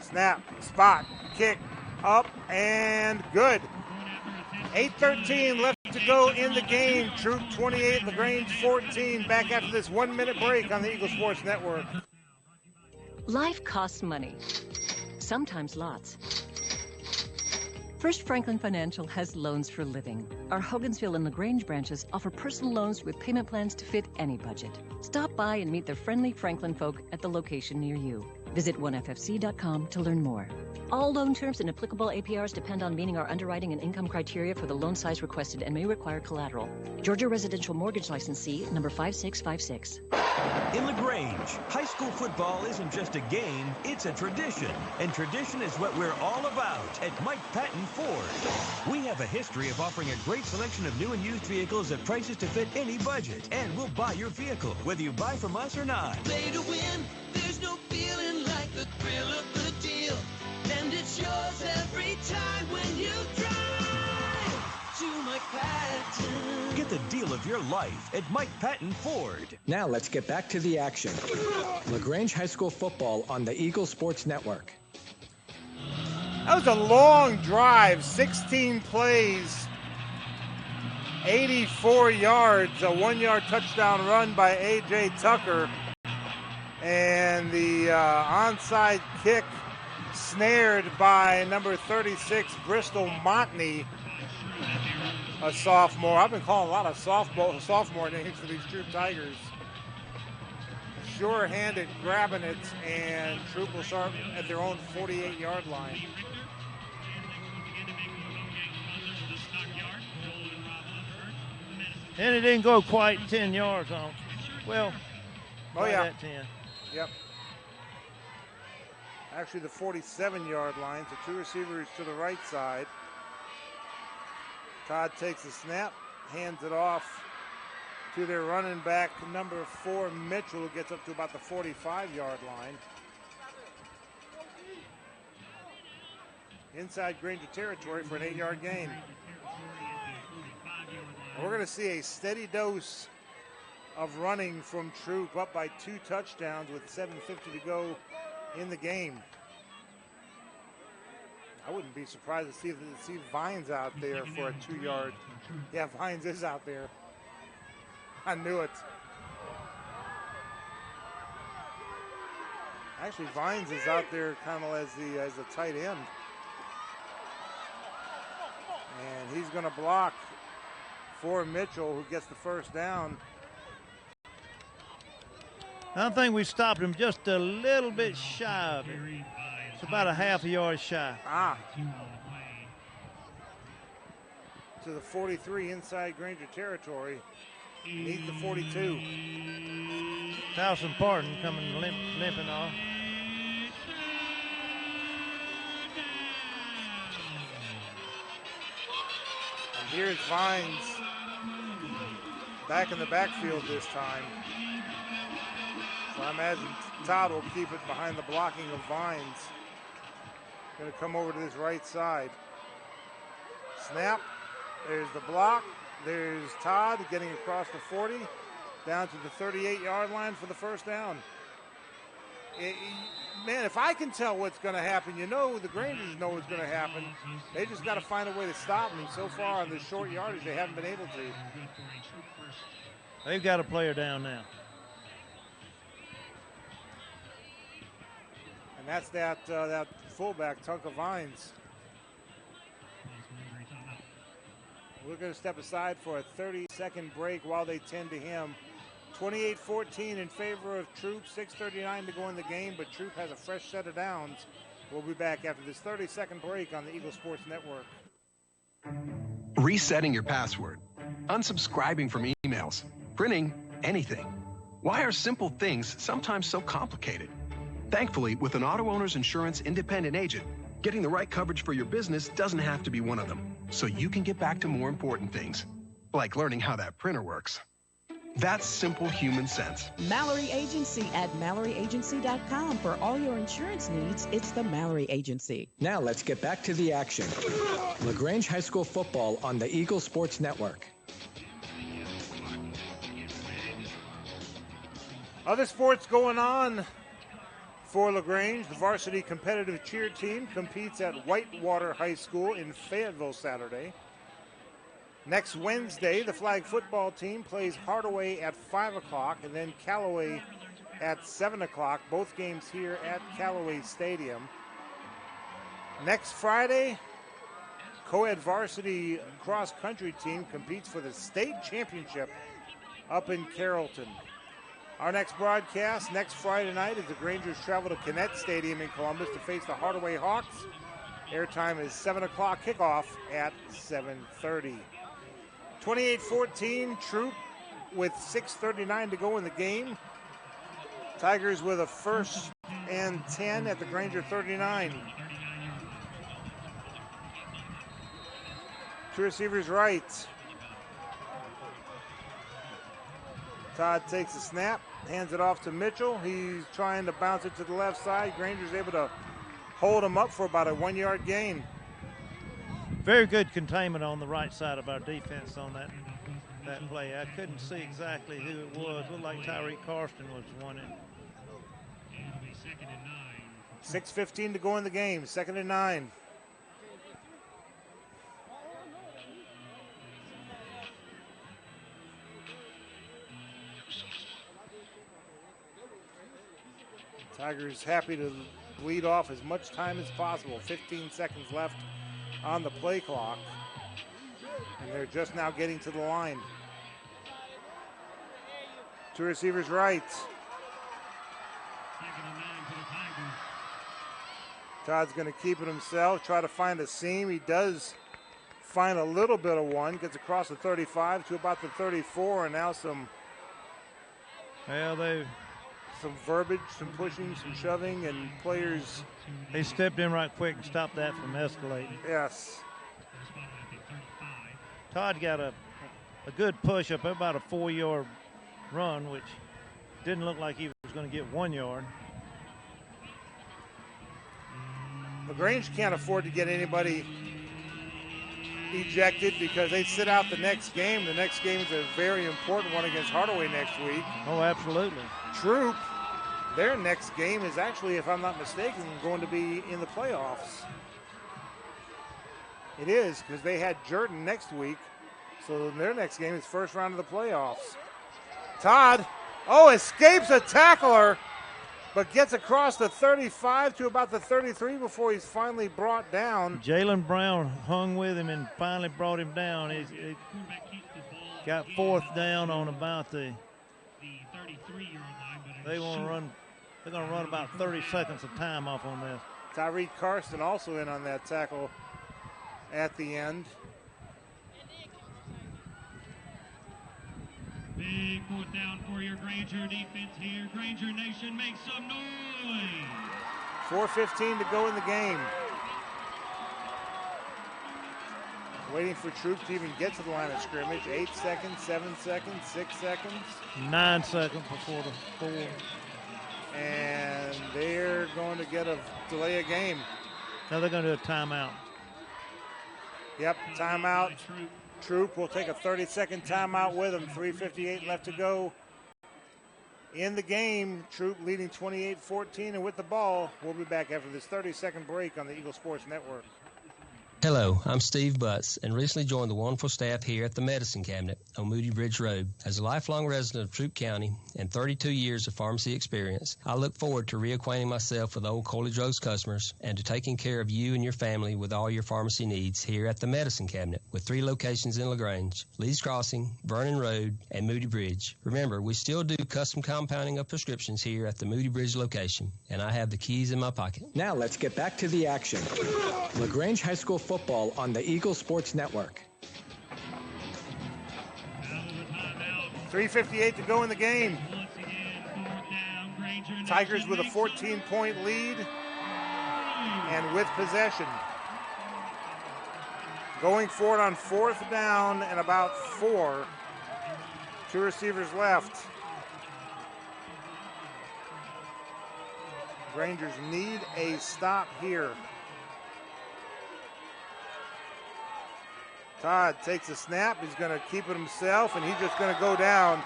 Snap, spot, kick, up, and good. 8:13 left to go in the game. Troup 28, LaGrange 14. Back after this 1-minute break on the Eagle Sports Network. Life costs money, sometimes lots. First Franklin Financial has loans for living. Our Hogansville and LaGrange branches offer personal loans with payment plans to fit any budget. Stop by and meet the friendly Franklin folk at the location near you. Visit onefc.com to learn more. All loan terms and applicable APRs depend on meeting our underwriting and income criteria for the loan size requested and may require collateral. Georgia Residential Mortgage Licensee number 5656. In LaGrange, high school football isn't just a game, it's a tradition. And tradition is what we're all about at Mike Patton Ford. We have a history of offering a great selection of new and used vehicles at prices to fit any budget. And we'll buy your vehicle, whether you buy from us or not. Play to win, there's no feeling like the thrill of the deal. And it's yours every time when you drive to Mike Patton. Get the deal of your life at Mike Patton Ford. Now let's get back to the action. LaGrange High School football on the Eagle Sports Network. That was a long drive, 16 plays, 84 yards, a 1-yard touchdown run by A.J. Tucker. And the onside kick snared by number 36, Bristol Montney, a sophomore. I've been calling a lot of sophomore names for these Troup Tigers. Sure-handed grabbing it, and Troup will start at their own 48-yard line. And it didn't go quite 10 yards on. Well, oh yeah, at 10. Yep. Actually, the 47-yard line, so 2 receivers to the right side. Todd takes the snap, hands it off to their running back, number 4, Mitchell, who gets up to about the 45-yard line. Inside Granger territory for an 8-yard gain. And we're going to see a steady dose of running from Troup, up by 2 touchdowns with 7:50 to go in the game. I wouldn't be surprised to see Vines out there for a 2-yard. Yeah, Vines is out there. I knew it. Actually, Vines is out there kind of as the tight end. And he's going to block for Mitchell, who gets the first down. I think we stopped him just a little bit shy of it. It's about a half a yard shy. To the 43 inside Granger territory. Needs the 42. Thompson Parton coming limping off. And here's Vines back in the backfield this time. So I imagine Todd will keep it behind the blocking of Vines. Going to come over to this right side. Snap. There's the block. There's Todd getting across the 40, down to the 38-yard line for the first down. Man, if I can tell what's going to happen, you know the Grangers know what's going to happen. They just got to find a way to stop him. So far on the short yardage, they haven't been able to. They've got a player down now. And that's that fullback, Tunka Vines. We're going to step aside for a 30-second break while they tend to him. 28-14 in favor of Troup. 6:39 to go in the game, but Troup has a fresh set of downs. We'll be back after this 30-second break on the Eagle Sports Network. Resetting your password, unsubscribing from emails, printing anything. Why are simple things sometimes so complicated? Thankfully, with an auto owner's insurance independent agent, getting the right coverage for your business doesn't have to be one of them, so you can get back to more important things, like learning how that printer works. That's simple human sense. Mallory Agency at MalloryAgency.com. For all your insurance needs, it's the Mallory Agency. Now let's get back to the action. LaGrange High School football on the Eagle Sports Network. Other sports going on for LaGrange. The varsity competitive cheer team competes at Whitewater High School in Fayetteville Saturday. Next Wednesday, the flag football team plays Hardaway at 5 o'clock and then Callaway at 7 o'clock, both games here at Callaway Stadium. Next Friday, co-ed varsity cross-country team competes for the state championship up in Carrollton. Our next broadcast next Friday night is the Grangers travel to Kinnett Stadium in Columbus to face the Hardaway Hawks. Airtime is 7 o'clock, kickoff at 7:30. 28-14, Troup with 6:39 to go in the game. Tigers with a 1st and 10 at the Granger 39. Two receivers right. Todd takes the snap, hands it off to Mitchell. He's trying to bounce it to the left side. Granger's able to hold him up for about a 1-yard gain. Very good containment on the right side of our defense on that play. I couldn't see exactly who it was. It looked like Tyreek Karsten was one in. 6:15 to go in the game. 2nd and 9. Tigers happy to lead off as much time as possible. 15 seconds left on the play clock. And they're just now getting to the line. Two receivers right. Todd's going to keep it himself, try to find a seam. He does find a little bit of one. Gets across the 35 to about the 34, and now some verbiage, some pushing, some shoving, and players. They stepped in right quick and stopped that from escalating. Yes. Todd got a good push up about a 4-yard run, which didn't look like he was going to get 1 yard. LaGrange can't afford to get anybody dejected because they sit out the next game. The next game is a very important one against Hardaway next week. Oh, absolutely. Troup, their next game is actually, if I'm not mistaken, going to be in the playoffs. It is, because they had Jordan next week. So their next game is first round of the playoffs. Todd, escapes a tackler, but gets across the 35 to about the 33 before he's finally brought down. Jalen Brown hung with him and finally brought him down. He got fourth down on about the 33-yard line. They want to run. They're going to run about 30 seconds of time off on this. Tyreek Karsten also in on that tackle at the end. Big fourth down for your Granger defense here. Granger Nation, make some noise. 4:15 to go in the game. Waiting for Troup to even get to the line of scrimmage. 8 seconds, 7 seconds, 6 seconds. 9 seconds before the 4. And they're going to delay a game. Now they're going to do a timeout. Yep, timeout. Troup will take a 30-second timeout with him. 3:58 left to go in the game. Troup leading 28-14, and with the ball, we'll be back after this 30-second break on the Eagle Sports Network. Hello, I'm Steve Butts and recently joined the wonderful staff here at the Medicine Cabinet on Moody Bridge Road. As a lifelong resident of Troup County and 32 years of pharmacy experience, I look forward to reacquainting myself with old Coley Drugs customers and to taking care of you and your family with all your pharmacy needs here at the Medicine Cabinet with 3 locations in LaGrange, Lee's Crossing, Vernon Road, and Moody Bridge. Remember, we still do custom compounding of prescriptions here at the Moody Bridge location, and I have the keys in my pocket. Now let's get back to the action. LaGrange High School football on the Eagle Sports Network. 3:58 to go in the game. Tigers with a 14-point lead and with possession. Going for it on 4th down and about 4. 2 receivers left. Rangers need a stop here. Todd takes a snap. He's going to keep it himself, and he's just going to go down.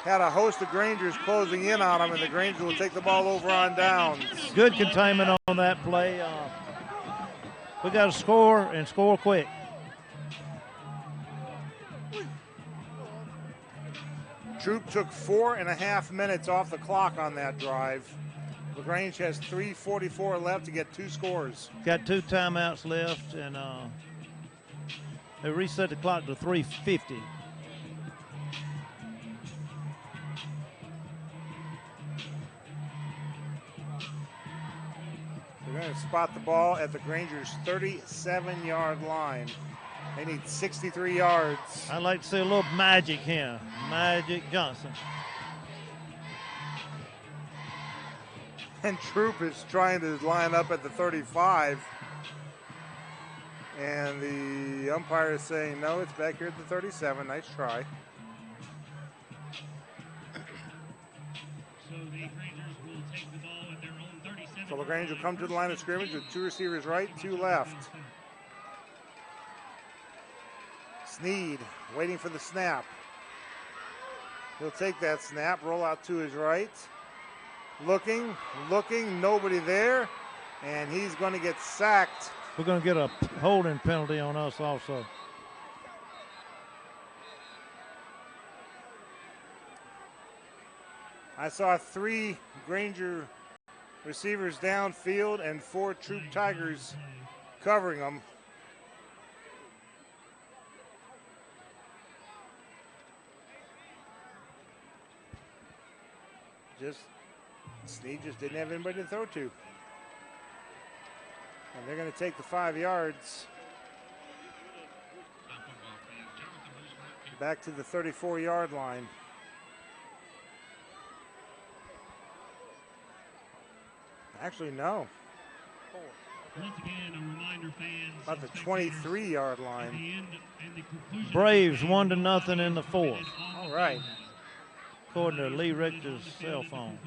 Had a host of Grangers closing in on him, and the Grangers will take the ball over on downs. Good containment on that play. We got to score and score quick. Troup took 4.5 minutes off the clock on that drive. LaGrange has 3:44 left to get 2 scores. Got 2 timeouts left, and they reset the clock to 3:50. They're going to spot the ball at the Grangers' 37-yard line. They need 63 yards. I'd like to see a little magic here. Magic Johnson. And Troup is trying to line up at the 35. And the umpire is saying, no, it's back here at the 37. Nice try. So the Rangers will take the ball at their own 37. So LaGrange will come to the line of scrimmage with 2 receivers right, 2 left. Sneed waiting for the snap. He'll take that snap, roll out to his right. Looking, nobody there. And he's going to get sacked. We're going to get a holding penalty on us also. I saw 3 Granger receivers downfield and 4 Troup Tigers covering them. Sneed just didn't have anybody to throw to. And they're going to take the 5 yards. Back to the 34-yard line. Actually, no. Once again, a reminder, fans. About the 23-yard line. Braves 1-0 in the 4th. All right. According to Lee Richter's cell phone.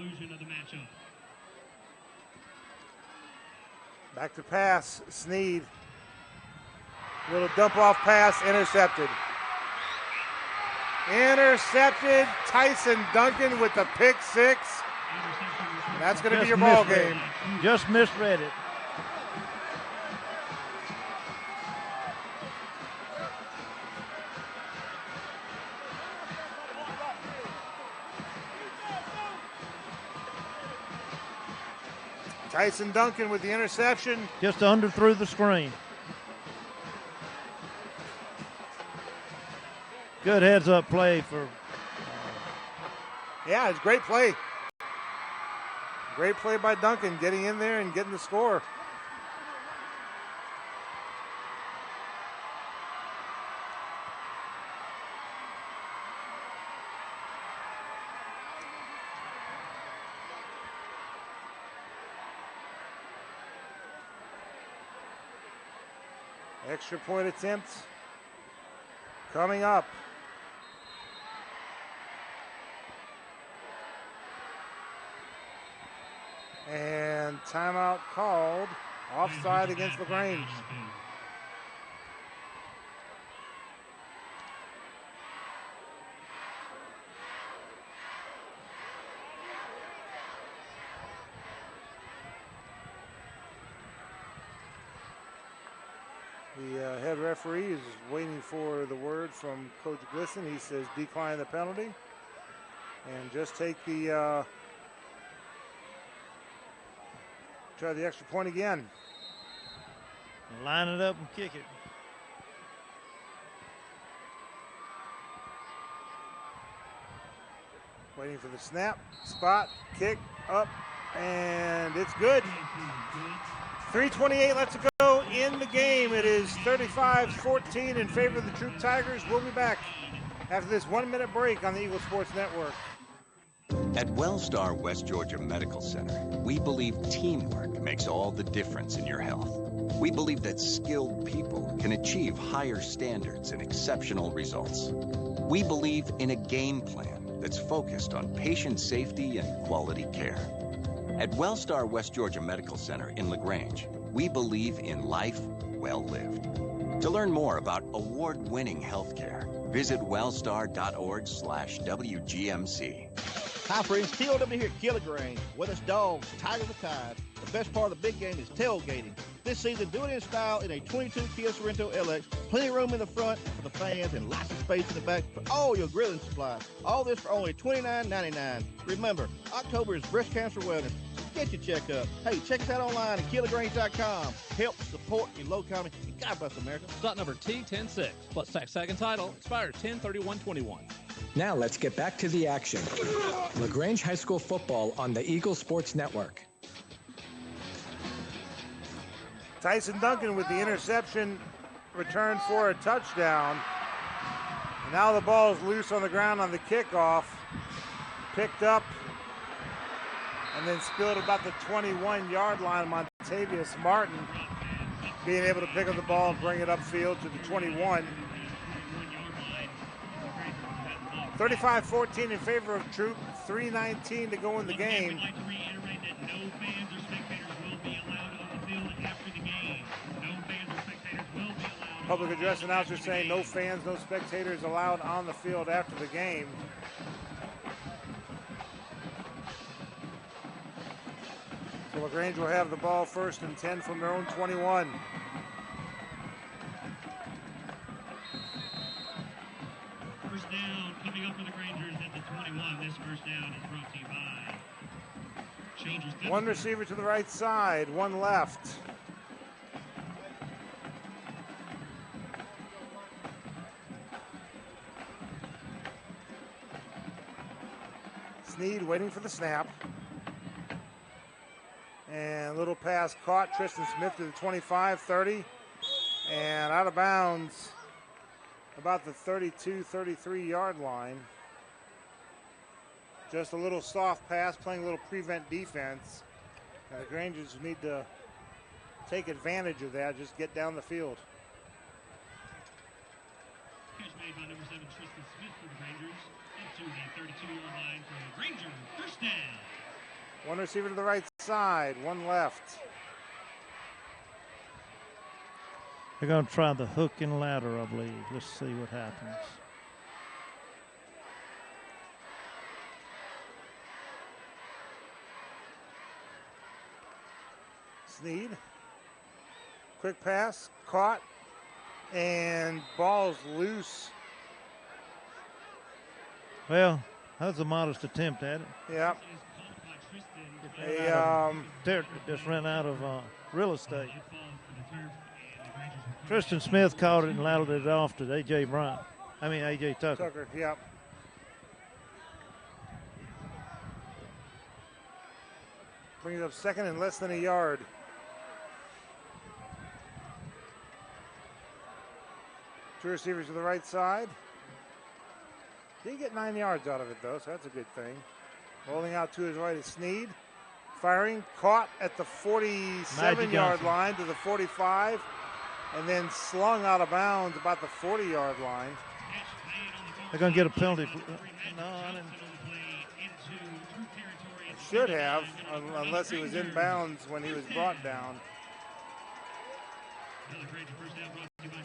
Back to pass, Sneed. Little dump-off pass, intercepted. Intercepted. Tyson Duncan with the pick six. That's going to be your ball game. Just misread it. Tyson Duncan with the interception. Just underthrew the screen. Good heads-up play for. Yeah, it's a great play. Great play by Duncan, getting in there and getting the score. Extra point attempts coming up. And timeout called. Offside against LaGrange. The head referee is waiting for the word from Coach Glisson. He says decline the penalty and just take the try the extra point again. Line it up and kick it. Waiting for the snap, spot, kick, up, and it's good. 3:28 left to go in the game. It is 35-14 in favor of the Troup Tigers. We'll be back after this 1-minute break on the Eagle Sports Network. At WellStar West Georgia Medical Center, we believe teamwork makes all the difference in your health. We believe that skilled people can achieve higher standards and exceptional results. We believe in a game plan that's focused on patient safety and quality care. At WellStar West Georgia Medical Center in LaGrange, we believe in life well lived. To learn more about award-winning healthcare, visit wellstar.org/WGMC. Hi friends, TLW here at LaGrange. Whether it's dogs, Tiger the Tide, the best part of the big game is tailgating. This season, do it in style in a 22 Kia Sorrento LX. Plenty of room in the front for the fans and lots of space in the back for all your grilling supplies. All this for only $29.99. Remember, October is Breast Cancer Wellness. Get your checkup. Hey, check us out online at KillagRange.com. Help support your low economy. And God bless America. Stock number T106 plus tax tag and title expires 10/31/21. Now let's get back to the action. LaGrange High School football on the Eagle Sports Network. Tyson Duncan with the interception, returned for a touchdown. And now the ball is loose on the ground on the kickoff. Picked up and then spilled about the 21-yard line. Montavious Martin being able to pick up the ball and bring it upfield to the 21. 35-14 in favor of Troup. 3:19 to go in the game. Public address announcer saying no fans, no spectators allowed on the field after the game. So LaGrange will have the ball 1st and 10 from their own 21. First down coming up for the Grangers at the 21. This first down is brought to you by Children's. One receiver to the right side, one left. Sneed waiting for the snap. And little pass caught. Tristan Smith to the 25, 30. And out of bounds about the 32, 33-yard line. Just a little soft pass, playing a little prevent defense. And the Grangers need to take advantage of that, just get down the field. Catch made by number 7, Tristan Smith for the Grangers. Into the 32-yard line for the Grangers. First down. One receiver to the right side, one left. They're going to try the hook and ladder, I believe. Let's see what happens. Sneed. Quick pass, caught, and ball's loose. Well, that was a modest attempt at it. Yep. Just ran out of real estate. Tristan Smith caught it and ladled it off to A.J. Tucker. Yep. Brings up second and less than a yard. Two receivers to the right side. Did get 9 yards out of it, though, so that's a good thing. Rolling out to his right is Sneed. Firing, caught at the 47-yard line to the 45, and then slung out of bounds about the 40-yard line. They're going to get a penalty. Should have, unless he was in bounds when he was brought down.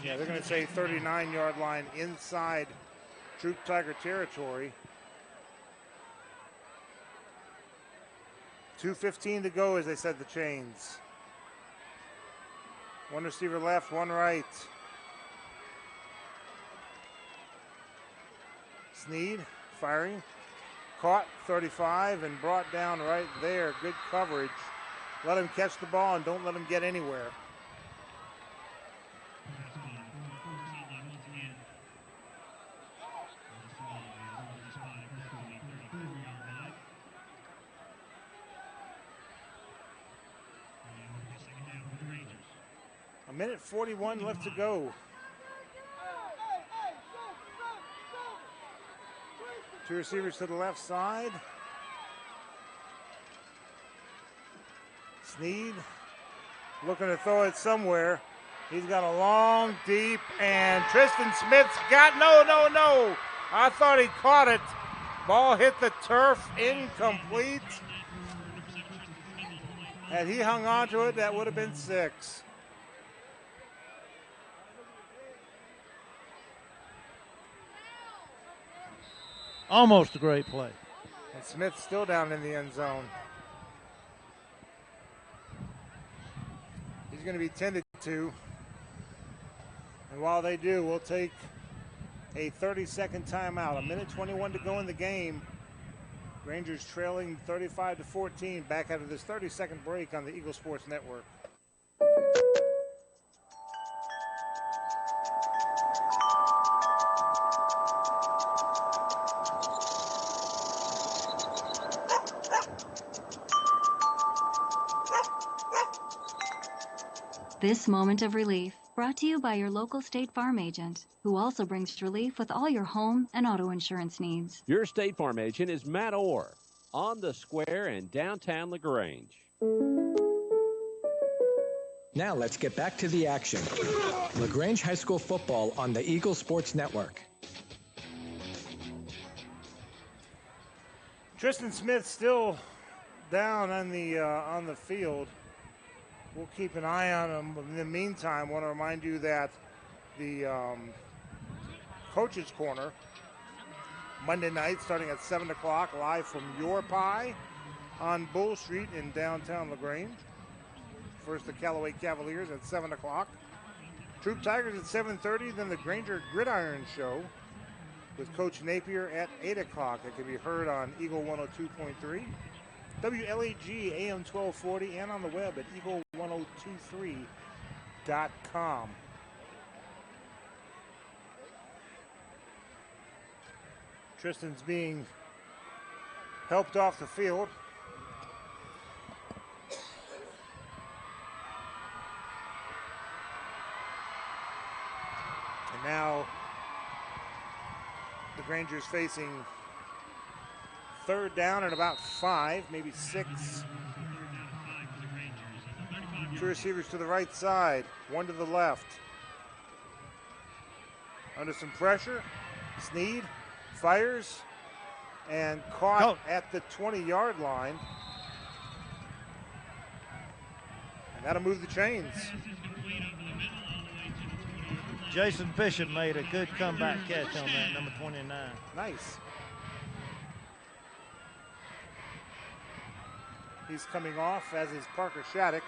Yeah, they're going to say 39-yard line inside Troup Tiger territory. 2:15 to go as they set the chains. One receiver left, one right. Sneed firing. Caught 35 and brought down right there. Good coverage. Let him catch the ball and don't let him get anywhere. A minute 41 left to go. Two receivers to the left side. Sneed looking to throw it somewhere. He's got a long, deep, and Tristan Smith's got, no. I thought he caught it. Ball hit the turf, incomplete. Had he hung on to it, that would have been 6. Almost a great play. And Smith's still down in the end zone. He's going to be tended to. And while they do, we'll take a 30-second timeout. A minute 21 to go in the game. Rangers trailing 35-14 back after this 30-second break on the Eagle Sports Network. This moment of relief brought to you by your local State Farm agent, who also brings relief with all your home and auto insurance needs. Your State Farm agent is Matt Orr on the square in downtown LaGrange. Now let's get back to the action. LaGrange High School football on the Eagle Sports Network. Tristan Smith still down on the field. We'll keep an eye on him. In the meantime, I want to remind you that the Coach's Corner, Monday night, starting at 7 o'clock, live from Your Pie on Bull Street in downtown LaGrange. First, the Callaway Cavaliers at 7 o'clock. Troup Tigers at 7:30, then the Granger Gridiron Show with Coach Napier at 8 o'clock. It can be heard on Eagle 102.3. WLAG AM 1240 and on the web at eagle1023.com. Tristan's being helped off the field. And now the Rangers facing third down and about 5, maybe 6. Two receivers to the right side, one to the left. Under some pressure, Sneed fires and caught at the 20-yard line. And that'll move the chains. Jason Bishop made a good comeback catch on that, number 29. Nice. He's coming off, as is Parker Shattuck.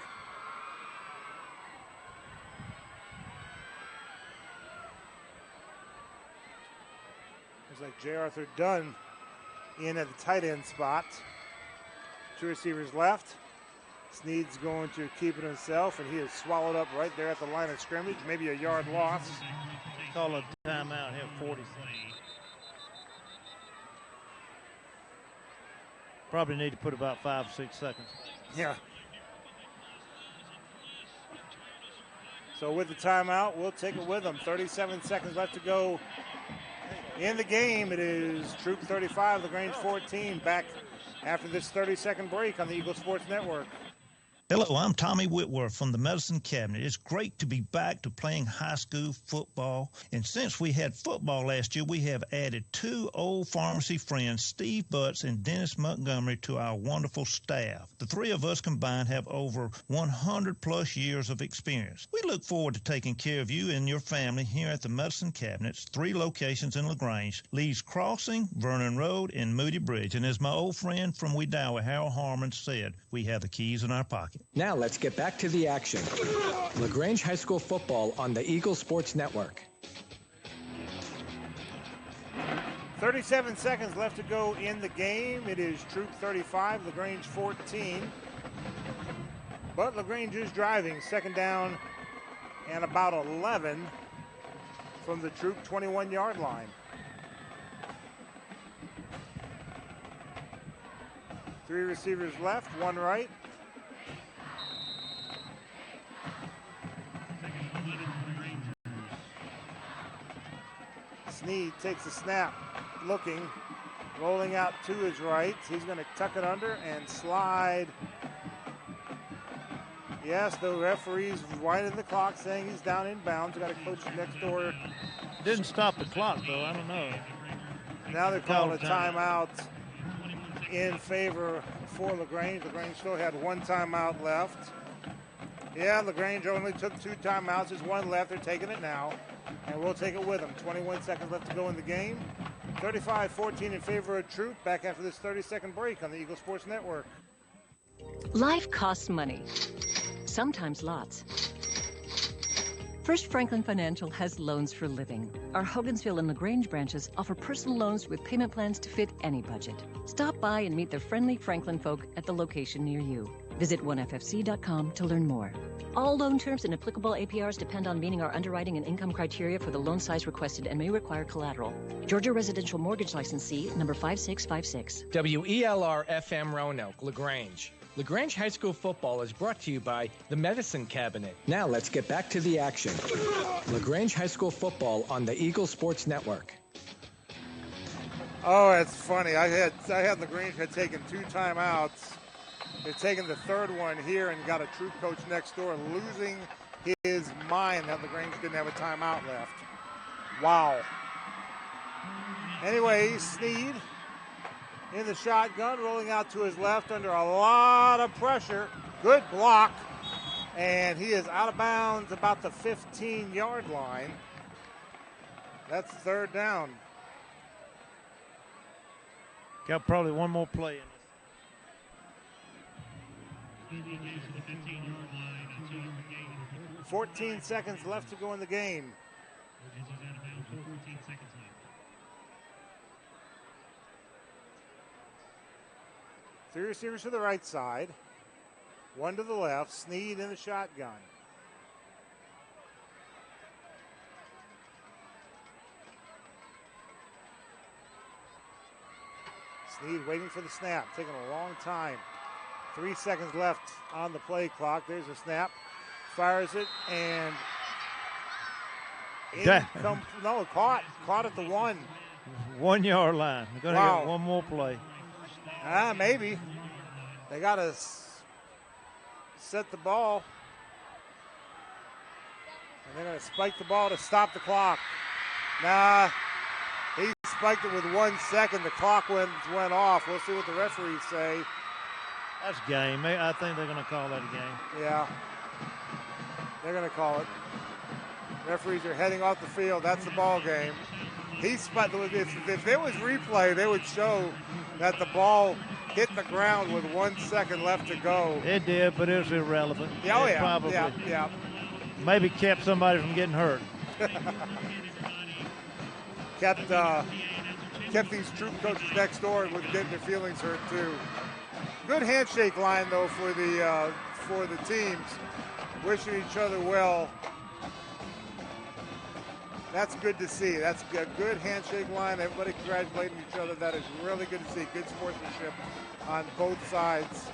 Looks like J. Arthur Dunn in at the tight end spot. Two receivers left. Snead's going to keep it himself, and he is swallowed up right there at the line of scrimmage. Maybe a yard loss. Call a timeout here, 40 seconds. Probably need to put about 5 or 6 seconds. Yeah. So with the timeout, we'll take it with them. 37 seconds left to go in the game. It is Troup 35, LaGrange 14. Back after this 30-second break on the Eagle Sports Network. Hello, I'm Tommy Whitworth from the Medicine Cabinet. It's great to be back to playing high school football. And since we had football last year, we have added 2 old pharmacy friends, Steve Butts and Dennis Montgomery, to our wonderful staff. The 3 of us combined have over 100-plus years of experience. We look forward to taking care of you and your family here at the Medicine Cabinet's 3 locations in LaGrange, Lee's Crossing, Vernon Road, and Moody Bridge. And as my old friend from Wedowee, Harold Harmon, said, we have the keys in our pocket. Now let's get back to the action. LaGrange High School football on the Eagle Sports Network. 37 seconds left to go in the game. It is Troup 35, LaGrange 14. But LaGrange is driving. Second down and about 11 from the Troup 21-yard line. 3 receivers left, 1 right. Snead takes the snap, looking, rolling out to his right. He's going to tuck it under and slide. Yes, the referee's winding the clock, saying he's down in bounds. We got a coach next door. Didn't stop the clock, though. I don't know. Now they're calling a timeout in favor for LaGrange. LaGrange still had 1 timeout left. Yeah, LaGrange only took 2 timeouts. There's 1 left. They're taking it now. And we'll take it with them. 21 seconds left to go in the game. 35-14 in favor of Troup. Back after this 30-second break on the Eagle Sports Network. Life costs money. Sometimes lots. First Franklin Financial has loans for living. Our Hogansville and LaGrange branches offer personal loans with payment plans to fit any budget. Stop by and meet the friendly Franklin folk at the location near you. Visit 1ffc.com to learn more. All loan terms and applicable APRs depend on meeting our underwriting and income criteria for the loan size requested and may require collateral. Georgia Residential Mortgage Licensee number 5656. WELR FM Roanoke, LaGrange. LaGrange High School football is brought to you by the Medicine Cabinet. Now let's get back to the action. LaGrange High School football on the Eagle Sports Network. Oh, that's funny. I had LaGrange had taken 2 timeouts. They're taking the 3rd one here and got a Troup coach next door losing his mind that LaGrange didn't have a timeout left. Wow. Anyway, Snead in the shotgun, rolling out to his left under a lot of pressure. Good block. And he is out of bounds about the 15-yard line. That's 3rd down. Got probably 1 more play in this. 14 seconds left to go in the game. Three receivers to the right side, 1 to the left. Snead in the shotgun. Snead waiting for the snap, taking a long time. 3 seconds left on the play clock. There's a snap. Fires it and caught at the 1. 1 yard line. They're going to get 1 more play. Maybe. They got to set the ball. And they're going to spike the ball to stop the clock. Nah, he spiked it with 1 second. The clock went off. We'll see what the referees say. That's game. I think they're going to call that a game. Yeah. They're going to call it. Referees are heading off the field. That's the ball game. If there was replay, they would show that the ball hit the ground with 1 second left to go. It did, but it was irrelevant. Yeah, It probably maybe kept somebody from getting hurt. kept these Troup coaches next door with getting their feelings hurt too. Good handshake line though for the teams, wishing each other well. That's good to see. That's a good handshake line. Everybody congratulating each other. That is really good to see. Good sportsmanship on both sides.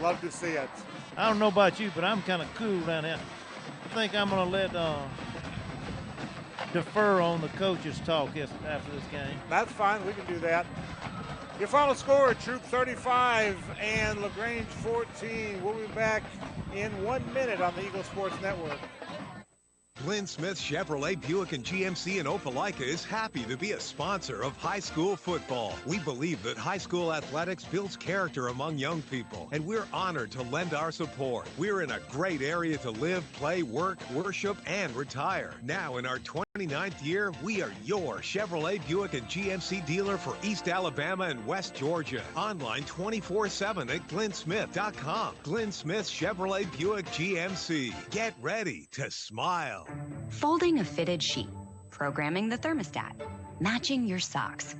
Love to see it. I don't know about you, but I'm kind of cool down here. I think I'm going to let defer on the coaches talk after this game. That's fine. We can do that. Your final score, Troup 35 and LaGrange 14. We'll be back in 1 minute on the Eagle Sports Network. Glenn Smith Chevrolet Buick and GMC in Opelika is happy to be a sponsor of high school football. We believe that high school athletics builds character among young people, and we're honored to lend our support. We're in a great area to live, play, work, worship, and retire. Now in our 29th year, we are your Chevrolet Buick and GMC dealer for East Alabama and West Georgia. Online 24/7 at glennsmith.com. Glenn Smith Chevrolet Buick GMC. Get ready to smile. Folding a fitted sheet, programming the thermostat, matching your socks.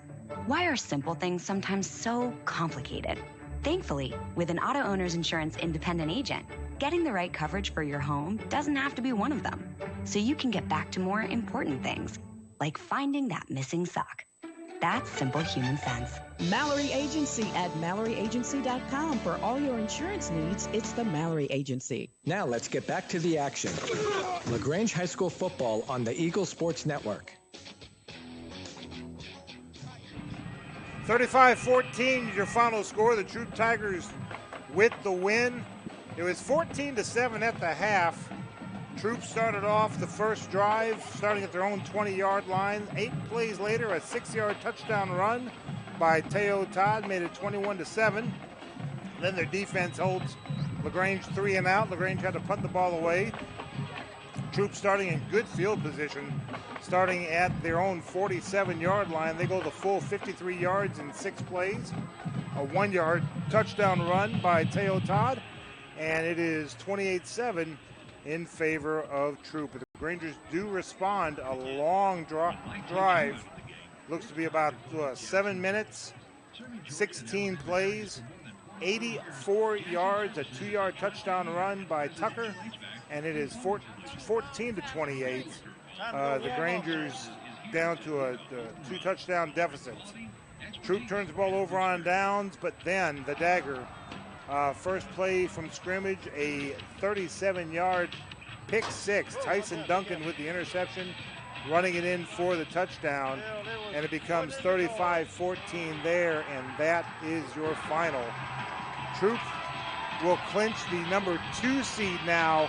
Why are simple things sometimes so complicated? Thankfully, with an auto owner's insurance independent agent, getting the right coverage for your home doesn't have to be one of them. So you can get back to more important things, like finding that missing sock. That's simple human sense. Mallory Agency at MalloryAgency.com. For all your insurance needs, it's the Mallory Agency. Now let's get back to the action. LaGrange High School football on the Eagle Sports Network. 35-14 is your final score. The Troup Tigers with the win. It was 14-7 at the half. Troup started off the first drive, starting at their own 20-yard line. 8 plays later, a 6-yard touchdown run by Teo Todd made it 21-7. Then their defense holds LaGrange 3 and out. LaGrange had to punt the ball away. Troup starting in good field position, starting at their own 47-yard line. They go the full 53 yards in 6 plays. A 1-yard touchdown run by Teo Todd, and it is 28-7 in favor of Troup. The Rangers do respond. A long drive. Looks to be about 7 minutes, 16 plays, 84 yards, a 2-yard touchdown run by Tucker, and it is 14-28. The Rangers down to a 2-touchdown deficit. Troup turns the ball over on downs, but then the dagger. First play from scrimmage, a 37-yard pick six. Tyson Duncan with the interception, running it in for the touchdown, and it becomes 35-14 there, and that is your final. Troup will clinch the number 2 seed now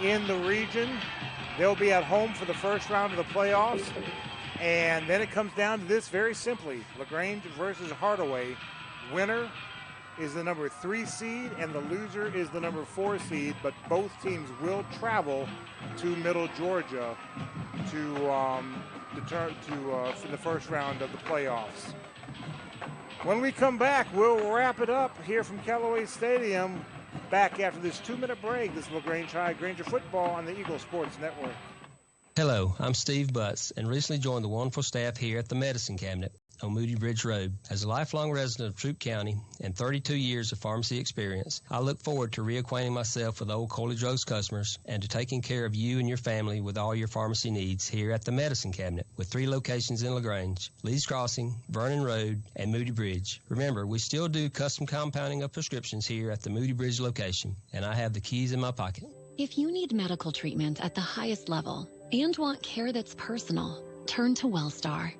in the region. They'll be at home for the first round of the playoffs, and then it comes down to this very simply: LaGrange versus Hardaway. Winner is the number 3 seed, and the loser is the number 4 seed, but both teams will travel to Middle Georgia for the first round of the playoffs. When we come back, we'll wrap it up here from Callaway Stadium. Back after this 2-minute break. This is LaGrange High Granger football on the Eagle Sports Network. Hello, I'm Steve Butts, and recently joined the wonderful staff here at the Medicine Cabinet on Moody Bridge Road. As a lifelong resident of Troup County and 32 years of pharmacy experience, I look forward to reacquainting myself with old Coley Drugs customers and to taking care of you and your family with all your pharmacy needs here at the Medicine Cabinet, with 3 locations in LaGrange: Lee's Crossing, Vernon Road, and Moody Bridge. Remember, we still do custom compounding of prescriptions here at the Moody Bridge location, and I have the keys in my pocket. If you need medical treatment at the highest level and want care that's personal, turn to WellStar.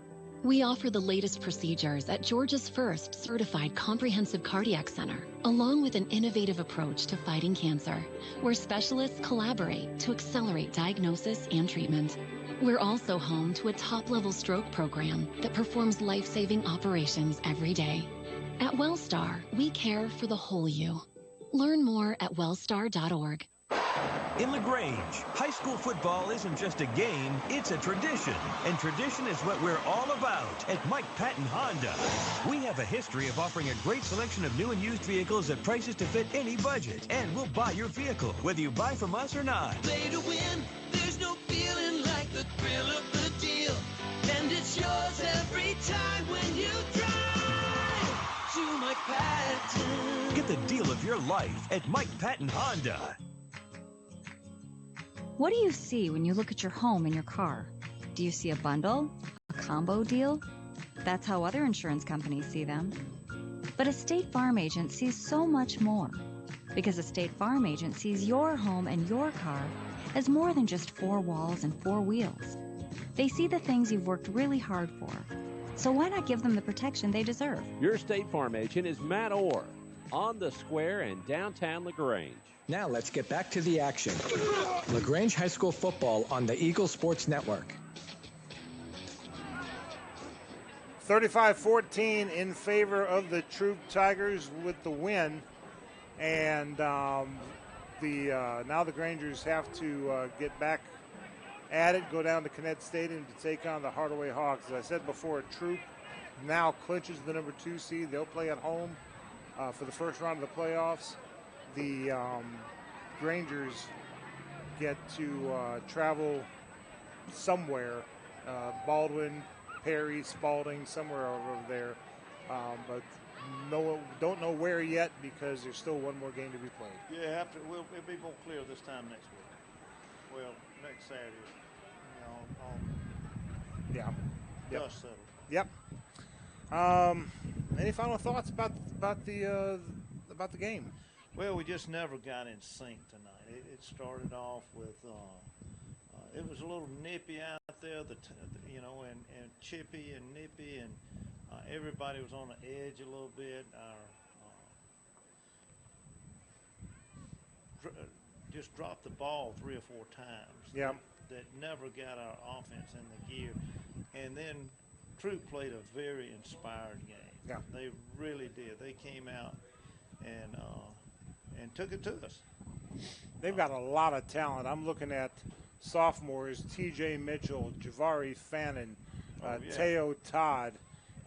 We offer the latest procedures at Georgia's first certified comprehensive cardiac center, along with an innovative approach to fighting cancer, where specialists collaborate to accelerate diagnosis and treatment. We're also home to a top-level stroke program that performs life-saving operations every day. At WellStar, we care for the whole you. Learn more at wellstar.org. In LaGrange, high school football isn't just a game, it's a tradition. And tradition is what we're all about at Mike Patton Honda. We have a history of offering a great selection of new and used vehicles at prices to fit any budget. And we'll buy your vehicle, whether you buy from us or not. Play to win, there's no feeling like the thrill of the deal. And it's yours every time when you drive to Mike Patton. Get the deal of your life at Mike Patton Honda. What do you see when you look at your home and your car? Do you see a bundle? A combo deal? That's how other insurance companies see them. But a State Farm agent sees so much more. Because a State Farm agent sees your home and your car as more than just four walls and four wheels. They see the things you've worked really hard for. So why not give them the protection they deserve? Your State Farm agent is Matt Orr on the square in downtown LaGrange. Now let's get back to the action. LaGrange High School football on the Eagle Sports Network. 35-14 in favor of the Troup Tigers with the win. And now the Grangers have to get back at it, go down to Kinnett Stadium to take on the Hardaway Hawks. As I said before, Troup now clinches the number 2 seed. They'll play at home for the first round of the playoffs. The Grangers get to travel somewhere, Baldwin, Perry, Spalding, somewhere over there, but don't know where yet because there's still one more game to be played. Yeah, it'll be more clear this time next week. Well, next Saturday. Yeah. Dust settled. Yep. Any final thoughts about the game? Well, we just never got in sync tonight. It started off with it was a little nippy out there, and chippy and nippy, and everybody was on the edge a little bit. Just dropped the ball 3 or 4 times. Yeah. That never got our offense in the gear, and then Troup played a very inspired game. Yeah. They really did. They came out and took it to us. They've got a lot of talent. I'm looking at sophomores: T.J. Mitchell, Javari Fannin, Teo Todd.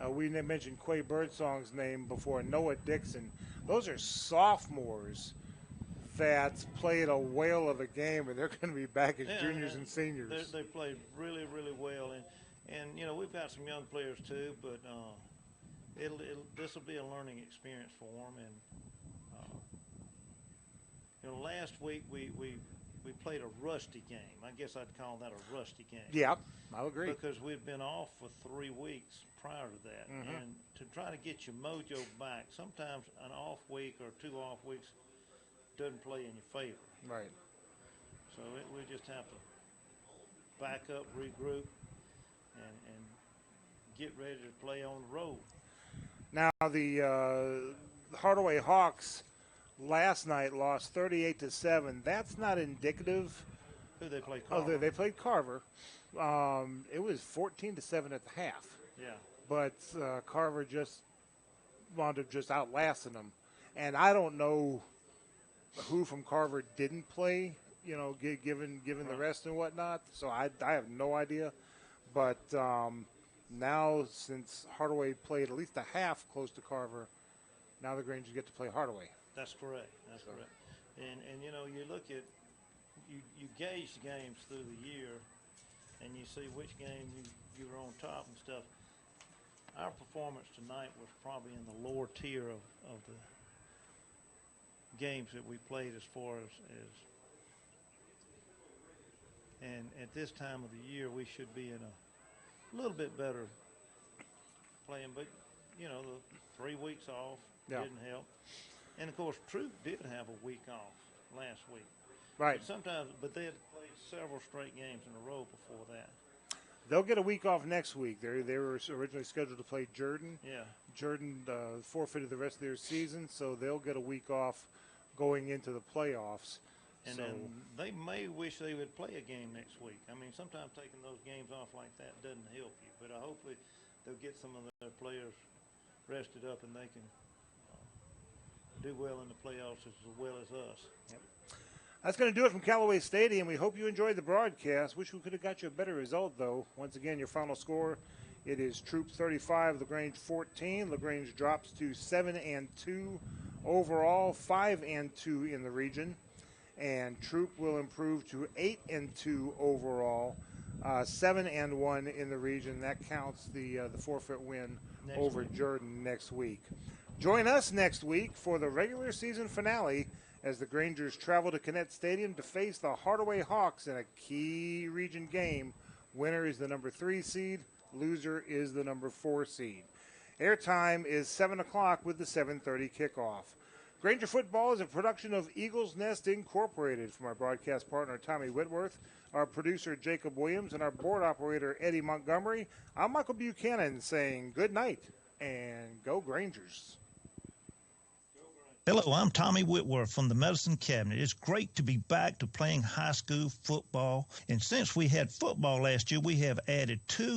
We mentioned Quay Birdsong's name before, Noah Dixon. Those are sophomores that played a whale of a game, and they're going to be back as juniors and seniors. They played really, really well, and we've got some young players too, but this will be a learning experience for them. And last week we played a rusty game. I guess I'd call that a rusty game. Yeah, I'll agree. Because we'd been off for 3 weeks prior to that, and to try to get your mojo back, sometimes an off week or 2 off weeks doesn't play in your favor. Right. So we just have to back up, regroup, and get ready to play on the road. Now the Hardaway Hawks last night lost 38-7. That's not indicative. Who they played? Carver. They played Carver. It was 14-7 at the half. Yeah. But Carver just wound up just outlasting them. And I don't know who from Carver didn't play, given the rest and whatnot. So I have no idea. But now, since Hardaway played at least a half close to Carver, now the Grangers get to play Hardaway. That's correct. That's correct. And you look at you gauge the games through the year, and you see which game you were on top and stuff. Our performance tonight was probably in the lower tier of the games that we played as far as and at this time of the year we should be in a little bit better playing, but the 3 weeks off didn't help. And of course Troup did have a week off last week. Right. But they had played several straight games in a row before that. They'll get a week off next week. They were originally scheduled to play Jordan. Yeah. Jordan forfeited the rest of their season, so they'll get a week off going into the playoffs. And then they may wish they would play a game next week. I mean, sometimes taking those games off like that doesn't help you. But hopefully they'll get some of their players rested up and they can do well in the playoffs as well as us. Yep. That's going to do it from Callaway Stadium. We hope you enjoyed the broadcast. Wish we could have got you a better result, though. Once again, your final score, it is Troup 35, LaGrange 14. LaGrange drops to 7-2 overall, 5-2 in the region. And Troup will improve to 8-2 overall, 7-1 in the region. That counts the forfeit win over Jordan next week. Join us next week for the regular season finale as the Grangers travel to Connect Stadium to face the Hardaway Hawks in a key region game. Winner is the number 3 seed. Loser is the number 4 seed. Airtime is 7 o'clock with the 7:30 kickoff. Granger Football is a production of Eagles Nest Incorporated. From our broadcast partner, Tommy Whitworth, our producer, Jacob Williams, and our board operator, Eddie Montgomery, I'm Michael Buchanan saying good night and go Grangers. Hello, I'm Tommy Whitworth from the Medicine Cabinet. It's great to be back to playing high school football. And since we had football last year, we have added 2